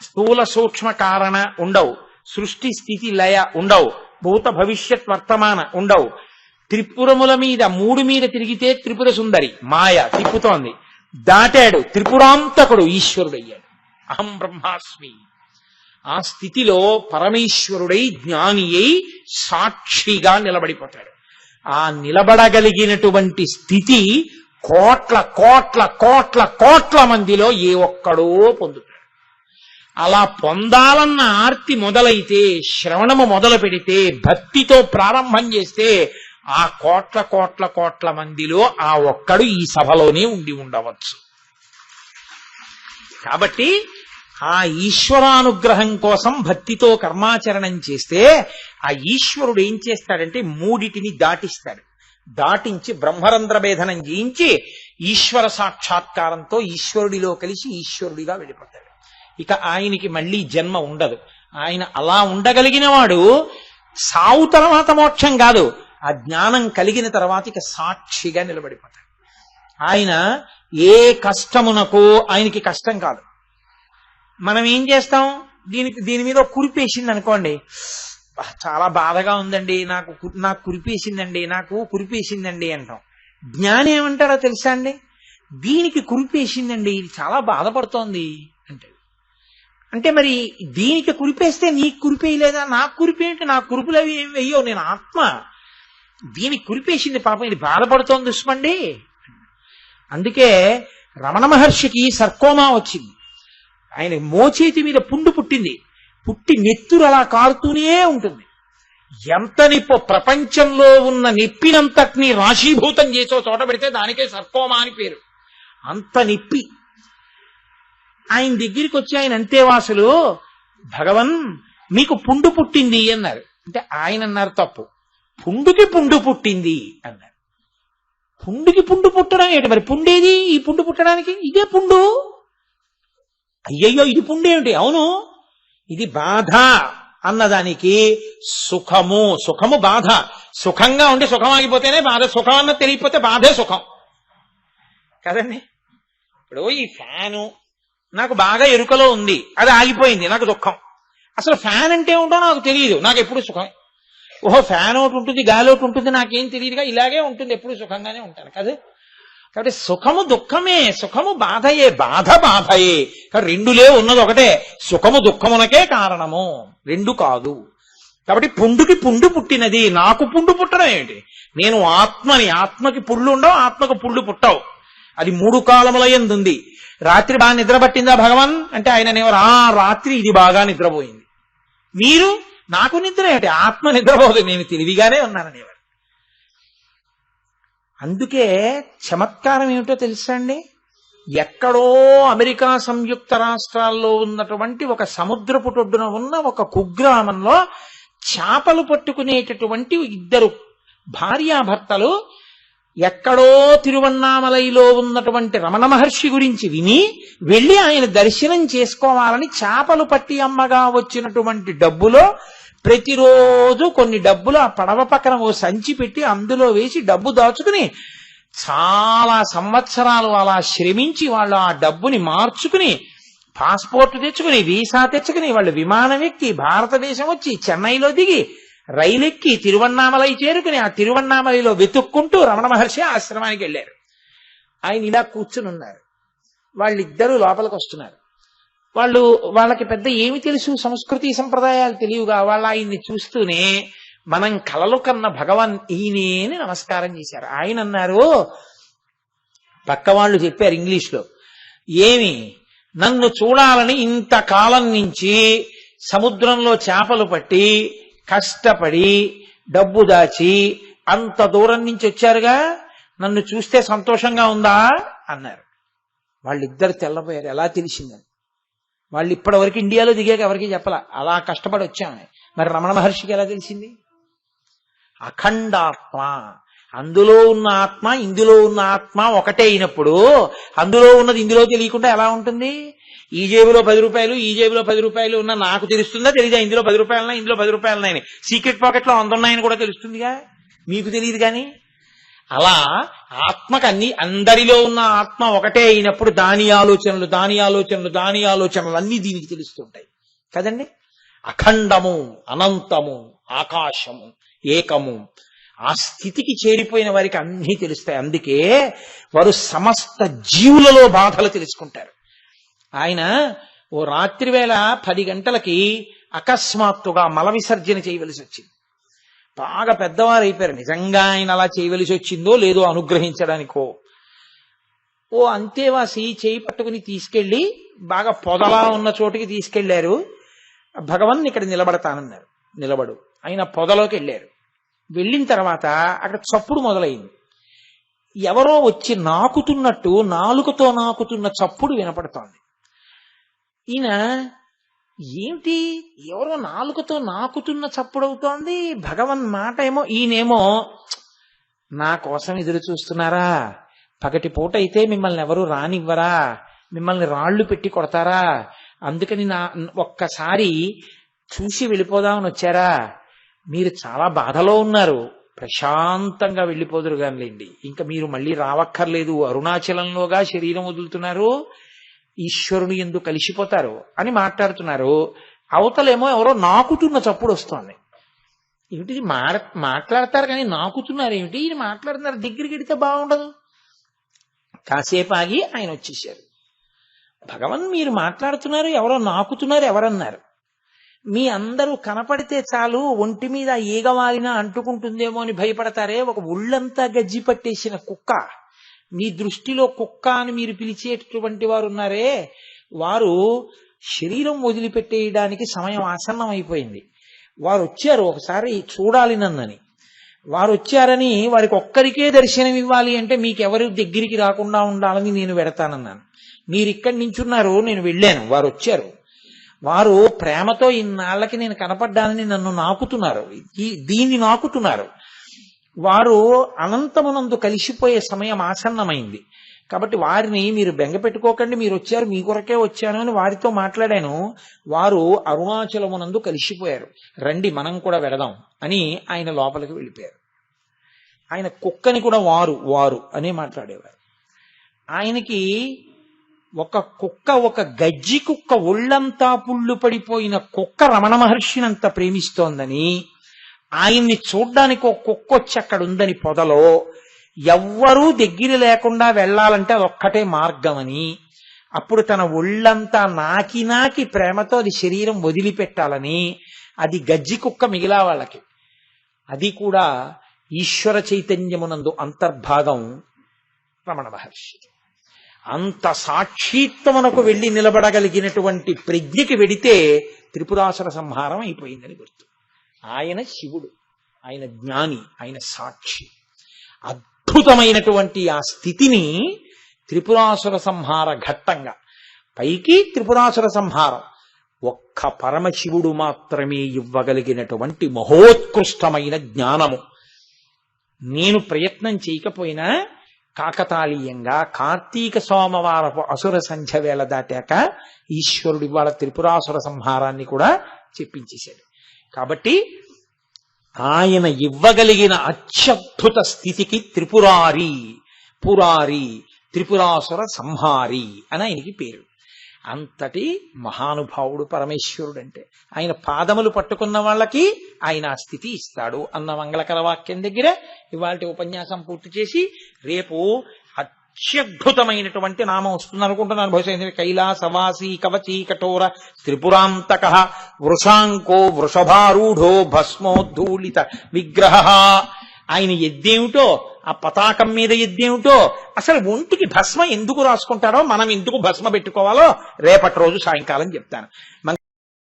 స్థూల సూక్ష్మ కారణ ఉండవు, సృష్టి స్థితి లయ ఉండవు, భూత భవిష్యత్ వర్తమాన ఉండవు. త్రిపురముల మీద 3 మీద తిరిగితే త్రిపుర సుందరి మాయ తిప్పుతోంది, దాటాడు, త్రిపురాంతకుడు ఈశ్వరుడయ్యాడు. అహం బ్రహ్మాస్మి. ఆ స్థితిలో పరమేశ్వరుడై జ్ఞాని అయి సాక్షిగా నిలబడిపోతాడు. ఆ నిలబడగలిగినటువంటి స్థితి కోట్ల కోట్ల కోట్ల కోట్ల మందిలో ఏ ఒక్కడో పొందుతాడు. అలా పొందాలన్న ఆర్తి మొదలైతే, శ్రవణము మొదలు పెడితే, భక్తితో ప్రారంభం చేస్తే ఆ కోట్ల కోట్ల కోట్ల మందిలో ఆ ఒక్కడు ఈ సభలోనే ఉండి ఉండవచ్చు. కాబట్టి ఆ ఈశ్వరానుగ్రహం కోసం భక్తితో కర్మాచరణం చేస్తే ఆ ఈశ్వరుడు ఏం చేస్తాడంటే 3టిని దాటిస్తాడు. దాటించి బ్రహ్మరంధ్ర భేదనం చేయించి ఈశ్వర సాక్షాత్కారంతో ఈశ్వరుడిలో కలిసి ఈశ్వరుడిగా వెళ్ళిపోతాడు. ఇక ఆయనకి మళ్ళీ జన్మ ఉండదు. ఆయన అలా ఉండగలిగిన వాడు సావు తర్వాత మోక్షం కాదు, ఆ జ్ఞానం కలిగిన తర్వాత ఇక సాక్షిగా నిలబడిపోతాడు. ఆయన ఏ కష్టమునకు ఆయనకి కష్టం కాదు. మనం ఏం చేస్తాం, దీని మీద కురిపేసింది అనుకోండి, చాలా బాధగా ఉందండి, నాకు కురిపేసిందండి అంటాం. జ్ఞానం ఏమంటారో తెలుసా అండి, దీనికి కురిపేసిందండి, ఇది చాలా బాధపడుతోంది అంటే మరి దీనికి కురిపేస్తే నీకు కురిపేయలేదా? నాకు కురిపేంటి, నాకు కురుపులు అవి ఏం వెయ్యో, నేను ఆత్మ. దీనికి కురిపేసింది పాపం, ఇది బాధపడుతోంది దుష్మండి. అందుకే రమణ మహర్షికి సర్కోమా వచ్చింది. ఆయన మోచేతి మీద పుండు పుట్టింది, పుట్టి నెత్తురు అలా కారుతూనే ఉంటుంది. ఎంత నిప్పు, ప్రపంచంలో ఉన్న నెప్పినంతటిని రాశీభూతం చేసో చోట పెడితే దానికే సర్కోమా అని పేరు. అంత నెప్పి. ఆయన దగ్గరికి వచ్చి ఆయన అంతేవాసులు, భగవన్ మీకు పుండు పుట్టింది అన్నారు. అంటే ఆయన అన్నారు తప్పు, పుండుకి పుండు పుట్టింది అన్నారు. పుండుకి పుండు పుట్టడం ఏంటి మరి? పుండేది ఈ పుండు పుట్టడానికి? ఇదే పుండు. అయ్యయ్యో ఇది పుండేమిటి? అవును, ఇది బాధ అన్నదానికి సుఖము. సుఖము బాధ. సుఖంగా ఉండి సుఖం ఆగిపోతేనే బాధ. సుఖం అన్నది తెలియకపోతే బాధే సుఖం కదండి. ఇప్పుడు ఈ ఫ్యాను నాకు బాగా ఎరుకలో ఉంది, అది ఆగిపోయింది, నాకు దుఃఖం. అసలు ఫ్యాన్ అంటే ఏమిటో నాకు తెలియదు, నాకు ఎప్పుడు సుఖం. ఓహో ఫ్యాన్ ఒకటి ఉంటుంది, గాలి ఒకటి ఉంటుంది, నాకేం తెలియదుగా, ఇలాగే ఉంటుంది, ఎప్పుడు సుఖంగానే ఉంటాను కదా. కాబట్టి సుఖము దుఃఖమే, సుఖము బాధయే, బాధ బాధయే. కాబట్టి రెండులే, ఉన్నది ఒకటే. సుఖము దుఃఖమునకే కారణము, రెండు కాదు. కాబట్టి పుండుకి పుండు పుట్టినది, నాకు పుండు పుట్టడం ఏంటి? నేను ఆత్మని, ఆత్మకి పుళ్ళు ఉండవు, ఆత్మకు పుళ్ళు పుట్టవు. అది 3 కాలముల యందు ఉంది. రాత్రి బాగా నిద్రపట్టిందా భగవాన్ అంటే ఆయన అనేవారు, రాత్రి ఇది బాగా నిద్రపోయింది. మీరు నాకు నిద్ర ఏంటి, ఆత్మ నిద్రపోదు, నేను తెలివిగానే ఉన్నాననేవారు. అందుకే చమత్కారం ఏమిటో తెలుసా అండి, ఎక్కడో అమెరికా సంయుక్త రాష్ట్రాల్లో ఉన్నటువంటి ఒక సముద్రపు ఒడ్డున ఉన్న ఒక కుగ్రామంలో చేపలు పట్టుకునేటటువంటి 2 భార్యాభర్తలు ఎక్కడో తిరువన్నామలైలో ఉన్నటువంటి రమణ మహర్షి గురించి విని వెళ్ళి ఆయన దర్శనం చేసుకోవాలని చేపలు పట్టి అమ్మగా వచ్చినటువంటి డబ్బులో ప్రతిరోజు కొన్ని డబ్బులు ఆ పడవ పక్కన ఓ సంచి పెట్టి అందులో వేసి డబ్బు దాచుకుని చాలా సంవత్సరాలు అలా శ్రమించి వాళ్ళు ఆ డబ్బుని మార్చుకుని పాస్పోర్ట్ తెచ్చుకుని, వీసా తెచ్చుకుని, వాళ్ళు విమానం ఎక్కి భారతదేశం వచ్చి చెన్నైలో దిగి రైలెక్కి తిరువన్నామలై చేరుకుని ఆ తిరువన్నామలైలో వెతుక్కుంటూ రమణ మహర్షి ఆశ్రమానికి వెళ్ళారు. ఆయన ఇలా కూర్చుని ఉన్నారు. వాళ్ళిద్దరూ లోపలికి వస్తున్నారు. వాళ్ళకి పెద్ద ఏమి తెలుసు, సంస్కృతి సంప్రదాయాలు తెలియగా వాళ్ళు ఆయన్ని చూస్తూనే మనం కలలు కన్న భగవాన్ ఈయనే అని నమస్కారం చేశారు. ఆయన అన్నారు, పక్క వాళ్ళు చెప్పారు ఇంగ్లీష్లో, ఏమి నన్ను చూడాలని ఇంతకాలం నుంచి సముద్రంలో చేపలు పట్టి కష్టపడి డబ్బు దాచి అంత దూరం నుంచి వచ్చారుగా, నన్ను చూస్తే సంతోషంగా ఉందా అన్నారు. వాళ్ళిద్దరు తెల్లబోయారు. ఎలా తెలిసిందని. వాళ్ళు ఇప్పటి వరకు ఇండియాలో దిగాక ఎవరికి చెప్పలా, అలా కష్టపడి వచ్చామని. మరి రమణ మహర్షికి ఎలా తెలిసింది? అఖండాత్మ, అందులో ఉన్న ఆత్మ ఇందులో ఉన్న ఆత్మ ఒకటే అయినప్పుడు అందులో ఉన్నది ఇందులో తెలియకుండా ఎలా ఉంటుంది? ఈ జేబులో 10 రూపాయలు ఈ జేబులో 10 రూపాయలు ఉన్న నాకు తెలుస్తుందా తెలీదా? ఇందులో 10 రూపాయలున్నా ఇందులో 10 రూపాయలున్నాయని. సీక్రెట్ పాకెట్లో 100 ఉన్నాయని కూడా తెలుస్తుందిగా, మీకు తెలియదు కానీ. అలా ఆత్మకు అందరిలో ఉన్న ఆత్మ ఒకటే అయినప్పుడు దాని ఆలోచనలు అన్నీ దీనికి తెలుస్తుంటాయి కదండి. అఖండము, అనంతము, ఆకాశము, ఏకము, ఆ స్థితికి చేరిపోయిన వారికి అన్నీ తెలుస్తాయి. అందుకే వారు సమస్త జీవులలో బాధలు తెలుసుకుంటారు. ఆయన ఓ రాత్రి వేళ 10 గంటలకి అకస్మాత్తుగా మల విసర్జన చేయవలసి వచ్చింది. బాగా పెద్దవారు అయిపోయారు. నిజంగా ఆయన అలా చేయవలసి వచ్చిందో లేదో అనుగ్రహించడానికో, ఓ అంతేవాసి చేయి పట్టుకుని తీసుకెళ్లి బాగా పొదలా ఉన్న చోటికి తీసుకెళ్లారు. భగవన్ ఇక్కడ నిలబడతానన్నారు. నిలబడు. ఆయన పొదలోకి వెళ్ళారు. వెళ్ళిన తర్వాత అక్కడ చప్పుడు మొదలైంది. ఎవరో వచ్చి నాకుతున్నట్టు, నాలుకతో నాకుతున్న చప్పుడు వినపడుతోంది. ఈయన ఏంటి, ఎవరో నాలుకతో నాకుతున్న చప్పుడవుతోంది, భగవన్ మాట ఏమో. ఈయనేమో నా కోసం ఎదురు చూస్తున్నారా, పగటి పూట అయితే మిమ్మల్ని ఎవరు రానివ్వరా, మిమ్మల్ని రాళ్లు పెట్టి కొడతారా, అందుకని ఒక్కసారి చూసి వెళ్ళిపోదామని వచ్చారా, మీరు చాలా బాధలో ఉన్నారు, ప్రశాంతంగా వెళ్ళిపోదురు కానిలేండి, ఇంకా మీరు మళ్ళీ రావక్కర్లేదు, అరుణాచలంలోగా శరీరం వదులుతున్నారు, ఈశ్వరుని యందు కలిసిపోతారు అని మాట్లాడుతున్నారు. అవతలేమో ఎవరో నాకుతున్న చప్పుడు వస్తోంది. ఏమిటి మాట్లాడతారు కానీ నాకుతున్నారు ఏమిటి, ఈయన మాట్లాడుతున్నారు, దగ్గరికి వెడితే బాగుండదు. కాసేపు ఆగి ఆయన వచ్చేసారు. భగవన్ మీరు మాట్లాడుతున్నారు, ఎవరో నాకుతున్నారు, ఎవరన్నారు? మీ అందరూ కనపడితే చాలు ఒంటి మీద ఈగవాలినా అంటుకుంటుందేమో అని భయపడతారే, ఒక ఒళ్ళంతా గజ్జి పట్టేసిన కుక్క, మీ దృష్టిలో కుక్క అని మీరు పిలిచేటటువంటి వారు ఉన్నారే, వారు శరీరం వదిలిపెట్టేయడానికి సమయం ఆసన్నం అయిపోయింది. వారు వచ్చారు, ఒకసారి చూడాలి నన్నని. వారు వచ్చారని వారికి ఒక్కరికే దర్శనం ఇవ్వాలి అంటే మీకెవరి దగ్గరికి రాకుండా ఉండాలని నేను వెడతానన్నాను. మీరు ఇక్కడి నించున్నారు, నేను వెళ్ళాను, వారు వచ్చారు. వారు ప్రేమతో ఇన్నాళ్ళకి నేను కనపడ్డానని నన్ను నాకుతున్నారు, దీన్ని నాకుతున్నారు. వారు అనంతమునందు కలిసిపోయే సమయం ఆసన్నమైంది కాబట్టి వారిని మీరు బెంగ పెట్టుకోకండి, మీరు వచ్చారు, మీ కొరకే వచ్చాను అని వారితో మాట్లాడాను. వారు అరుణాచలమునందు కలిసిపోయారు, రండి మనం కూడా వెడదాం అని ఆయన లోపలికి వెళ్ళిపోయారు. ఆయన కుక్కని కూడా వారు వారు అనే మాట్లాడేవారు. ఆయనకి ఒక కుక్క, ఒక గజ్జి కుక్క, ఒళ్ళంతా పుళ్ళు పడిపోయిన కుక్క రమణ మహర్షినంత ప్రేమిస్తోందని, ఆయన్ని చూడ్డానికి ఒక కుక్క వచ్చి అక్కడ ఉందని పొదలో, ఎవ్వరూ దగ్గర లేకుండా వెళ్లాలంటే అదొక్కటే మార్గం అని, అప్పుడు తన ఒళ్ళంతా నాకి నాకి ప్రేమతో అది శరీరం వదిలిపెట్టాలని, అది గజ్జి కుక్క మిగిలా వాళ్ళకి. అది కూడా ఈశ్వర చైతన్యమునందు అంతర్భాగం రమణ మహర్షి. అంత సాక్షిత్వమునకు వెళ్లి నిలబడగలిగినటువంటి ప్రజ్ఞకి వెడితే త్రిపురాసుర సంహారం అయిపోయిందని గుర్తు. ఆయన శివుడు, ఆయన జ్ఞాని, ఆయన సాక్షి. అద్భుతమైనటువంటి ఆ స్థితిని త్రిపురాసుర సంహార ఘట్టంగా, పైకి త్రిపురాసుర సంహారం ఒక్క పరమశివుడు మాత్రమే ఇవ్వగలిగినటువంటి మహోత్కృష్టమైన జ్ఞానము. నేను ప్రయత్నం చేయకపోయినా కాకతాళీయంగా కార్తీక సోమవారపు అసుర సంధ్య వేళ దాటాక ఈశ్వరుడు ఇవాళ త్రిపురాసుర సంహారాన్ని కూడా చెప్పించేశాడు. కాబట్టి ఆయన ఇవ్వగలిగిన అత్యద్భుత స్థితికి త్రిపురారి, పురారి, త్రిపురాసుర సంహారి అని ఆయనకి పేరు. అంతటి మహానుభావుడు పరమేశ్వరుడు. అంటే ఆయన పాదములు పట్టుకున్న వాళ్ళకి ఆయన ఆ స్థితి ఇస్తాడు అన్న మంగళకర వాక్యం దగ్గర ఇవాళ ఉపన్యాసం పూర్తి చేసి, రేపు అత్యద్భుతమైనటువంటి నామం వస్తుంది అనుకుంటున్నాను. బహుశా కైలాసవాసి కవచీ కఠోర త్రిపురాంతక వృషాంకో వృషభారూఢో భస్మోద్ధూళిత విగ్రహ. ఆయన ఎద్దేమిటో ఆ పతాకం మీద ఎద్దేమిటో, అసలు ఒంటికి భస్మ ఎందుకు రాసుకుంటారో, మనం ఎందుకు భస్మ పెట్టుకోవాలో రేపటి రోజు సాయంకాలం చెప్తాను.